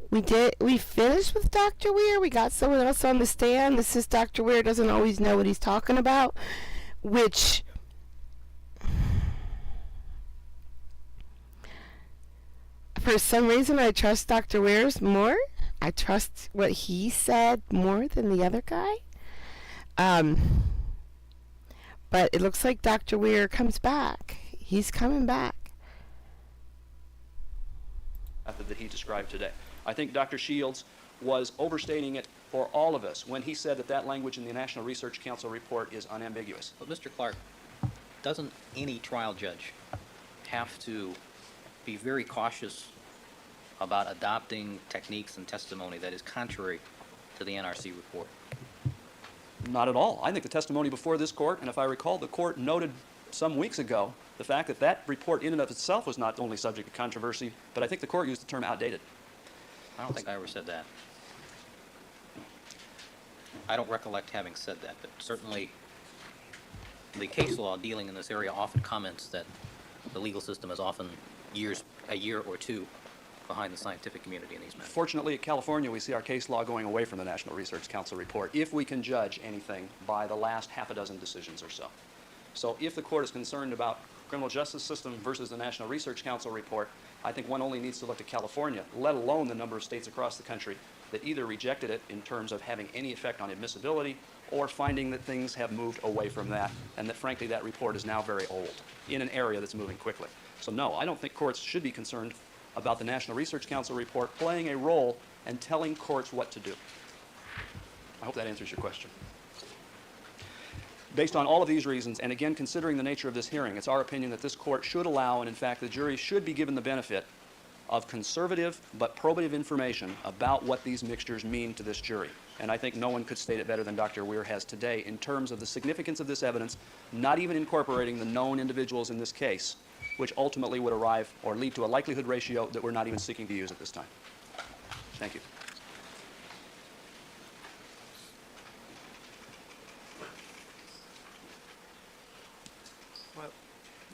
S1: we finished with Dr. Weir. We got someone else on the stand. This is Dr. Weir doesn't always know what he's talking about, which... For some reason, I trust Dr. Weir's more. I trust what he said more than the other guy. But it looks like Dr. Weir comes back. He's coming back.
S2: method that he described today. I think Dr. Shields was overstating it for all of us when he said that that language in the National Research Council report is unambiguous.
S4: But Mr. Clark, doesn't any trial judge have to be very cautious about adopting techniques and testimony that is contrary to the NRC report?
S2: Not at all. I think the testimony before this court, and if I recall, the court noted some weeks ago the fact that that report in and of itself was not only subject to controversy, but I think the court used the term outdated.
S4: I don't think I ever said that. I don't recollect having said that, but certainly the case law dealing in this area often comments that the legal system is often a year or two behind the scientific community in these matters.
S2: Fortunately, in California, we see our case law going away from the National Research Council report, if we can judge anything by the last half a dozen decisions or so. So if the court is concerned about criminal justice system versus the National Research Council report, I think one only needs to look to California, let alone the number of states across the country that either rejected it in terms of having any effect on admissibility or finding that things have moved away from that and that, frankly, that report is now very old in an area that's moving quickly. So no, I don't think courts should be concerned about the National Research Council report playing a role and telling courts what to do. I hope that answers your question. Based on all of these reasons, and again considering the nature of this hearing, it's our opinion that this court should allow, and in fact the jury should be given the benefit of conservative but probative information about what these mixtures mean to this jury. And I think no one could state it better than Dr. Weir has today in terms of the significance of this evidence, not even incorporating the known individuals in this case, which ultimately would arrive or lead to a likelihood ratio that we're not even seeking to use at this time. Thank you.
S5: Well,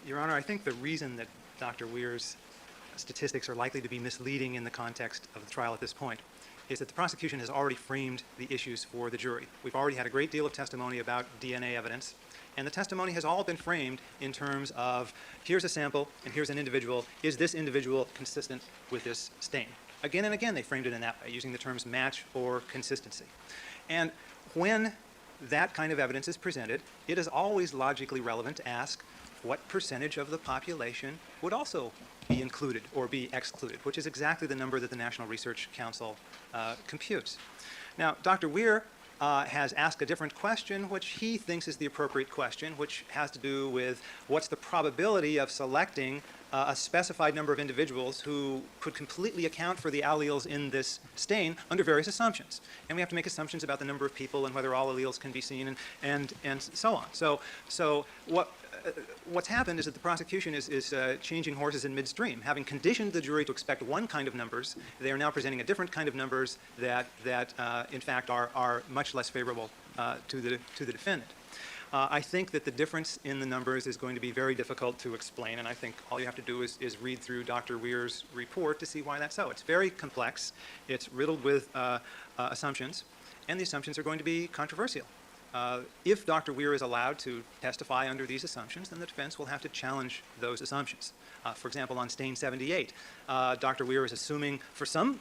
S5: Your Honor, I think the reason that Dr. Weir's statistics are likely to be misleading in the context of the trial at this point is that the prosecution has already framed the issues for the jury. We've already had a great deal of testimony about DNA evidence, and the testimony has all been framed in terms of here's a sample and here's an individual. Is this individual consistent with this stain? Again and again, they framed it in that way, using the terms match or consistency. And when that kind of evidence is presented, it is always logically relevant to ask what percentage of the population would also be included or be excluded, which is exactly the number that the National Research Council computes. Now, Dr. Weir has asked a different question, which he thinks is the appropriate question, which has to do with what's the probability of selecting a specified number of individuals who could completely account for the alleles in this stain under various assumptions. And we have to make assumptions about the number of people and whether all alleles can be seen and so on. So what's happened is that the prosecution is changing horses in midstream. Having conditioned the jury to expect one kind of numbers, they are now presenting a different kind of numbers that in fact are much less favorable to the defendant. I think that the difference in the numbers is going to be very difficult to explain, and I think all you have to do is read through Dr. Weir's report to see why that's so. It's very complex. It's riddled with assumptions, and the assumptions are going to be controversial. If Dr. Weir is allowed to testify under these assumptions, then the defense will have to challenge those assumptions. For example, on stain 78, Dr. Weir is assuming for some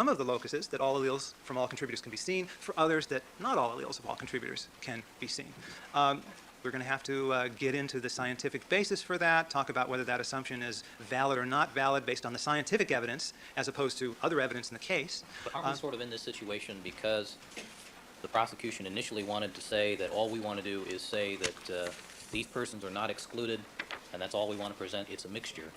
S5: of the locuses that all alleles from all contributors can be seen, for others that not all alleles of all contributors can be seen. We're going to have to get into the scientific basis for that, talk about whether that assumption is valid or not valid based on the scientific evidence as opposed to other evidence in the case.
S4: But aren't we sort of in this situation because the prosecution initially wanted to say that all we want to do is say that these persons are not excluded, and that's all we want to present, it's a mixture.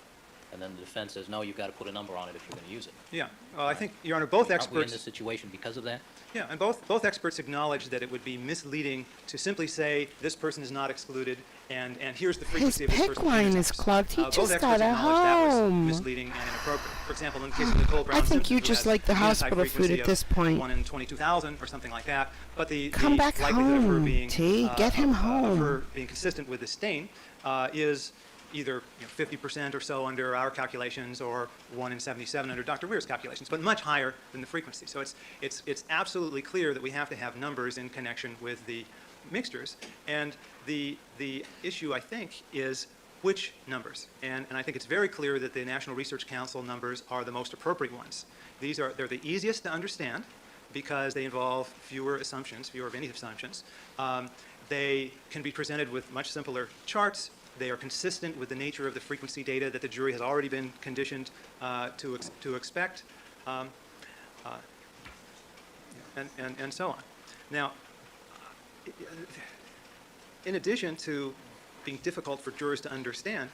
S4: And then the defense says, no, you've got to put a number on it if you're going to use it.
S5: Yeah, well, I think, Your Honor, both experts...
S4: Aren't we in this situation because of that?
S5: Yeah, and both experts acknowledge that it would be misleading to simply say this person is not excluded and here's the frequency
S1: His
S5: of this person's
S1: pick line is
S5: phenotypes.
S1: clogged. He
S5: Both
S1: just
S5: experts
S1: got a
S5: acknowledge that was
S1: home.
S5: misleading and inappropriate. For example, in the case of Nicole Brown
S1: I think
S5: Simpson,
S1: you
S5: who
S1: just
S5: has
S1: like the
S5: phenotype
S1: hospital food
S5: frequency
S1: at this
S5: of
S1: point.
S5: 1 in 22,000 or something like that, but the
S1: Come back
S5: likelihood of her
S1: home,
S5: being
S1: T. Get him
S5: of
S1: home.
S5: her being consistent with the stain is either 50% or so under our calculations or 1 in 77 under Dr. Weir's calculations, but much higher than the frequency. So it's absolutely clear that we have to have numbers in connection with the mixtures. And the issue, I think, is which numbers. And I think it's very clear that the National Research Council numbers are the most appropriate ones. They're the easiest to understand because they involve fewer assumptions, fewer of any assumptions. They can be presented with much simpler charts. They are consistent with the nature of the frequency data that the jury has already been conditioned to expect, and so on. Now, in addition to being difficult for jurors to understand,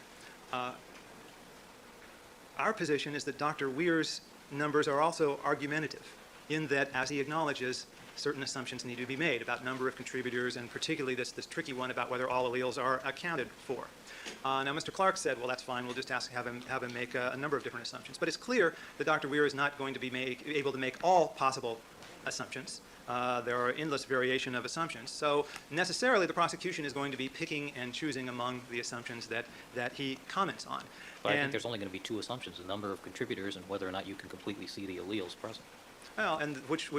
S5: our position is that Dr. Weir's numbers are also argumentative, in that, as he acknowledges, certain assumptions need to be made about number of contributors, and particularly this tricky one about whether all alleles are accounted for. Now, Mr. Clark said, well, that's fine, we'll just have him make a number of different assumptions. But it's clear that Dr. Weir is not going to be able to make all possible assumptions. There are endless variation of assumptions. So necessarily the prosecution is going to be picking and choosing among the assumptions that he comments on.
S4: But I think there's only going to be two assumptions, the number of contributors and whether or not you can completely see the alleles present.
S5: Well, and which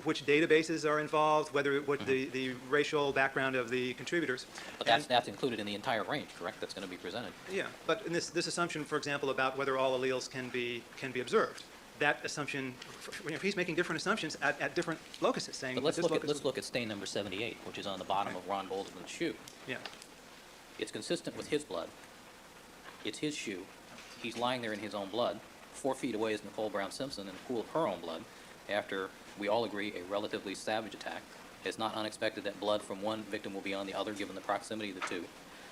S5: databases are involved, the racial background of the contributors.
S4: But that's included in the entire range, correct? That's going to be presented.
S5: Yeah, but in this assumption, for example, about whether all alleles can be observed, that assumption, if he's making different assumptions at different locuses, saying.
S4: But let's look at stain number 78, which is on the bottom of Ron Goldman's shoe.
S5: Yeah.
S4: It's consistent with his blood. It's his shoe. He's lying there in his own blood. 4 feet away is Nicole Brown Simpson in a pool of her own blood, after, we all agree, a relatively savage attack. It's not unexpected that blood from one victim will be on the other, given the proximity of the two.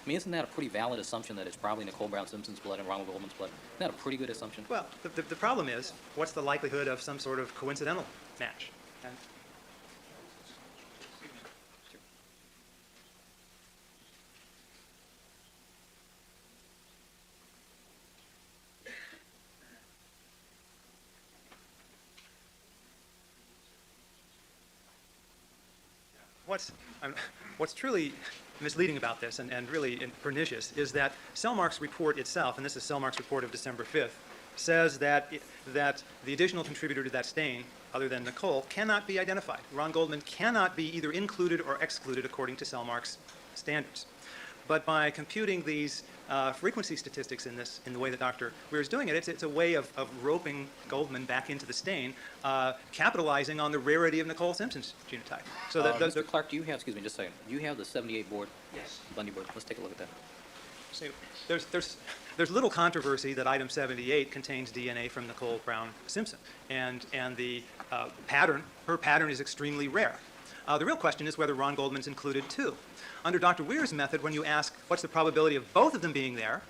S4: I mean, isn't that a pretty valid assumption that it's probably Nicole Brown Simpson's blood and Ronald Goldman's blood? Isn't that a pretty good assumption?
S5: Well, the problem is, what's the likelihood of some sort of coincidental match? And what's truly misleading about this and really pernicious is that Selmark's report itself, and this is Selmark's report of December 5th, says that the additional contributor to that stain, other than Nicole, cannot be identified. Ron Goldman cannot be either included or excluded according to Selmark's standards. But by computing these frequency statistics in the way that Dr. Weir is doing it, it's a way of roping Goldman back into the stain, capitalizing on the rarity of Nicole Simpson's genotype. So
S4: Mr. Clark, do you have, excuse me, just a second, do you have the 78 board?
S5: Yes.
S4: Bundy board. Let's take a look at that.
S5: So there's little controversy that item 78 contains DNA from Nicole Brown Simpson, and the her pattern is extremely rare. The real question is whether Ron Goldman's included too. Under Dr. Weir's method, when you ask what's the probability of both of them being there,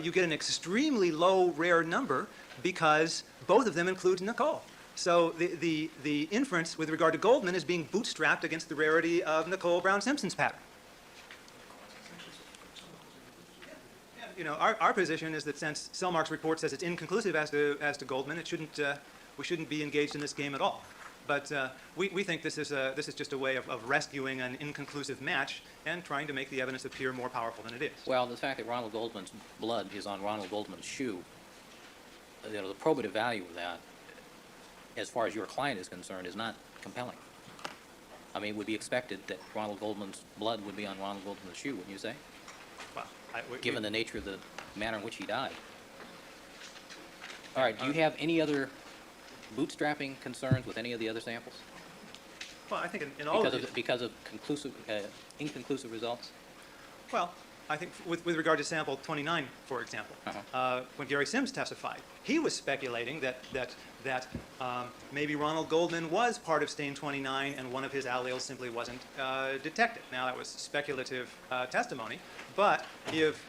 S5: you get an extremely low rare number because both of them include Nicole. So the inference with regard to Goldman is being bootstrapped against the rarity of Nicole Brown Simpson's pattern. You know, our position is that since Selmark's report says it's inconclusive as to Goldman, we shouldn't be engaged in this game at all. But we think this is just a way of rescuing an inconclusive match and trying to make the evidence appear more powerful than it is.
S4: Well, the fact that Ronald Goldman's blood is on Ronald Goldman's shoe, you know, the probative value of that, as far as your client is concerned, is not compelling. I mean, it would be expected that Ronald Goldman's blood would be on Ronald Goldman's shoe, wouldn't you say?
S5: Well,
S4: given the nature of the manner in which he died. All right, do you have any other bootstrapping concerns with any of the other samples?
S5: Well, I think in all
S4: because of inconclusive results?
S5: Well, I think with regard to sample 29, for example, when Gary Sims testified, he was speculating that maybe Ronald Goldman was part of stain 29 and one of his alleles simply wasn't detected. Now, that was speculative testimony, but if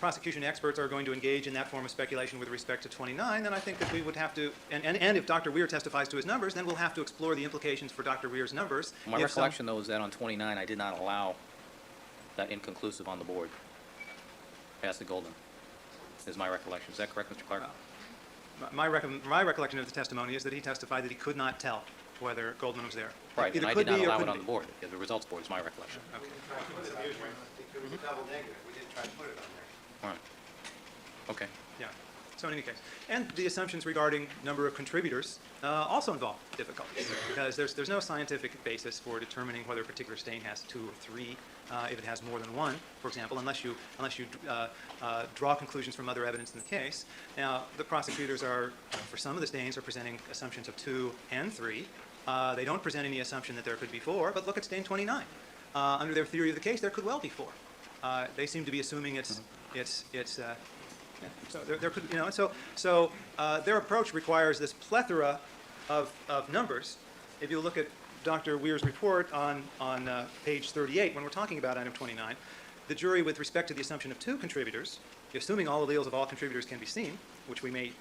S5: prosecution experts are going to engage in that form of speculation with respect to 29, then I think that we would have to, and if Dr. Weir testifies to his numbers, then we'll have to explore the implications for Dr. Weir's numbers.
S4: My recollection, though, is that on 29, I did not allow that inconclusive on the board. Pass the Goldman, is my recollection. Is that correct, Mr. Clark?
S5: My recollection of the testimony is that he testified that he could not tell whether Goldman was there.
S4: Right, and I did not allow it on the board. The results board is my recollection.
S5: Okay.
S7: It was a double negative. We didn't try to put it on there.
S4: All right. Okay.
S5: Yeah. So in any case, and the assumptions regarding number of contributors also involve difficulties because there's no scientific basis for determining whether a particular stain has 2 or 3, if it has more than 1, for example, unless you draw conclusions from other evidence in the case. Now, the prosecutors are, for some of the stains, are presenting assumptions of 2 and 3. They don't present any assumption that there could be 4, but look at stain 29. Under their theory of the case, there could well be 4. They seem to be assuming it's yeah, so there could, you know, their approach requires this plethora of numbers. If you look at Dr. Weir's report on page 38, when we're talking about item 29, the jury, with respect to the assumption of 2 contributors, assuming all alleles of all contributors can be seen, which we may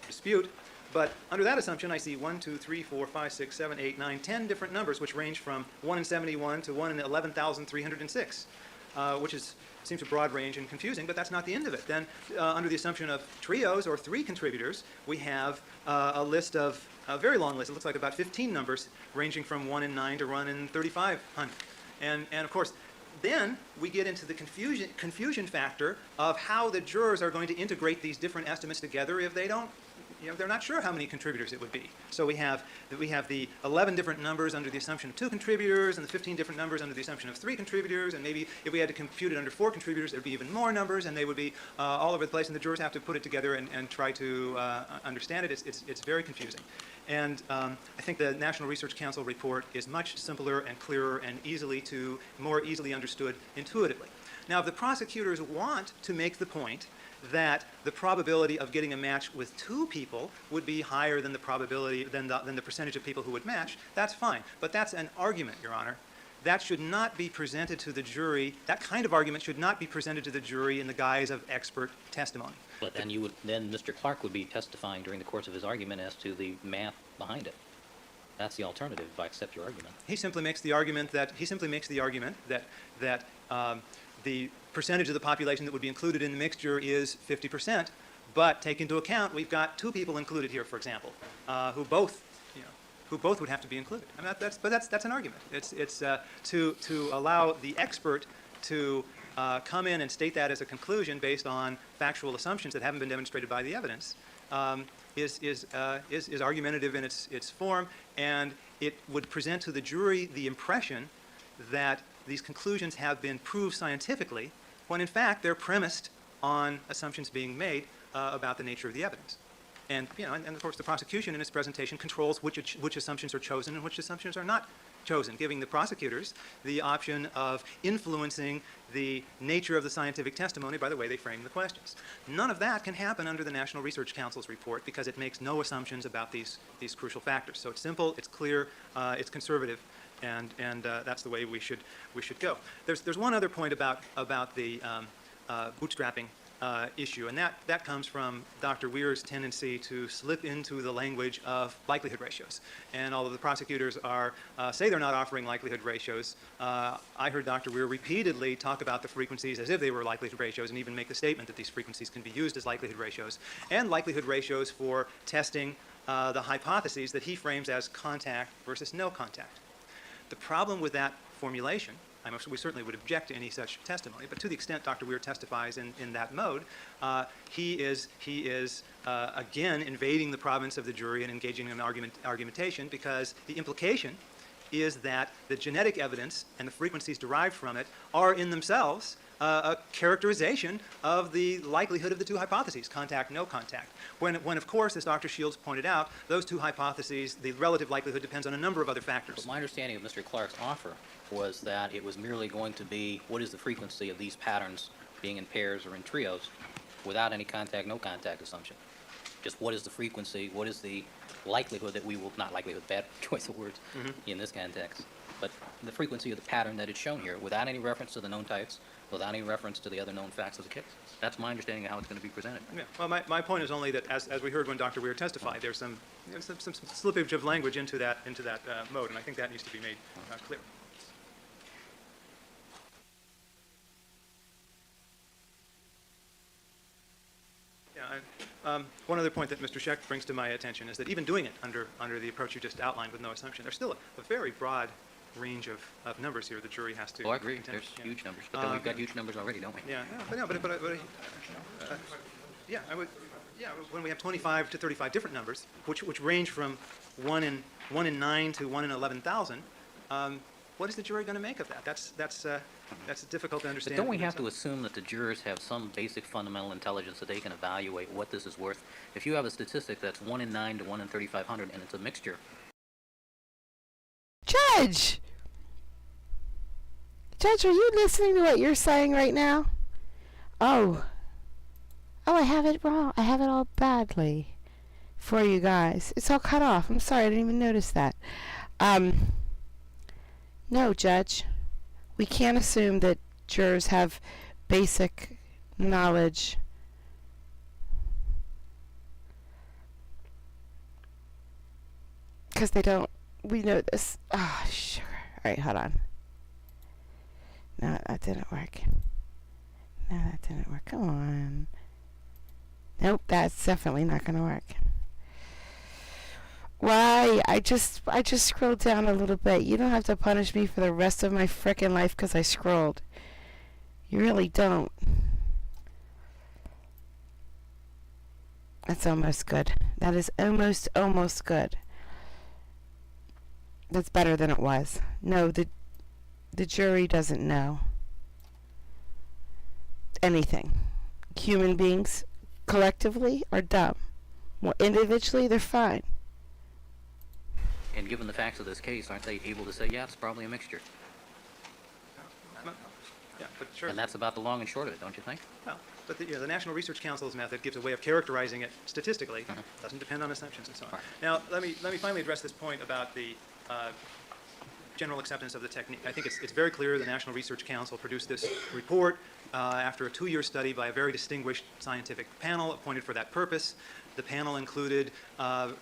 S5: dispute, but under that assumption, I see 1, 2, 3, 4, 5, 6, 7, 8, 9, 10 different numbers, which range from 1 in 71 to 1 in 11,306, which seems a broad range and confusing, but that's not the end of it. Then, under the assumption of trios or 3 contributors, we have a list of a very long list. It looks like about 15 numbers, ranging from 1 in 9 to 1 in 3,500. And of course, then we get into the confusion factor of how the jurors are going to integrate these different estimates together if they don't, you know, they're not sure how many contributors it would be. So we have the 11 different numbers under the assumption of 2 contributors, and the 15 different numbers under the assumption of 3 contributors, and maybe if we had to compute it under 4 contributors, there'd be even more numbers, and they would be all over the place, and the jurors have to put it together and try to understand it. It's very confusing. And I think the National Research Council report is much simpler and clearer and more easily understood intuitively. Now, if the prosecutors want to make the point that the probability of getting a match with 2 people would be higher than the probability than the percentage of people who would match, that's fine. But that's an argument, Your Honor. That should not be presented to the jury. That kind of argument should not be presented to the jury in the guise of expert testimony.
S4: But then then Mr. Clark would be testifying during the course of his argument as to the math behind it. That's the alternative, if I accept your argument.
S5: He simply makes the argument that the percentage of the population that would be included in the mixture is 50%, but take into account we've got 2 people included here, for example, who both would have to be included. I mean, that's an argument. It's to allow the expert to come in and state that as a conclusion based on factual assumptions that haven't been demonstrated by the evidence is argumentative in its form, and it would present to the jury the impression that these conclusions have been proved scientifically, when in fact they're premised on assumptions being made about the nature of the evidence. And of course the prosecution in its presentation controls which assumptions are chosen and which assumptions are not chosen, giving the prosecutors the option of influencing the nature of the scientific testimony by the way they frame the questions. None of that can happen under the National Research Council's report because it makes no assumptions about these crucial factors. So it's simple, it's clear, it's conservative, and that's the way we should go. There's one other point about the bootstrapping issue, and that comes from Dr. Weir's tendency to slip into the language of likelihood ratios. And although the prosecutors say they're not offering likelihood ratios, I heard Dr. Weir repeatedly talk about the frequencies as if they were likelihood ratios, and even make the statement that these frequencies can be used as likelihood ratios, and likelihood ratios for testing the hypotheses that he frames as contact versus no contact. The problem with that formulation, we certainly would object to any such testimony, but to the extent Dr. Weir testifies in that mode, he is again invading the province of the jury and engaging in argumentation, because the implication is that the genetic evidence and the frequencies derived from it are in themselves a characterization of the likelihood of the 2 hypotheses, contact, no contact. When of course, as Dr. Shields pointed out, those 2 hypotheses, the relative likelihood depends on a number of other factors.
S4: But my understanding of Mr. Clark's offer was that it was merely going to be what is the frequency of these patterns being in pairs or in trios without any contact, no contact assumption. Just what is the frequency, what is the likelihood that we will, not likelihood, bad choice of words in this context, but the frequency of the pattern that is shown here without any reference to the known types, without any reference to the other known facts of the case. That's my understanding of how it's going to be presented.
S5: Yeah. Well, my point is only that, as we heard when Dr. Weir testified, there's some slippage of language into that mode, and I think that needs to be made clear. Yeah, one other point that Mr. Scheck brings to my attention is that even doing it under the approach you just outlined with no assumption, there's still a very broad range of numbers here the jury has to.
S4: Oh, I agree.
S5: contend.
S4: There's
S5: Yeah.
S4: huge numbers, but then we've got huge numbers already, don't we?
S5: Yeah, when we have 25 to 35 different numbers, which range from 1 in 9 to 1 in 11,000, what is the jury going to make of that? That's difficult to
S4: But
S5: understand.
S4: don't we have to assume that the jurors have some basic fundamental intelligence that they can evaluate what this is worth? If you have a statistic that's 1 in 9 to 1 in 3,500 and it's a mixture.
S1: Judge! Judge, are you listening to what you're saying right now? Oh. Oh, I have it wrong. I have it all badly for you guys. It's all cut off. I'm sorry, I didn't even notice that. No, Judge. We can't assume that jurors have basic knowledge. Because they don't. We know this. Ah, sugar. All right, hold on. No, that didn't work. No, that didn't work. Come on. Nope, that's definitely not going to work. Why? I just scrolled down a little bit. You don't have to punish me for the rest of my frickin' life because I scrolled. You really don't. That's almost good. That is almost good. That's better than it was. No, the jury doesn't know anything. Human beings collectively are dumb. Well, individually, they're fine.
S4: And given the facts of this case, aren't they able to say, yeah, it's probably a mixture?
S5: Yeah, but sure.
S4: And that's about the long and short of it, don't you think?
S5: Well, but the National Research Council's method gives a way of characterizing it statistically. Doesn't depend on assumptions and so on.
S4: Right.
S5: Now, let me finally address this point about the general acceptance of the technique. I think it's very clear the National Research Council produced this report after a 2-year study by a very distinguished scientific panel appointed for that purpose. The panel included a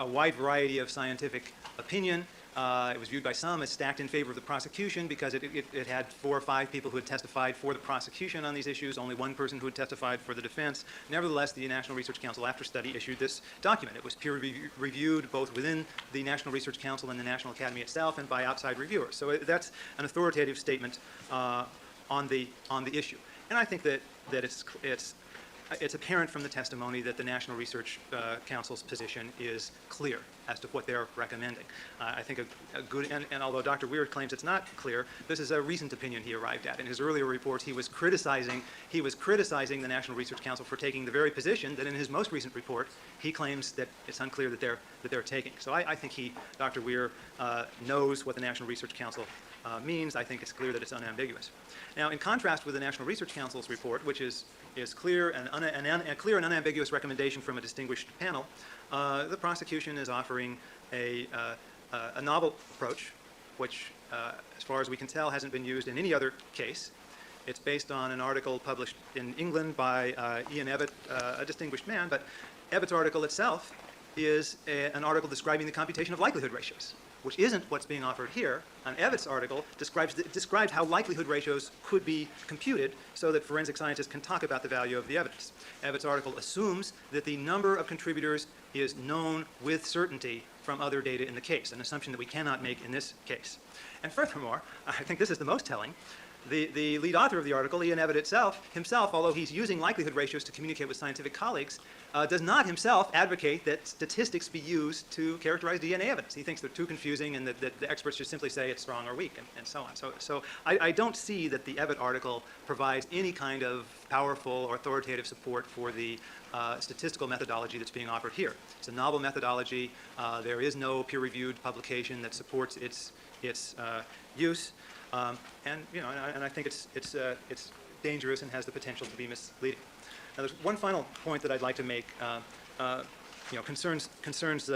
S5: wide variety of scientific opinion. It was viewed by some as stacked in favor of the prosecution because it had 4 or 5 people who had testified for the prosecution on these issues, only 1 person who had testified for the defense. Nevertheless, the National Research Council, after study, issued this document. It was peer-reviewed both within the National Research Council and the National Academy itself and by outside reviewers. So that's an authoritative statement on the issue. And I think that it's apparent from the testimony that the National Research Council's position is clear as to what they're recommending. I think a good, and although Dr. Weird claims it's not clear, this is a recent opinion he arrived at. In his earlier reports, he was criticizing the National Research Council for taking the very position that in his most recent report, he claims that it's unclear that they're taking. So I think Dr. Weir, knows what the National Research Council means. I think it's clear that it's unambiguous. Now, in contrast with the National Research Council's report, which is clear and a clear and unambiguous recommendation from a distinguished panel, the prosecution is offering a novel approach, which, as far as we can tell, hasn't been used in any other case. It's based on an article published in England by Ian Evatt, a distinguished man, but Evatt's article itself is an article describing the computation of likelihood ratios, which isn't what's being offered here. An Evatt's article describes how likelihood ratios could be computed so that forensic scientists can talk about the value of the evidence. Evatt's article assumes that the number of contributors is known with certainty from other data in the case, an assumption that we cannot make in this case. And furthermore, I think this is the most telling, the lead author of the article, Ian Evatt himself, although he's using likelihood ratios to communicate with scientific colleagues, does not himself advocate that statistics be used to characterize DNA evidence. He thinks they're too confusing and that the experts should simply say it's strong or weak and so on. So I don't see that the Evatt article provides any kind of powerful or authoritative support for the statistical methodology that's being offered here. It's a novel methodology. There is no peer-reviewed publication that supports its use. And I think it's dangerous and has the potential to be misleading. Now, there's one final point that I'd like to make. Concerns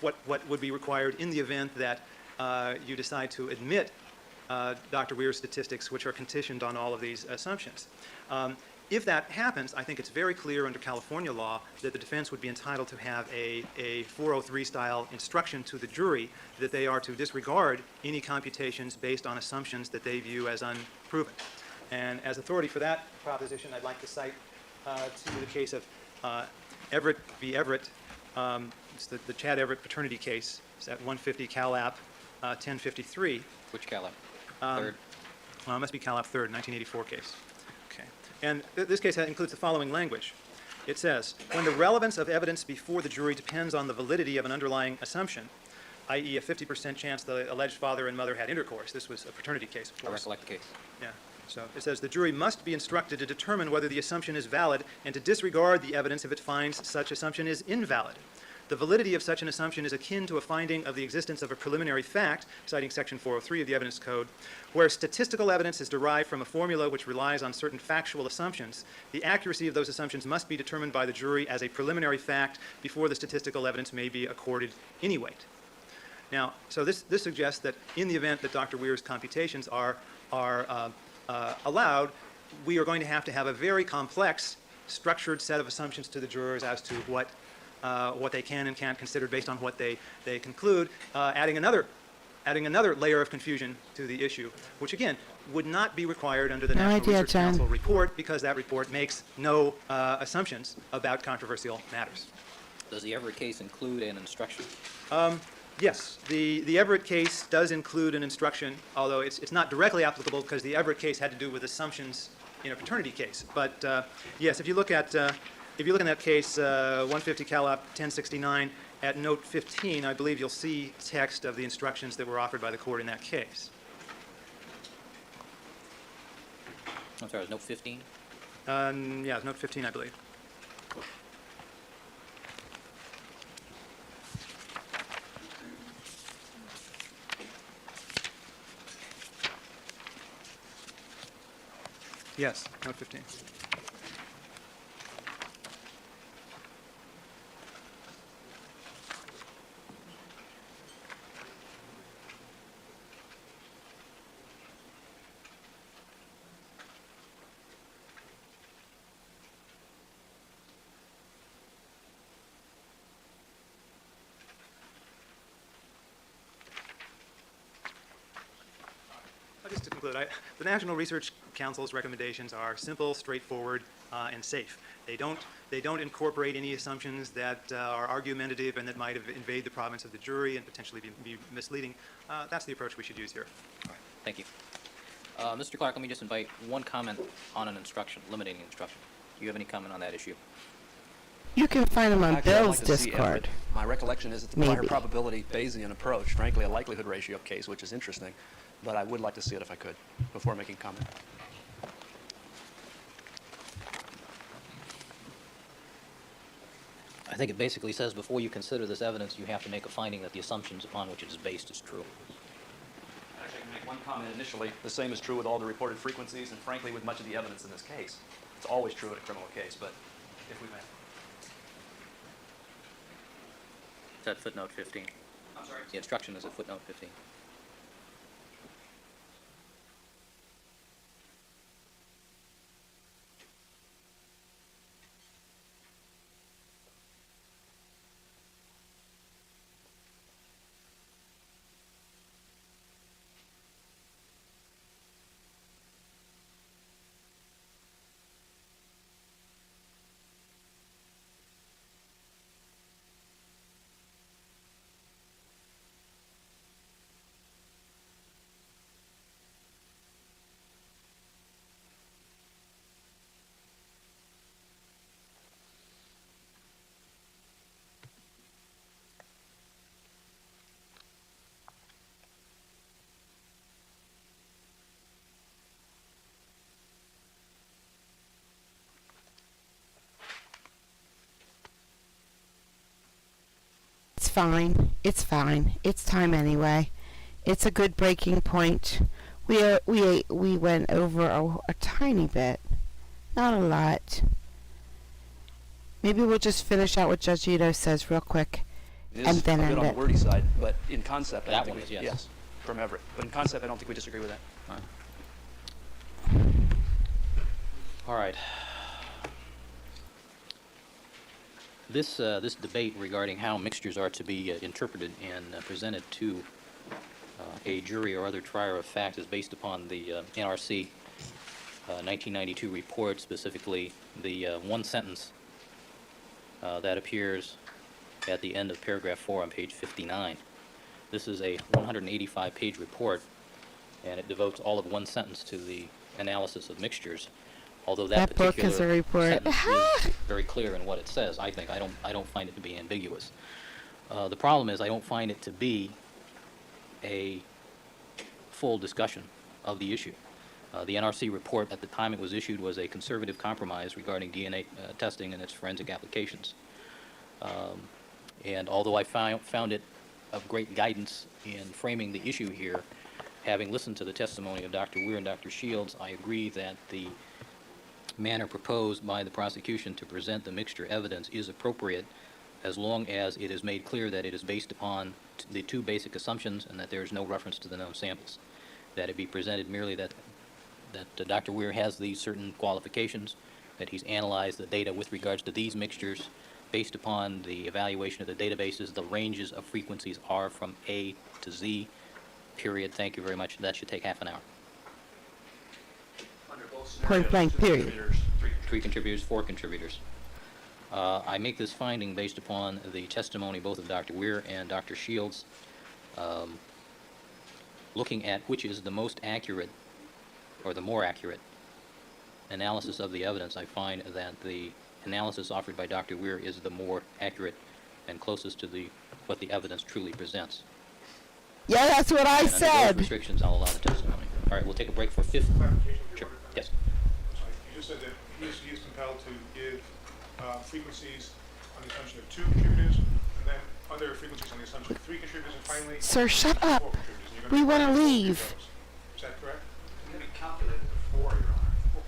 S5: what would be required in the event that you decide to admit Dr. Weir's statistics, which are conditioned on all of these assumptions. If that happens, I think it's very clear under California law that the defense would be entitled to have a 403-style instruction to the jury that they are to disregard any computations based on assumptions that they view as unproven. And as authority for that proposition, I'd like to cite to the case of Everett v. Everett. It's the Chad Everett paternity case. It's at 150 Calap 1053.
S4: Which Calap? Third?
S5: Well, it must be Calap 3rd, 1984 case. Okay. And this case includes the following language. It says, when the relevance of evidence before the jury depends on the validity of an underlying assumption, i.e. a 50% chance the alleged father and mother had intercourse. This was a paternity case, of course.
S4: I recollect the case.
S5: Yeah. So it says the jury must be instructed to determine whether the assumption is valid and to disregard the evidence if it finds such assumption is invalid. The validity of such an assumption is akin to a finding of the existence of a preliminary fact, citing Section 403 of the Evidence Code, where statistical evidence is derived from a formula which relies on certain factual assumptions. The accuracy of those assumptions must be determined by the jury as a preliminary fact before the statistical evidence may be accorded any weight. Now, so this suggests that in the event that Dr. Weir's computations are allowed, we are going to have a very complex, structured set of assumptions to the jurors as to what they can and can't consider based on what they conclude, adding another layer of confusion to the issue, which again would not be required under the
S1: No
S5: National
S1: idea,
S5: Research
S1: John.
S5: Council report, because that report makes no assumptions about controversial matters.
S4: Does the Everett case include an instruction?
S5: Yes, the Everett case does include an instruction, although it's not directly applicable because the Everett case had to do with assumptions in a paternity case. But yes, if you look in that case, 150 Calop 1069, at note 15, I believe you'll see text of the instructions that were offered by the court in that case.
S4: I'm sorry, note 15?
S5: Yeah, note 15, I believe. Yes, note 15. Just to conclude, the National Research Council's recommendations are simple, straightforward, and safe. They don't incorporate any assumptions that are argumentative and that might invade the province of the jury and potentially be misleading. That's the approach we should use here.
S4: Thank you. Mr. Clark, let me just invite one comment on an instruction, limiting instruction. Do you have any comment on that issue?
S1: You can find them on
S2: Actually, I'd
S1: Bill's
S2: like to see
S1: Discord.
S2: Everett. My recollection is it's a prior
S1: Maybe.
S2: probability Bayesian approach, frankly, a likelihood ratio case, which is interesting. But I would like to see it if I could before making comment.
S4: I think it basically says before you consider this evidence, you have to make a finding that the assumptions upon which it is based is true.
S2: Actually, I can make one comment initially. The same is true with all the reported frequencies and frankly with much of the evidence in this case. It's always true in a criminal case, but if we may.
S4: Is that footnote 15?
S2: I'm sorry?
S4: The instruction is at footnote 15.
S1: It's fine. It's fine. It's time anyway. It's a good breaking point. We went over a tiny bit, not a lot. Maybe we'll just finish out what Judge Ito says real quick,
S2: It
S1: and
S2: is
S1: then
S2: a bit
S1: end
S2: on
S1: it.
S2: the wordy side, but in concept, I
S4: That
S2: don't
S4: one
S2: think
S4: is
S2: we,
S4: yes.
S2: from Everett. But in concept, I don't think we disagree with that.
S4: All right. This debate regarding how mixtures are to be interpreted and presented to a jury or other trier of fact is based upon the NRC 1992 report, specifically the one sentence that appears at the end of paragraph 4 on page 59. This is a 185-page report, and it devotes all of one sentence to the analysis of mixtures. Although that
S1: book is
S4: particular
S1: a report.
S4: sentence is very clear in what it says, I think. I don't find it to be ambiguous. The problem is I don't find it to be a full discussion of the issue. The NRC report at the time it was issued was a conservative compromise regarding DNA testing and its forensic applications. And although I found it of great guidance in framing the issue here, having listened to the testimony of Dr. Weir and Dr. Shields, I agree that the manner proposed by the prosecution to present the mixture evidence is appropriate as long as it is made clear that it is based upon the two basic assumptions and that there is no reference to the known samples. That it be presented merely that Dr. Weir has these certain qualifications, that he's analyzed the data with regards to these mixtures based upon the evaluation of the databases. The ranges of frequencies are from A to Z, period. Thank you very much. That should take half an hour.
S2: Under both
S1: Point
S2: scenarios,
S1: blank,
S2: two
S1: period.
S2: contributors,
S4: Three contributors, four contributors. I make this finding based upon the testimony both of Dr. Weir and Dr. Shields, looking at which is the most accurate or the more accurate analysis of the evidence. I find that the analysis offered by Dr. Weir is the more accurate and closest to what the evidence truly presents.
S1: Yeah, that's what I
S4: And under those
S1: said.
S4: restrictions, I'll allow the testimony. All right, we'll take a break for 5
S8: Clarification of
S4: Sure.
S8: your order.
S4: Yes.
S8: I'm sorry. You just said that he is compelled to give frequencies on the assumption of 2 contributors, and then other frequencies on the assumption of 3 contributors, and finally
S1: Sir, shut
S8: 4
S1: up.
S8: contributors. And you're
S1: We
S8: gonna
S1: wanna
S8: try to
S1: leave.
S8: those. Is that correct?
S7: We haven't calculated the 4, Your Honor.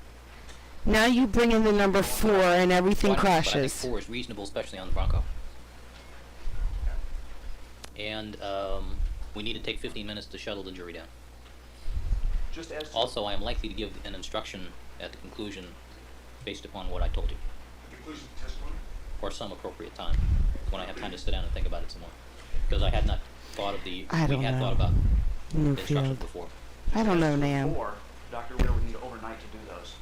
S1: Now you bring in the number 4 and everything
S4: But I think
S1: crashes.
S4: 4 is reasonable, especially on the Bronco. And we need to take 15 minutes to shuttle the jury down.
S2: just as to
S4: Also, I am likely to give an instruction at the conclusion based upon what I told you,
S8: The conclusion of the testimony?
S4: or some appropriate time, when I have time to sit down and think about it some more. Because I had not thought of we
S1: I don't
S4: had
S1: know.
S4: thought about the instructions
S1: Newfield.
S4: before.
S1: I don't know,
S2: as to
S1: Nam.
S2: 4, Dr. Weir would need overnight to do those.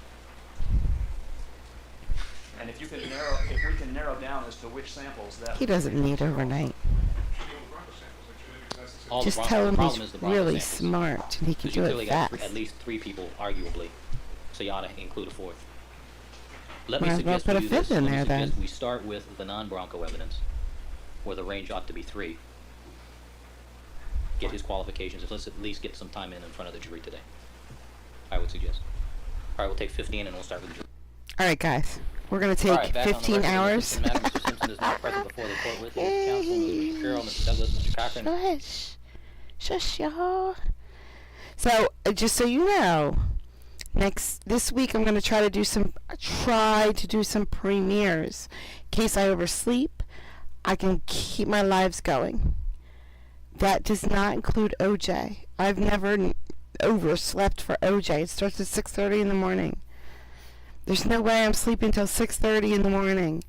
S2: And if we can narrow down as to which samples that.
S1: He doesn't need overnight.
S8: Should be on the Bronco samples, actually, because that's the
S4: All the
S1: Just
S4: Bronco-
S1: tell
S4: the
S1: him
S4: problem
S1: he's
S4: is the Bronco
S1: really
S4: samples.
S1: smart and he can
S4: Because you
S1: do
S4: clearly
S1: it
S4: got
S1: fast.
S4: at least 3 people, arguably, so you ought to include a 4th. Let me
S1: Might as well
S4: suggest
S1: put
S4: to
S1: a
S4: you this.
S1: fifth in
S4: Let me
S1: there, then.
S4: suggest we start with the non-Bronco evidence, where the range ought to be 3. Get his qualifications. Let's at least get some time in front of the jury today, I would suggest. All right, we'll take 15 and we'll start with the jury.
S1: All right, guys. We're going to
S4: All
S1: take
S4: right, back on the
S1: 15
S4: record,
S1: hours.
S4: Mr. Madam, Mr. Simpson is now present before the court with his counsel, Mr. Shapiro, Mr. Douglas, Mr. Cochran.
S1: Shush. Shush, y'all. So, just so you know, this week I'm going to try to do some premieres. In case I oversleep, I can keep my lives going. That does not include OJ. I've never overslept for OJ. It starts at 6:30 in the morning. There's no way I'm sleeping till 6:30 in the morning.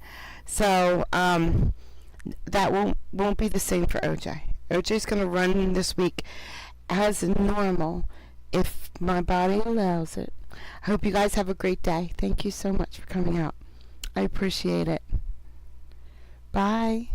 S1: So, that won't be the same for OJ. OJ's going to run this week as normal if my body allows it. I hope you guys have a great day. Thank you so much for coming out. I appreciate it. Bye.